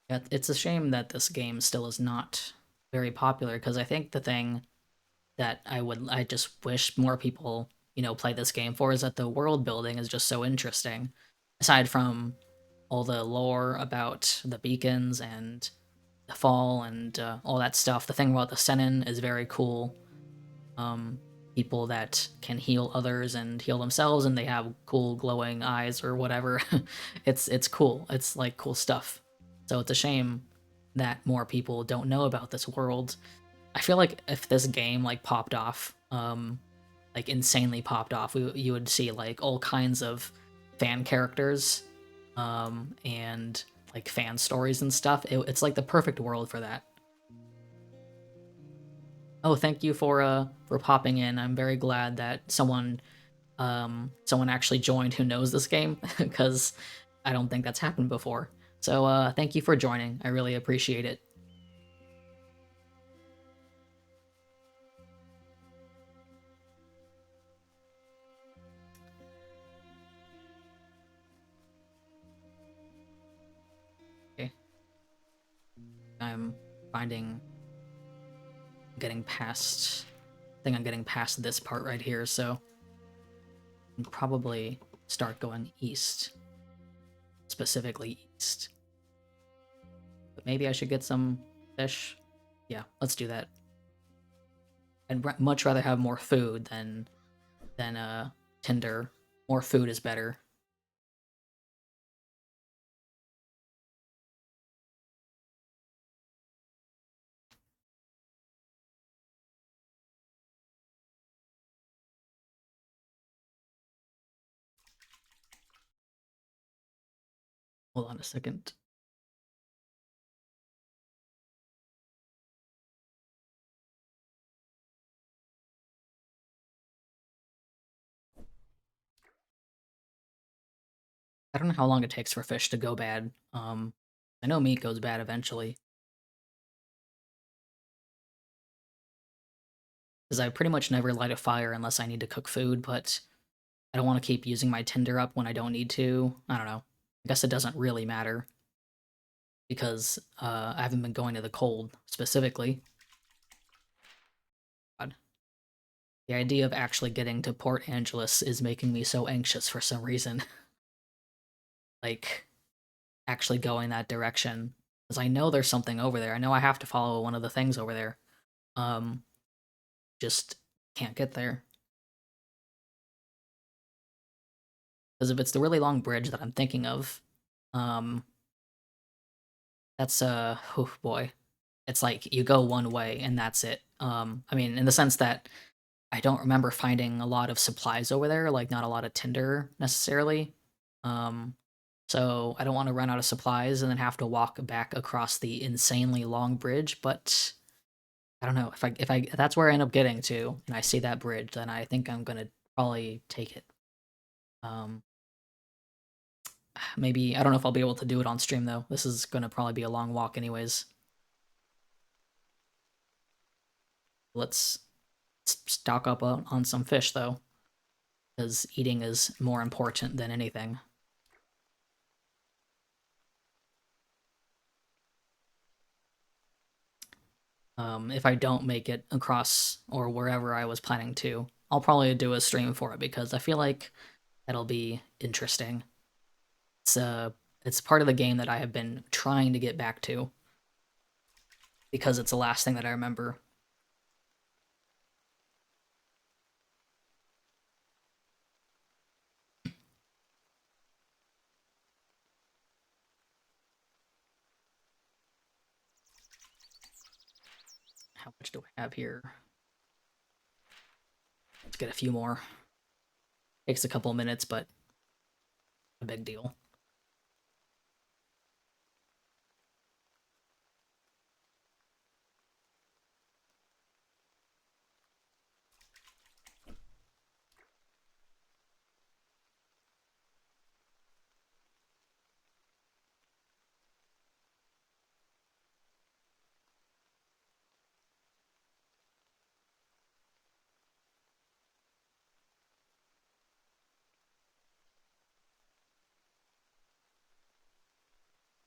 Yeah, it's a shame that this game still is not very popular because I think the thing that I just wish more people, play this game for is that the world building is just so interesting. Aside from all the lore about the beacons and the fall and all that stuff, the thing about the Senin is very cool. Um, People that can heal others and heal themselves, and they have cool glowing eyes or whatever. It's cool. It's like cool stuff. So it's a shame that more people don't know about this world. I feel like if this game like popped off, like insanely popped off, you would see like all kinds of fan characters, and like fan stories and stuff. It's like the perfect world for that. Oh, thank you for popping in. I'm very glad that someone someone actually joined who knows this game, because I don't think that's happened before. So thank you for joining. I really appreciate it. Okay. I'm finding getting past I think I'm getting past this part right here, so I can probably start going east. Specifically east. But maybe I should get some fish. Yeah, let's do that. I'd much rather have more food than tinder. More food is better. Hold on a second. I don't know how long it takes for fish to go bad. I know meat goes bad eventually. Because I pretty much never light a fire unless I need to cook food, but I don't want to keep using my tinder up when I don't need to. I don't know. I guess it doesn't really matter. Because I haven't been going to the cold, specifically. God. The idea of actually getting to Port Angeles is making me so anxious for some reason. Like, actually going that direction. Because I know there's something over there. I know I have to follow one of the things over there. Um, just can't get there. Because if it's the really long bridge that I'm thinking of, um, that's, oh boy. It's like, you go one way and that's it. I mean, in the sense that I don't remember finding a lot of supplies over there, like, not a lot of tinder, necessarily. Um, so I don't wanna run out of supplies and then have to walk back across the insanely long bridge, but I don't know, if that's where I end up getting to, and I see that bridge, then I think I'm gonna probably take it. Um, maybe I don't know if I'll be able to do it on stream, though. This is gonna probably be a long walk anyways. Let's stock up on some fish, though, because eating is more important than anything. If I don't make it across or wherever I was planning to, I'll probably do a stream for it because I feel like that'll be interesting. It's part of the game that I have been trying to get back to because it's the last thing that I remember. How much do I have here? Let's get a few more. Takes a couple minutes, but a big deal.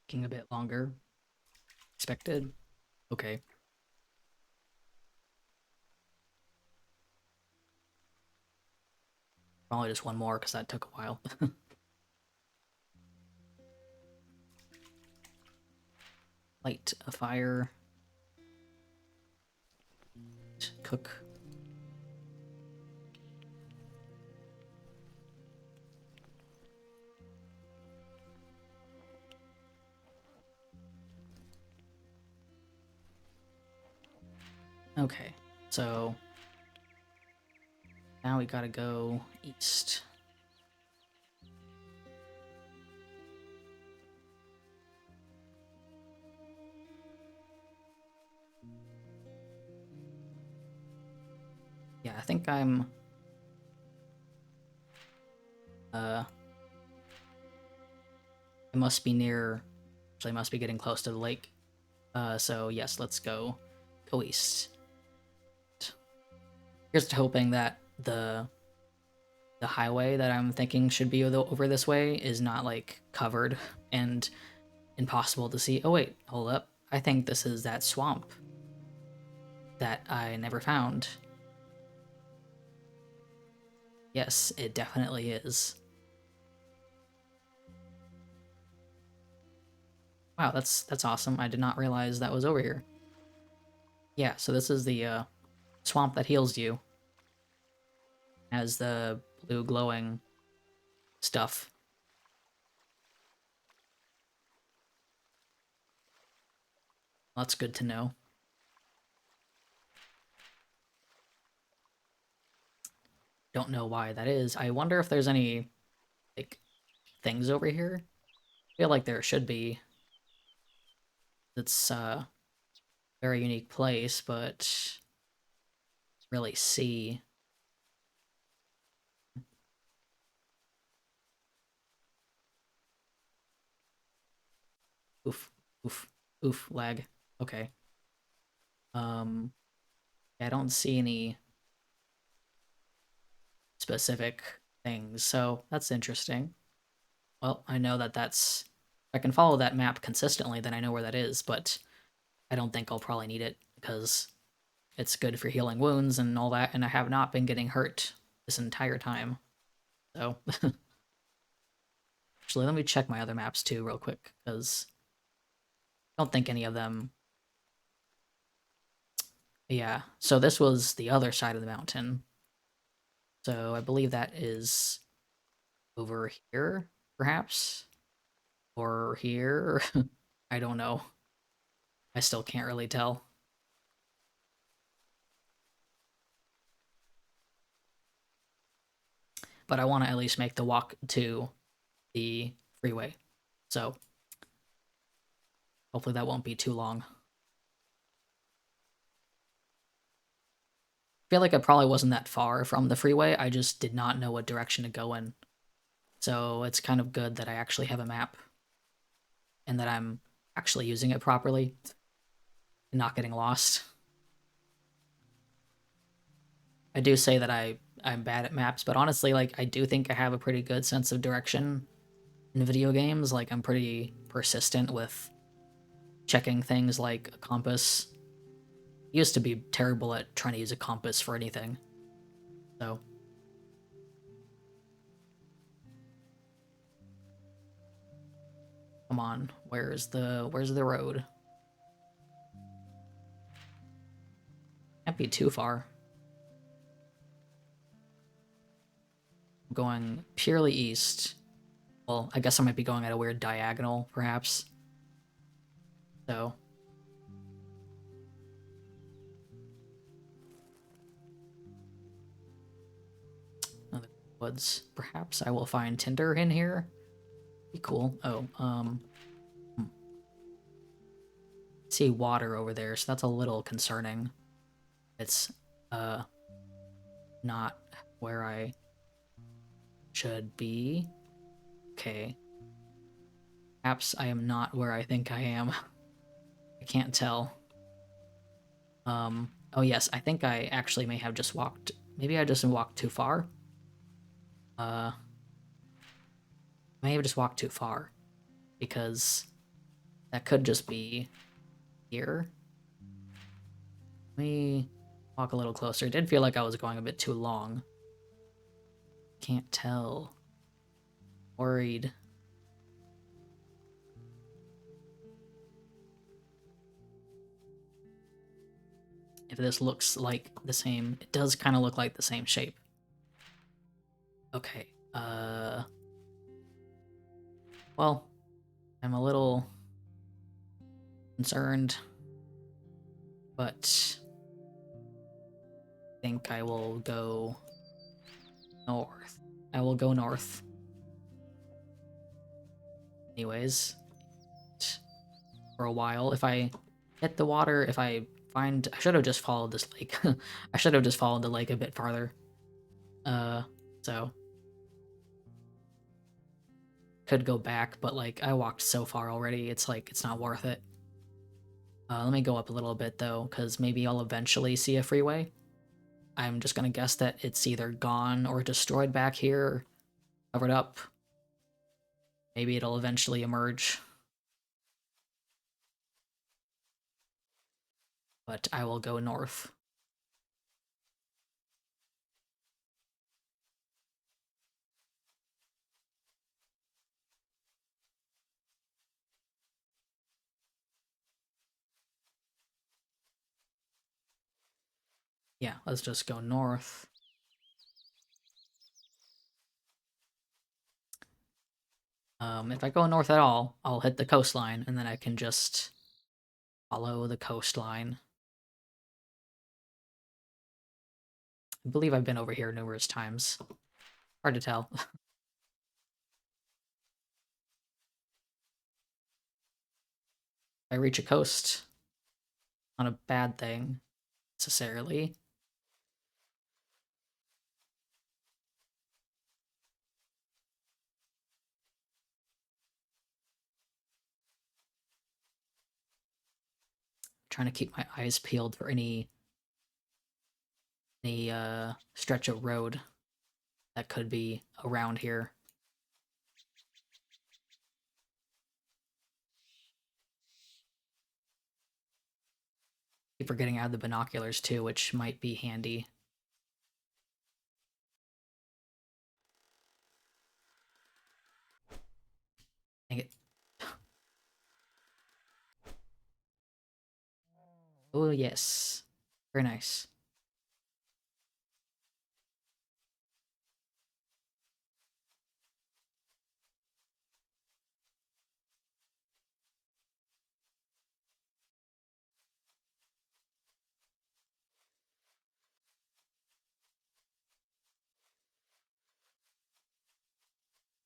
Taking a bit longer. Expected. Okay. Probably just one more because that took a while. Light a fire. Cook. Okay, so now we gotta go east. Yeah, I think I'm Uh, it must be near. Actually, must be getting close to the lake. So yes, let's go east. Here's to hoping that the highway that I'm thinking should be over this way is not like covered and impossible to see. Oh wait, hold up. I think this is that swamp that I never found. Yes, it definitely is. Wow, that's awesome. I did not realize that was over here. Yeah, so this is the swamp that heals you. Has the blue glowing stuff. That's good to know. Don't know why that is. I wonder if there's any like things over here. I feel like there should be. It's a very unique place, but really see. Oof, oof, oof, lag. Okay. Um, I don't see any specific things, so that's interesting. Well, I know that that's... If I can follow that map consistently, then I know where that is, but I don't think I'll probably need it, because it's good for healing wounds and all that, and I have not been getting hurt this entire time. So, actually, let me check my other maps too real quick, because I don't think any of them... Yeah, so this was the other side of the mountain. So I believe that is over here, perhaps? Or here? I don't know. I still can't really tell. But I want to at least make the walk to the freeway. So hopefully that won't be too long. I feel like it probably wasn't that far from the freeway. I just did not know what direction to go in. So it's kind of good that I actually have a map and that I'm actually using it properly and not getting lost. I do say that I'm bad at maps, but honestly, like, I do think I have a pretty good sense of direction in video games. Like, I'm pretty persistent with checking things like a compass. I used to be terrible at trying to use a compass for anything. So, come on, where's the road? Can't be too far. I'm going purely east. Well, I guess I might be going at a weird diagonal, perhaps. So, another woods. Perhaps I will find tinder in here. Be cool. Oh, see water over there, so that's a little concerning. It's not where I should be. Okay. Perhaps I am not where I think I am. I can't tell. Oh yes, I think I actually may have just walked... Maybe I just walked too far? I may have just walked too far. Because that could just be here. Let me walk a little closer. It did feel like I was going a bit too long. Can't tell. Worried. If this looks like the same... It does kind of look like the same shape. Okay, well, I'm a little concerned, but I think I will go north. I will go north. Anyways, for a while, if I hit the water, if I find... I should have just followed this lake. I should have just followed the lake a bit farther. So... could go back, but like I walked so far already, it's like it's not worth it. Let me go up a little bit though, because maybe I'll eventually see a freeway. I'm just gonna guess that it's either gone or destroyed back here, covered up. Maybe it'll eventually emerge. But I will go north. Yeah, let's just go north. If I go north at all, I'll hit the coastline, and then I can just follow the coastline. I believe I've been over here numerous times. Hard to tell. I reach a coast, not a bad thing, necessarily. I'm trying to keep my eyes peeled for any stretch of road that could be around here. Keep forgetting I have the binoculars too, which might be handy. Dang it. Oh, yes. Very nice.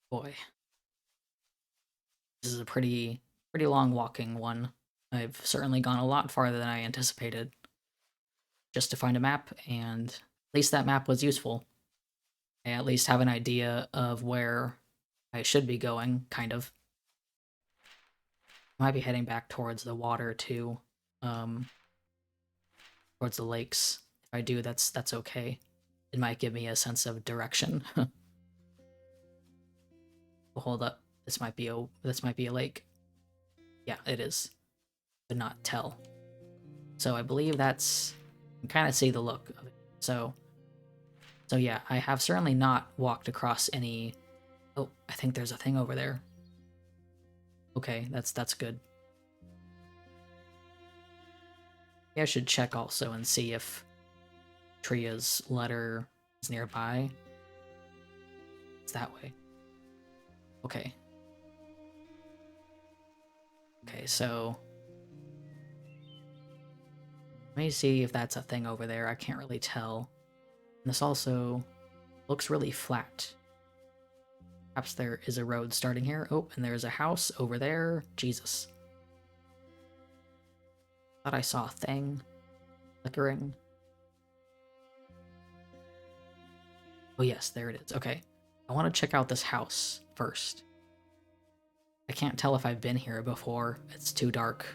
Boy. This is a pretty long walking one. I've certainly gone a lot farther than I anticipated just to find a map, and at least that map was useful. I at least have an idea of where I should be going, kind of. I might be heading back towards the water too, towards the lakes. If I do, that's okay. It might give me a sense of direction. Hold up, this might be a lake. Yeah, it is. Could not tell. So I believe that's... I can kind of see the look of it. So yeah, I have certainly not walked across any... Oh, I think there's a thing over there. Okay, that's good. Yeah, I should check also and see if Tria's letter is nearby. It's that way. Okay. Okay, so... Let me see if that's a thing over there. I can't really tell. And this also looks really flat. Perhaps there is a road starting here. Oh, and there's a house over there. Jesus. Thought I saw a thing flickering. Oh yes, there it is. Okay. I want to check out this house first. I can't tell if I've been here before. It's too dark.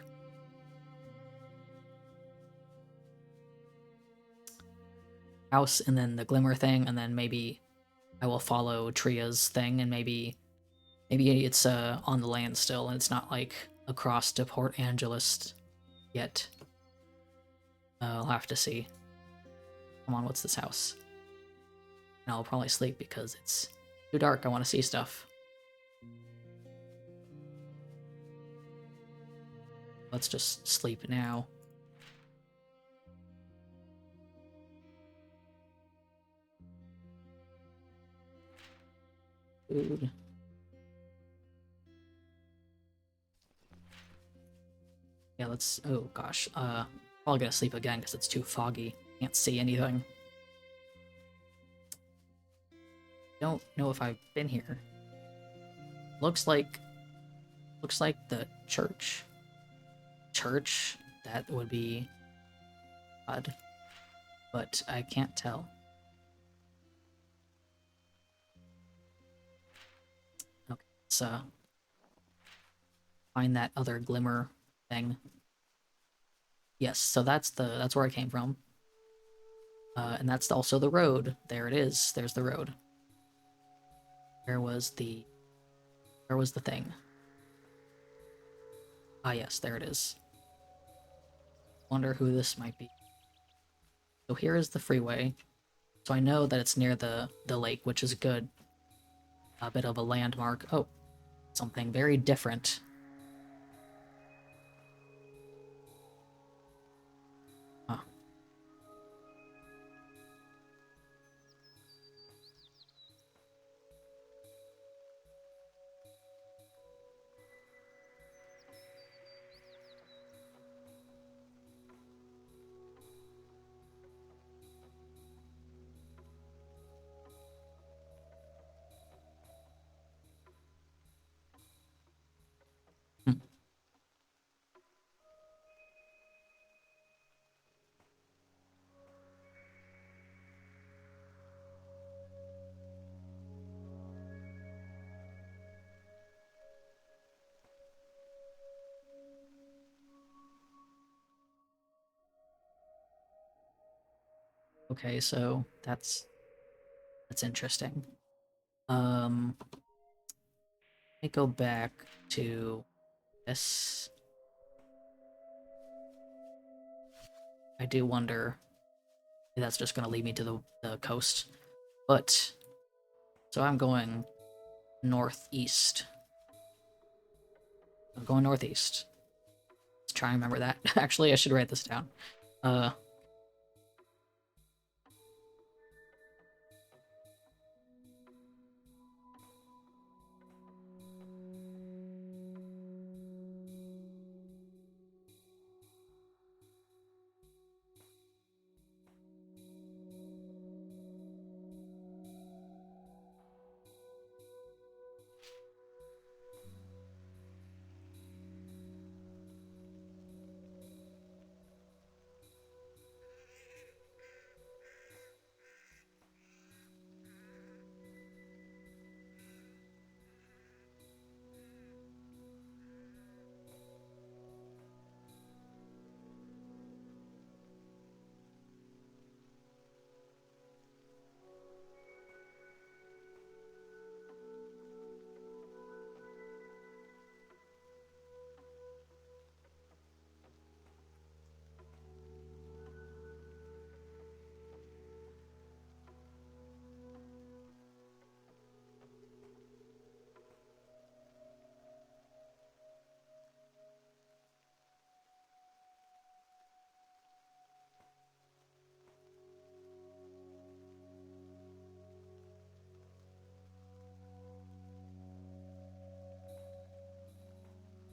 House, and then the glimmer thing, and then maybe I will follow Tria's thing, and maybe it's on the land still, and it's not like across to Port Angeles yet. I'll have to see. Come on, what's this house? And I'll probably sleep because it's too dark. I want to see stuff. Let's just sleep now. Food. Yeah, let's... Oh, gosh. Probably gonna sleep again because it's too foggy. Can't see anything. Don't know if I've been here. Looks like the church. Church? That would be odd. But I can't tell. Okay. Let's find that other glimmer thing. Yes, so that's where I came from. And that's also the road. There it is. There's the road. Where was the thing? Ah, yes, there it is. Wonder who this might be. So here is the freeway. So I know that it's near the lake, which is good. A bit of a landmark. Oh, something very different. Huh. Hmm. Okay, so that's interesting. Let me go back to this. I do wonder if that's just gonna lead me to the coast. But so I'm going northeast. I'm going northeast. Let's try and remember that. Actually, I should write this down. Uh,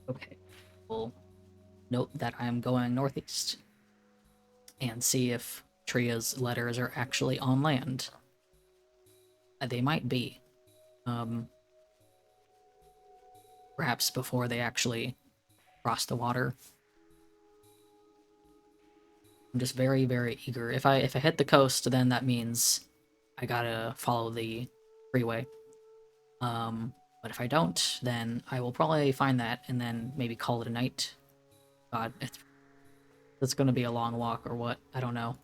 okay. We'll note that I'm going northeast and see if Tria's letters are actually on land. They might be. Um, Perhaps before they actually cross the water. I'm just very, very eager. If I hit the coast, then that means I gotta follow the freeway. But if I don't, then I will probably find that and then maybe call it a night. God, it's gonna be a long walk or what? I don't know.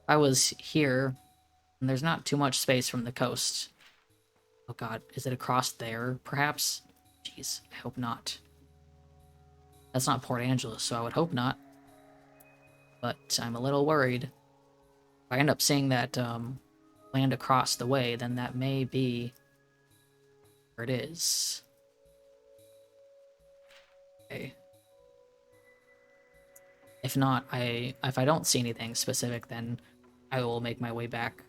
I was here, and there's not too much space from the coast. Oh God, is it across there? Perhaps. Jeez, I hope not. That's not Port Angeles, so I would hope not. But I'm a little worried. If I end up seeing that land across the way, then that may be where it is. Okay. If not, if I don't see anything specific, then I will make my way back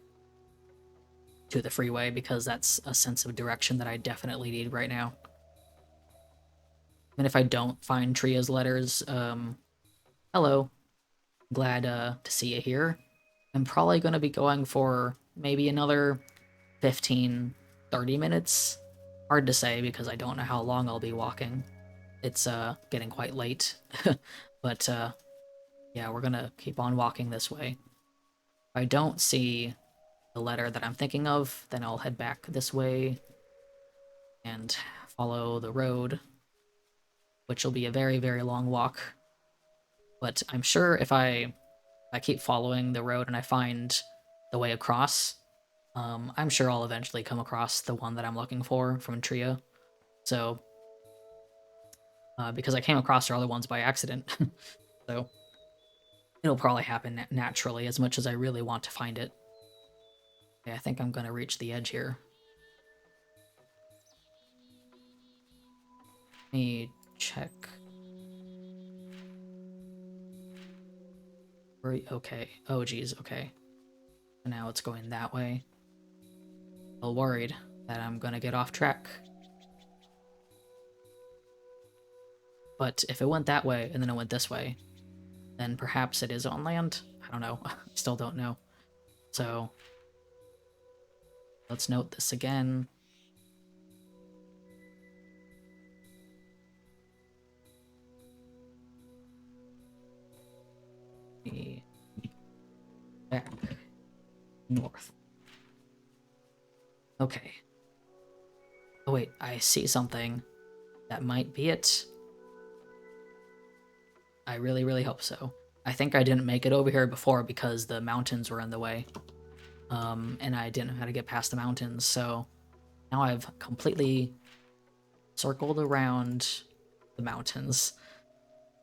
to the freeway because that's a sense of direction that I definitely need right now. And if I don't find Tria's letters, hello. Glad to see you here. I'm probably going to be going for maybe another 15, 30 minutes. Hard to say because I don't know how long I'll be walking. It's getting quite late. But yeah, we're gonna keep on walking this way. If I don't see the letter that I'm thinking of, then I'll head back this way. and follow the road, which will be a very, very long walk. But I'm sure if I keep following the road and I find the way across, I'm sure I'll eventually come across the one that I'm looking for from Tria. So, because I came across their other ones by accident, so it'll probably happen naturally as much as I really want to find it. Okay, I think I'm gonna reach the edge here. Let me check. Okay. Oh, geez. Okay. Now it's going that way. A little worried that I'm gonna get off track. But if it went that way and then it went this way, then perhaps it is on land. I don't know. I still don't know. So let's note this again. Back north. Okay. Oh wait, I see something. That might be it. I really, really hope so. I think I didn't make it over here before because the mountains were in the way. And I didn't know how to get past the mountains, so now I've completely circled around the mountains.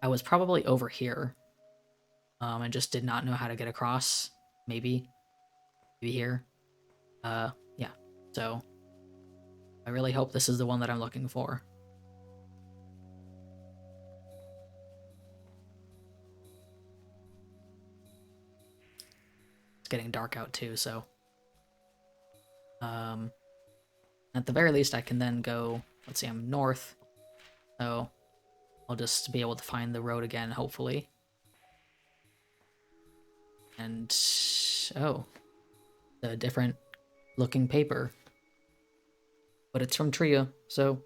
I was probably over here, and just did not know how to get across. Maybe here. Yeah. So I really hope this is the one that I'm looking for. It's getting dark out too, so at the very least I can then go, let's see, I'm north, so I'll just be able to find the road again, hopefully. And oh, a different looking paper, but it's from Tria, so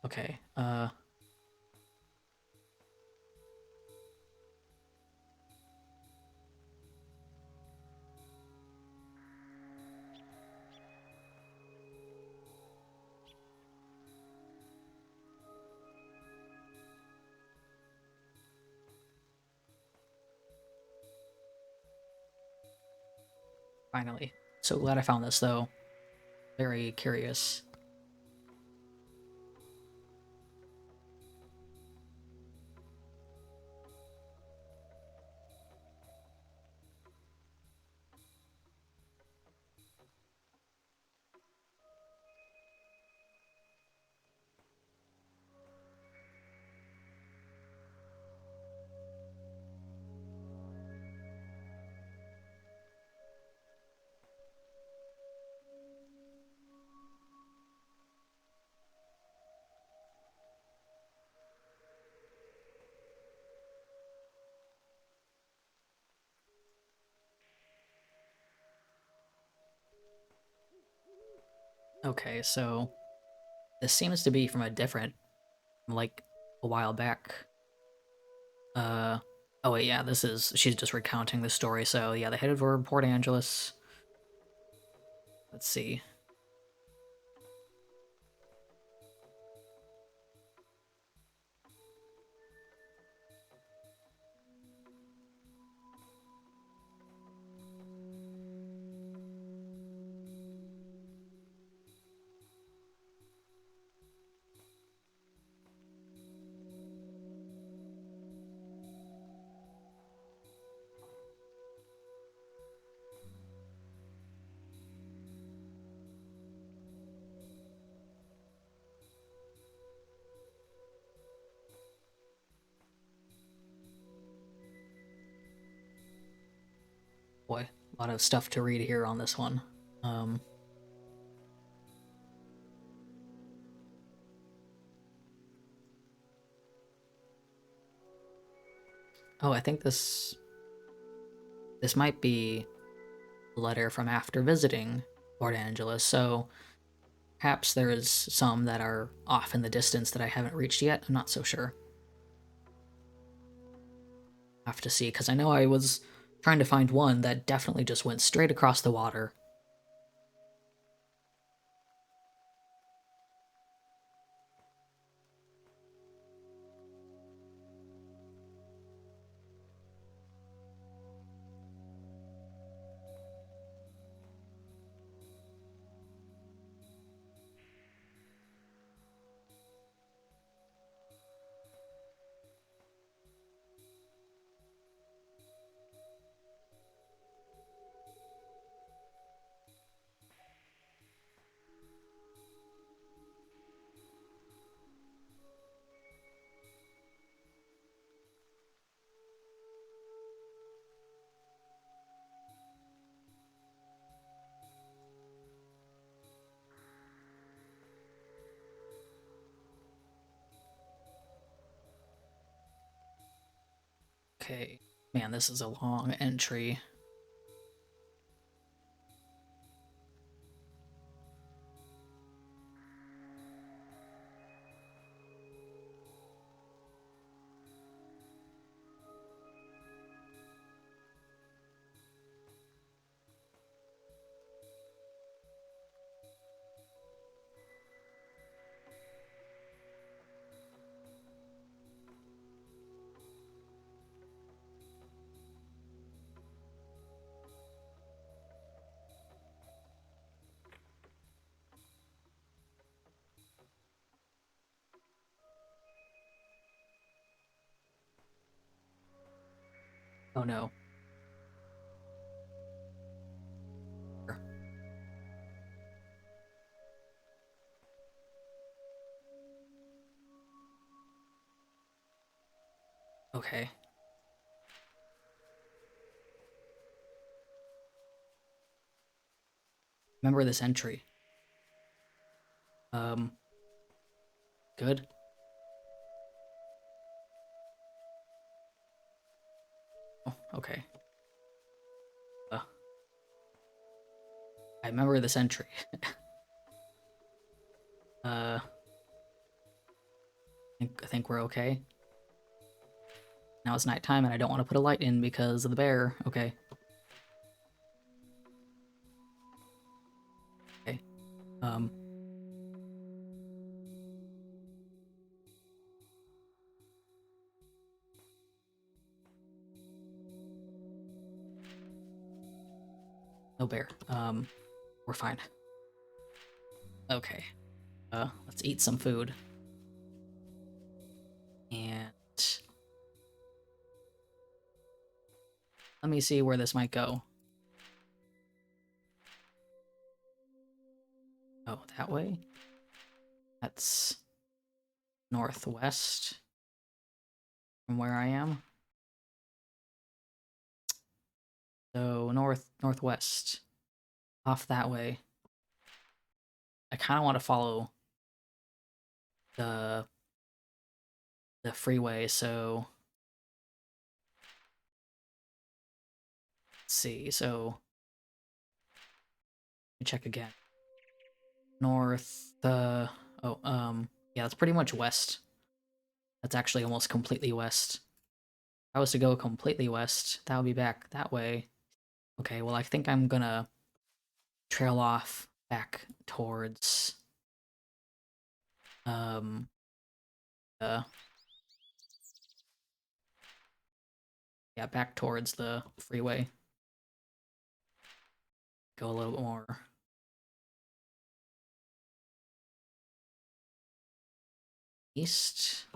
okay. Finally. So glad I found this, though. Very curious. Okay, so this seems to be from a different, like, a while back. Oh wait, yeah, she's just recounting the story, so yeah, they headed for Port Angeles. Let's see. Boy, a lot of stuff to read here on this one. Oh, I think this might be a letter from after visiting Port Angeles, so Perhaps there is some that are off in the distance that I haven't reached yet. I'm not so sure. Have to see, because I know I was trying to find one that definitely just went straight across the water. Okay. Man, this is a long entry. Oh no. Okay. Remember this entry. Um, good. Oh, okay. Uh, I remember this entry. I think we're okay. Now it's nighttime and I don't want to put a light in because of the bear. Okay. Okay. Um, no bear. We're fine. Okay. Let's eat some food. And let me see where this might go. Oh, that way? That's northwest from where I am. So northwest. Off that way. I kind of want to follow the freeway, so let's see. So let me check again. North yeah, that's pretty much west. That's actually almost completely west. If I was to go completely west, that would be back that way. Okay, well I think I'm gonna trail off back towards um uh yeah, back towards the freeway. Go a little bit more east.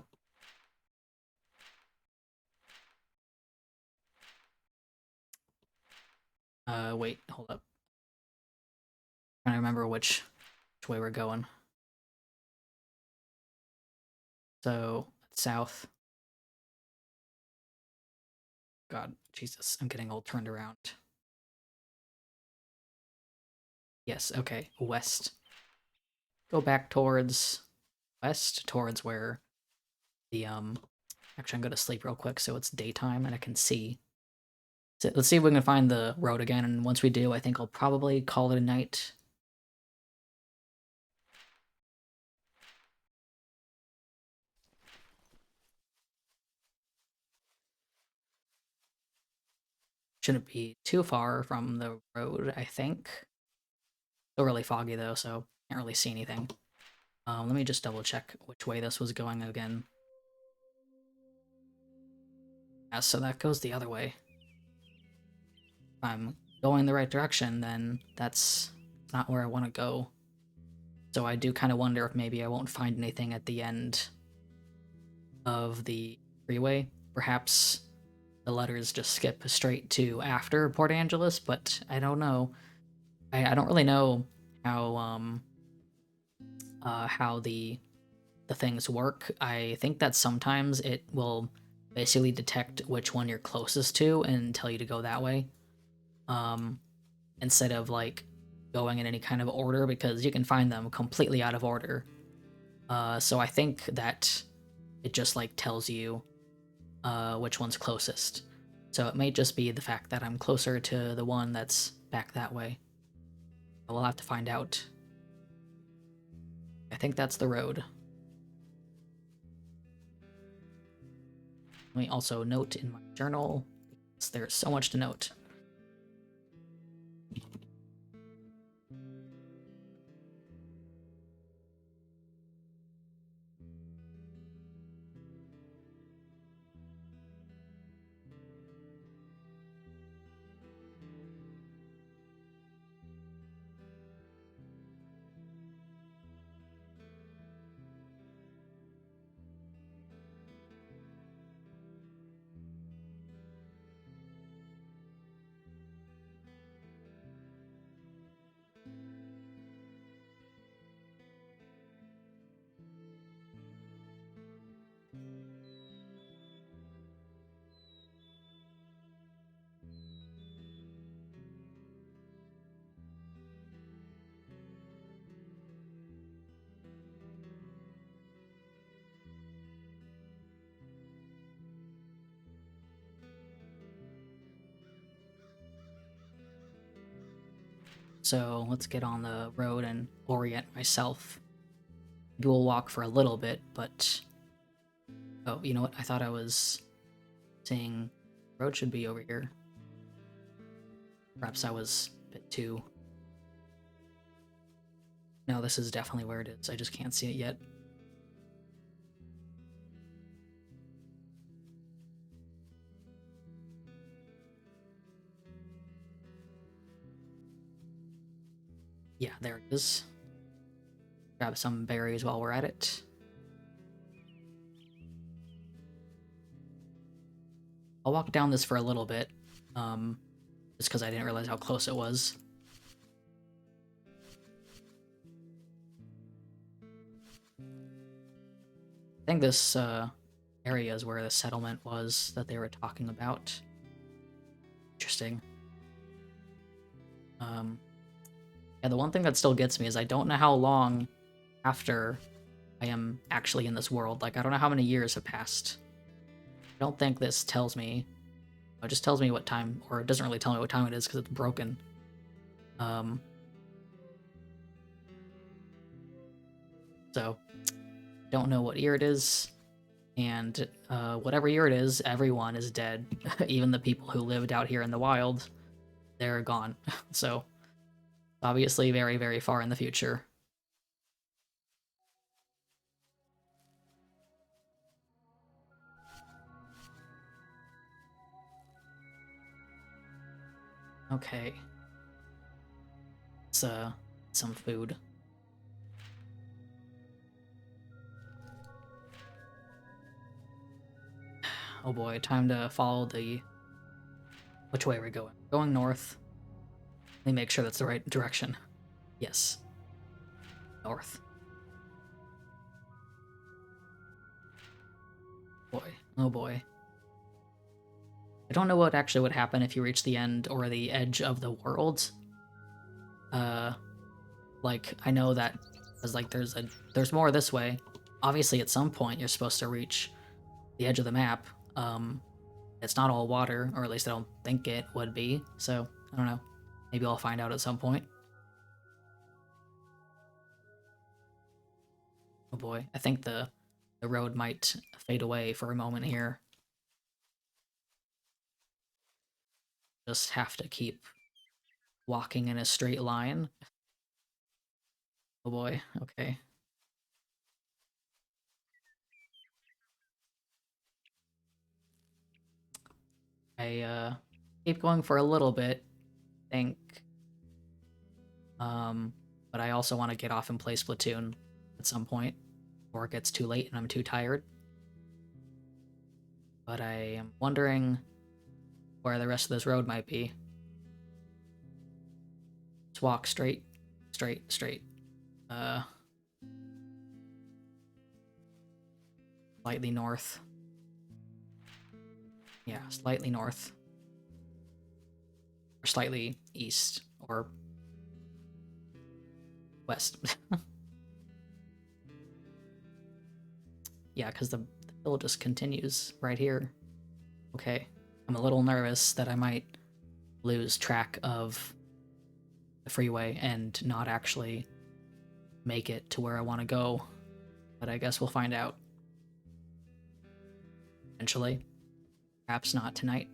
Wait, hold up. I'm trying to remember which way we're going. So south. God, Jesus, I'm getting all turned around. Yes, okay, west. Go back towards west, towards where the actually I'm gonna sleep real quick so it's daytime and I can see. So let's see if we can find the road again, and once we do, I think I'll probably call it a night. Shouldn't be too far from the road, I think. Still really foggy though, so can't really see anything. Let me just double check which way this was going again. Yeah, so that goes the other way. If I'm going the right direction, then that's not where I want to go. So I do kind of wonder if maybe I won't find anything at the end of the freeway. Perhaps the letters just skip straight to after Port Angeles, but I don't know. I don't really know how the things work. I think that sometimes it will basically detect which one you're closest to and tell you to go that way. Um, Instead of like going in any kind of order because you can find them completely out of order. So I think that it just like tells you which one's closest. So it may just be the fact that I'm closer to the one that's back that way. We'll have to find out. I think that's the road. Let me also note in my journal, because there's so much to note. So let's get on the road and orient myself. Maybe we'll walk for a little bit, but... Oh, you know what? I thought I was saying road should be over here. Perhaps I was a bit too... No, this is definitely where it is. I just can't see it yet. Yeah, there it is. Grab some berries while we're at it. I'll walk down this for a little bit, just because I didn't realize how close it was. I think this area is where the settlement was that they were talking about. Interesting. Yeah, the one thing that still gets me is I don't know how long after I am actually in this world. Like, I don't know how many years have passed. I don't think this tells me. It just tells me what time, or it doesn't really tell me what time it is because it's broken. So, don't know what year it is, and whatever year it is, everyone is dead. Even the people who lived out here in the wild, they're gone. So, obviously very, very far in the future. Okay. It's some food. Oh boy, time to follow the... Which way are we going? Going north. Let me make sure that's the right direction. Yes. North. Boy. Oh boy. I don't know what actually would happen if you reach the end or the edge of the world. Like, I know that because like there's more this way. Obviously at some point you're supposed to reach the edge of the map. It's not all water, or at least I don't think it would be, so I don't know. Maybe I'll find out at some point. Oh boy, I think the road might fade away for a moment here. just have to keep walking in a straight line. Oh boy, okay. I keep going for a little bit, I think. But I also want to get off and play Splatoon at some point, before it gets too late and I'm too tired. But I am wondering where the rest of this road might be. Let's walk straight, straight, straight. Slightly north. Yeah, slightly north. Or slightly east, or west. Yeah, because the hill just continues right here. Okay, I'm a little nervous that I might lose track of the freeway and not actually make it to where I want to go. But I guess we'll find out. Eventually. Perhaps not tonight.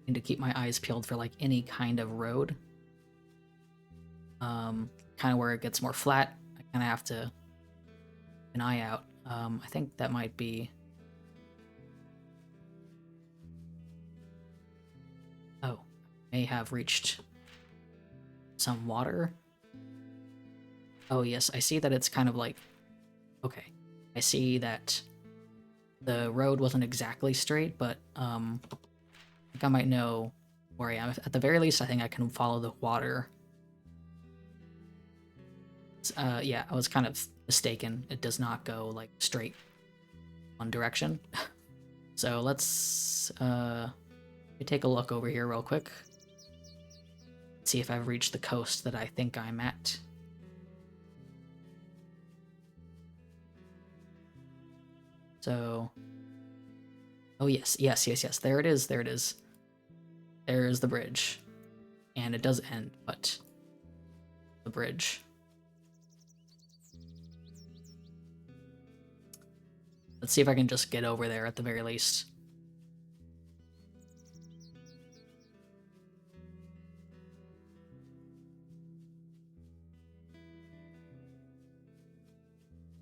Need to keep my eyes peeled for like any kind of road. Kind of where it gets more flat, I kind of have to keep an eye out. I think that might be... Oh, may have reached some water. Oh yes, I see that it's kind of like... Okay, I see that the road wasn't exactly straight, but I think I might know where I am. At the very least, I think I can follow the water. Yeah, I was kind of mistaken. It does not go like straight one direction. So let's let me take a look over here real quick. See if I've reached the coast that I think I'm at. So, oh yes, yes, yes, yes. There it is. There it is. There's the bridge, and it does end, but the bridge. Let's see if I can just get over there at the very least.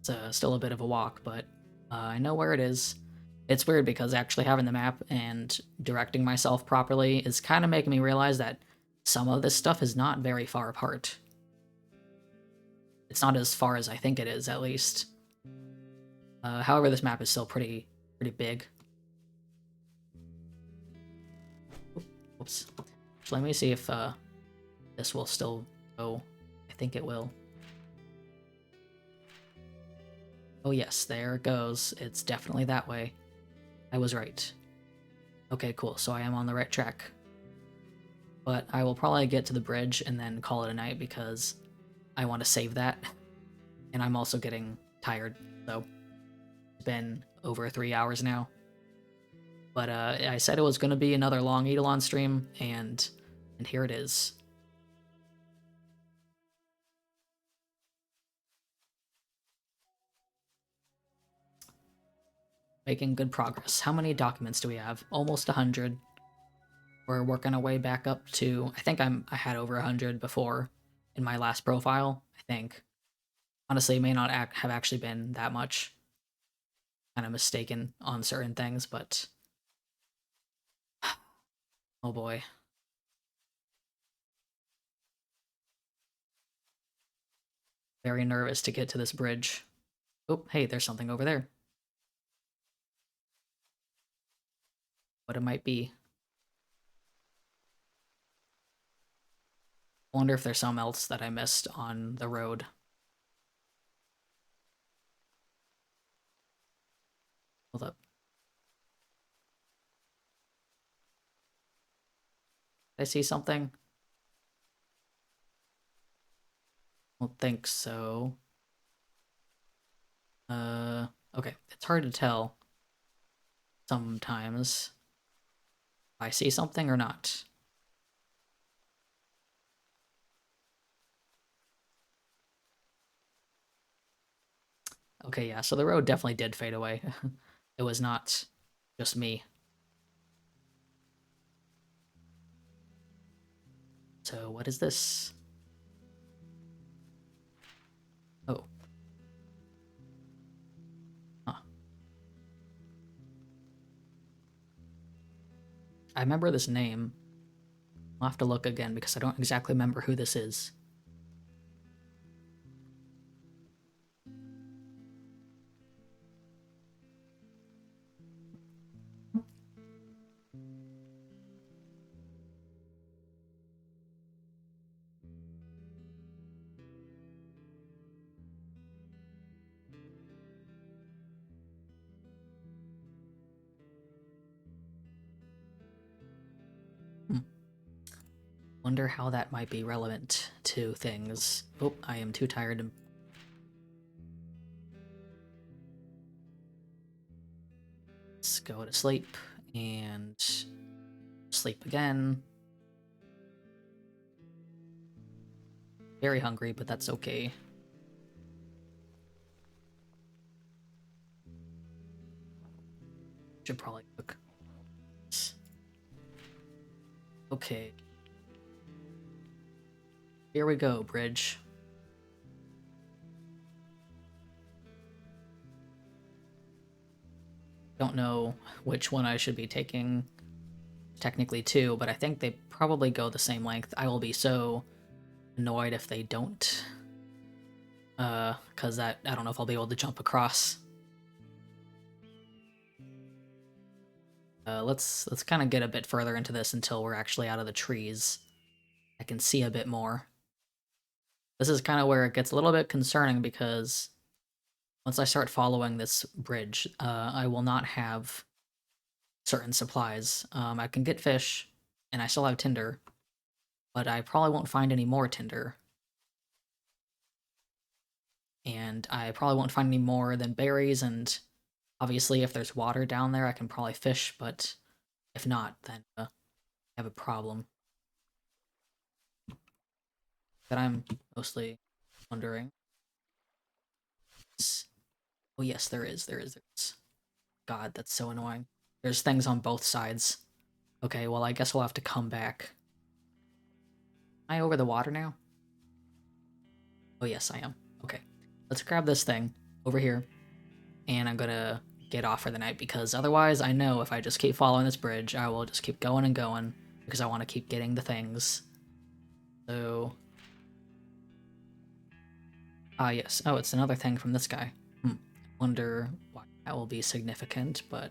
It's still a bit of a walk, but I know where it is. It's weird because actually having the map and directing myself properly is kind of making me realize that some of this stuff is not very far apart. It's not as far as I think it is, at least. However, this map is still pretty big. Oops. So let me see if this will still go. I think it will. Oh yes, there it goes. It's definitely that way. I was right. Okay, cool. So I am on the right track. But I will probably get to the bridge and then call it a night because I want to save that. And I'm also getting tired, so it's been over 3 hours now. But I said it was going to be another long Eidolon stream, and here it is. Making good progress. How many documents do we have? Almost 100. We're working our way back up to... I think I had over 100 before in my last profile, I think. Honestly, it may not have actually been that much. Kind of mistaken on certain things, but... Oh boy. Very nervous to get to this bridge. Oh, hey, there's something over there. What it might be. I wonder if there's something else that I missed on the road. Hold up. Did I see something? I don't think so. Okay. It's hard to tell sometimes if I see something or not. Okay, yeah, so the road definitely did fade away. It was not just me. So what is this? Oh. Huh. I remember this name. I'll have to look again because I don't exactly remember who this is. Hmm. Wonder how that might be relevant to things. Oh, I am too tired to... Let's go to sleep and sleep again. Very hungry, but that's okay. Should probably cook. Okay. Here we go, bridge. Don't know which one I should be taking. Technically two, but I think they probably go the same length. I will be so annoyed if they don't. Cause I don't know if I'll be able to jump across. Let's kind of get a bit further into this until we're actually out of the trees. I can see a bit more. This is kind of where it gets a little bit concerning because once I start following this bridge, I will not have certain supplies. I can get fish, and I still have tinder, but I probably won't find any more tinder. And I probably won't find any more than berries, and obviously if there's water down there, I can probably fish, but if not, then I have a problem. That I'm mostly wondering. Oh yes, there is. God, that's so annoying. There's things on both sides. Okay, well I guess we'll have to come back. Am I over the water now? Oh yes, I am. Okay. Let's grab this thing over here, and I'm gonna get off for the night because otherwise I know if I just keep following this bridge, I will just keep going and going because I want to keep getting the things. So... Ah yes. Oh, it's another thing from this guy. Wonder why that will be significant, but...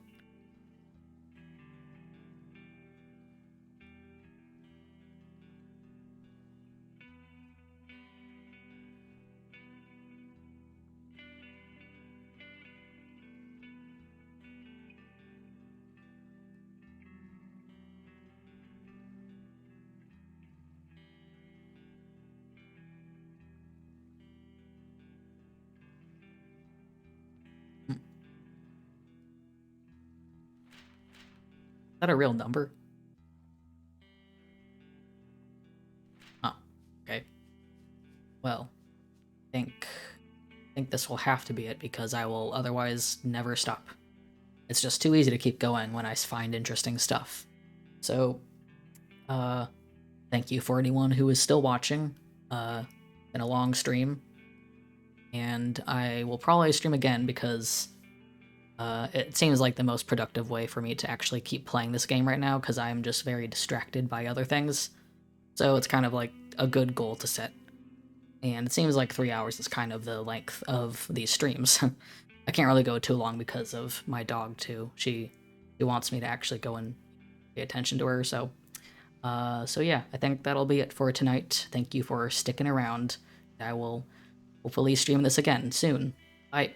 Is that a real number? Oh, okay. Well, I think this will have to be it because I will otherwise never stop. It's just too easy to keep going when I find interesting stuff. So, thank you for anyone who is still watching. Been a long stream, and I will probably stream again because it seems like the most productive way for me to actually keep playing this game right now because I'm just very distracted by other things. So it's kind of like a good goal to set. And it seems like 3 hours is kind of the length of these streams. I can't really go too long because of my dog too. She wants me to actually go and pay attention to her. So yeah, I think that'll be it for tonight. Thank you for sticking around. I will hopefully stream this again soon. Bye.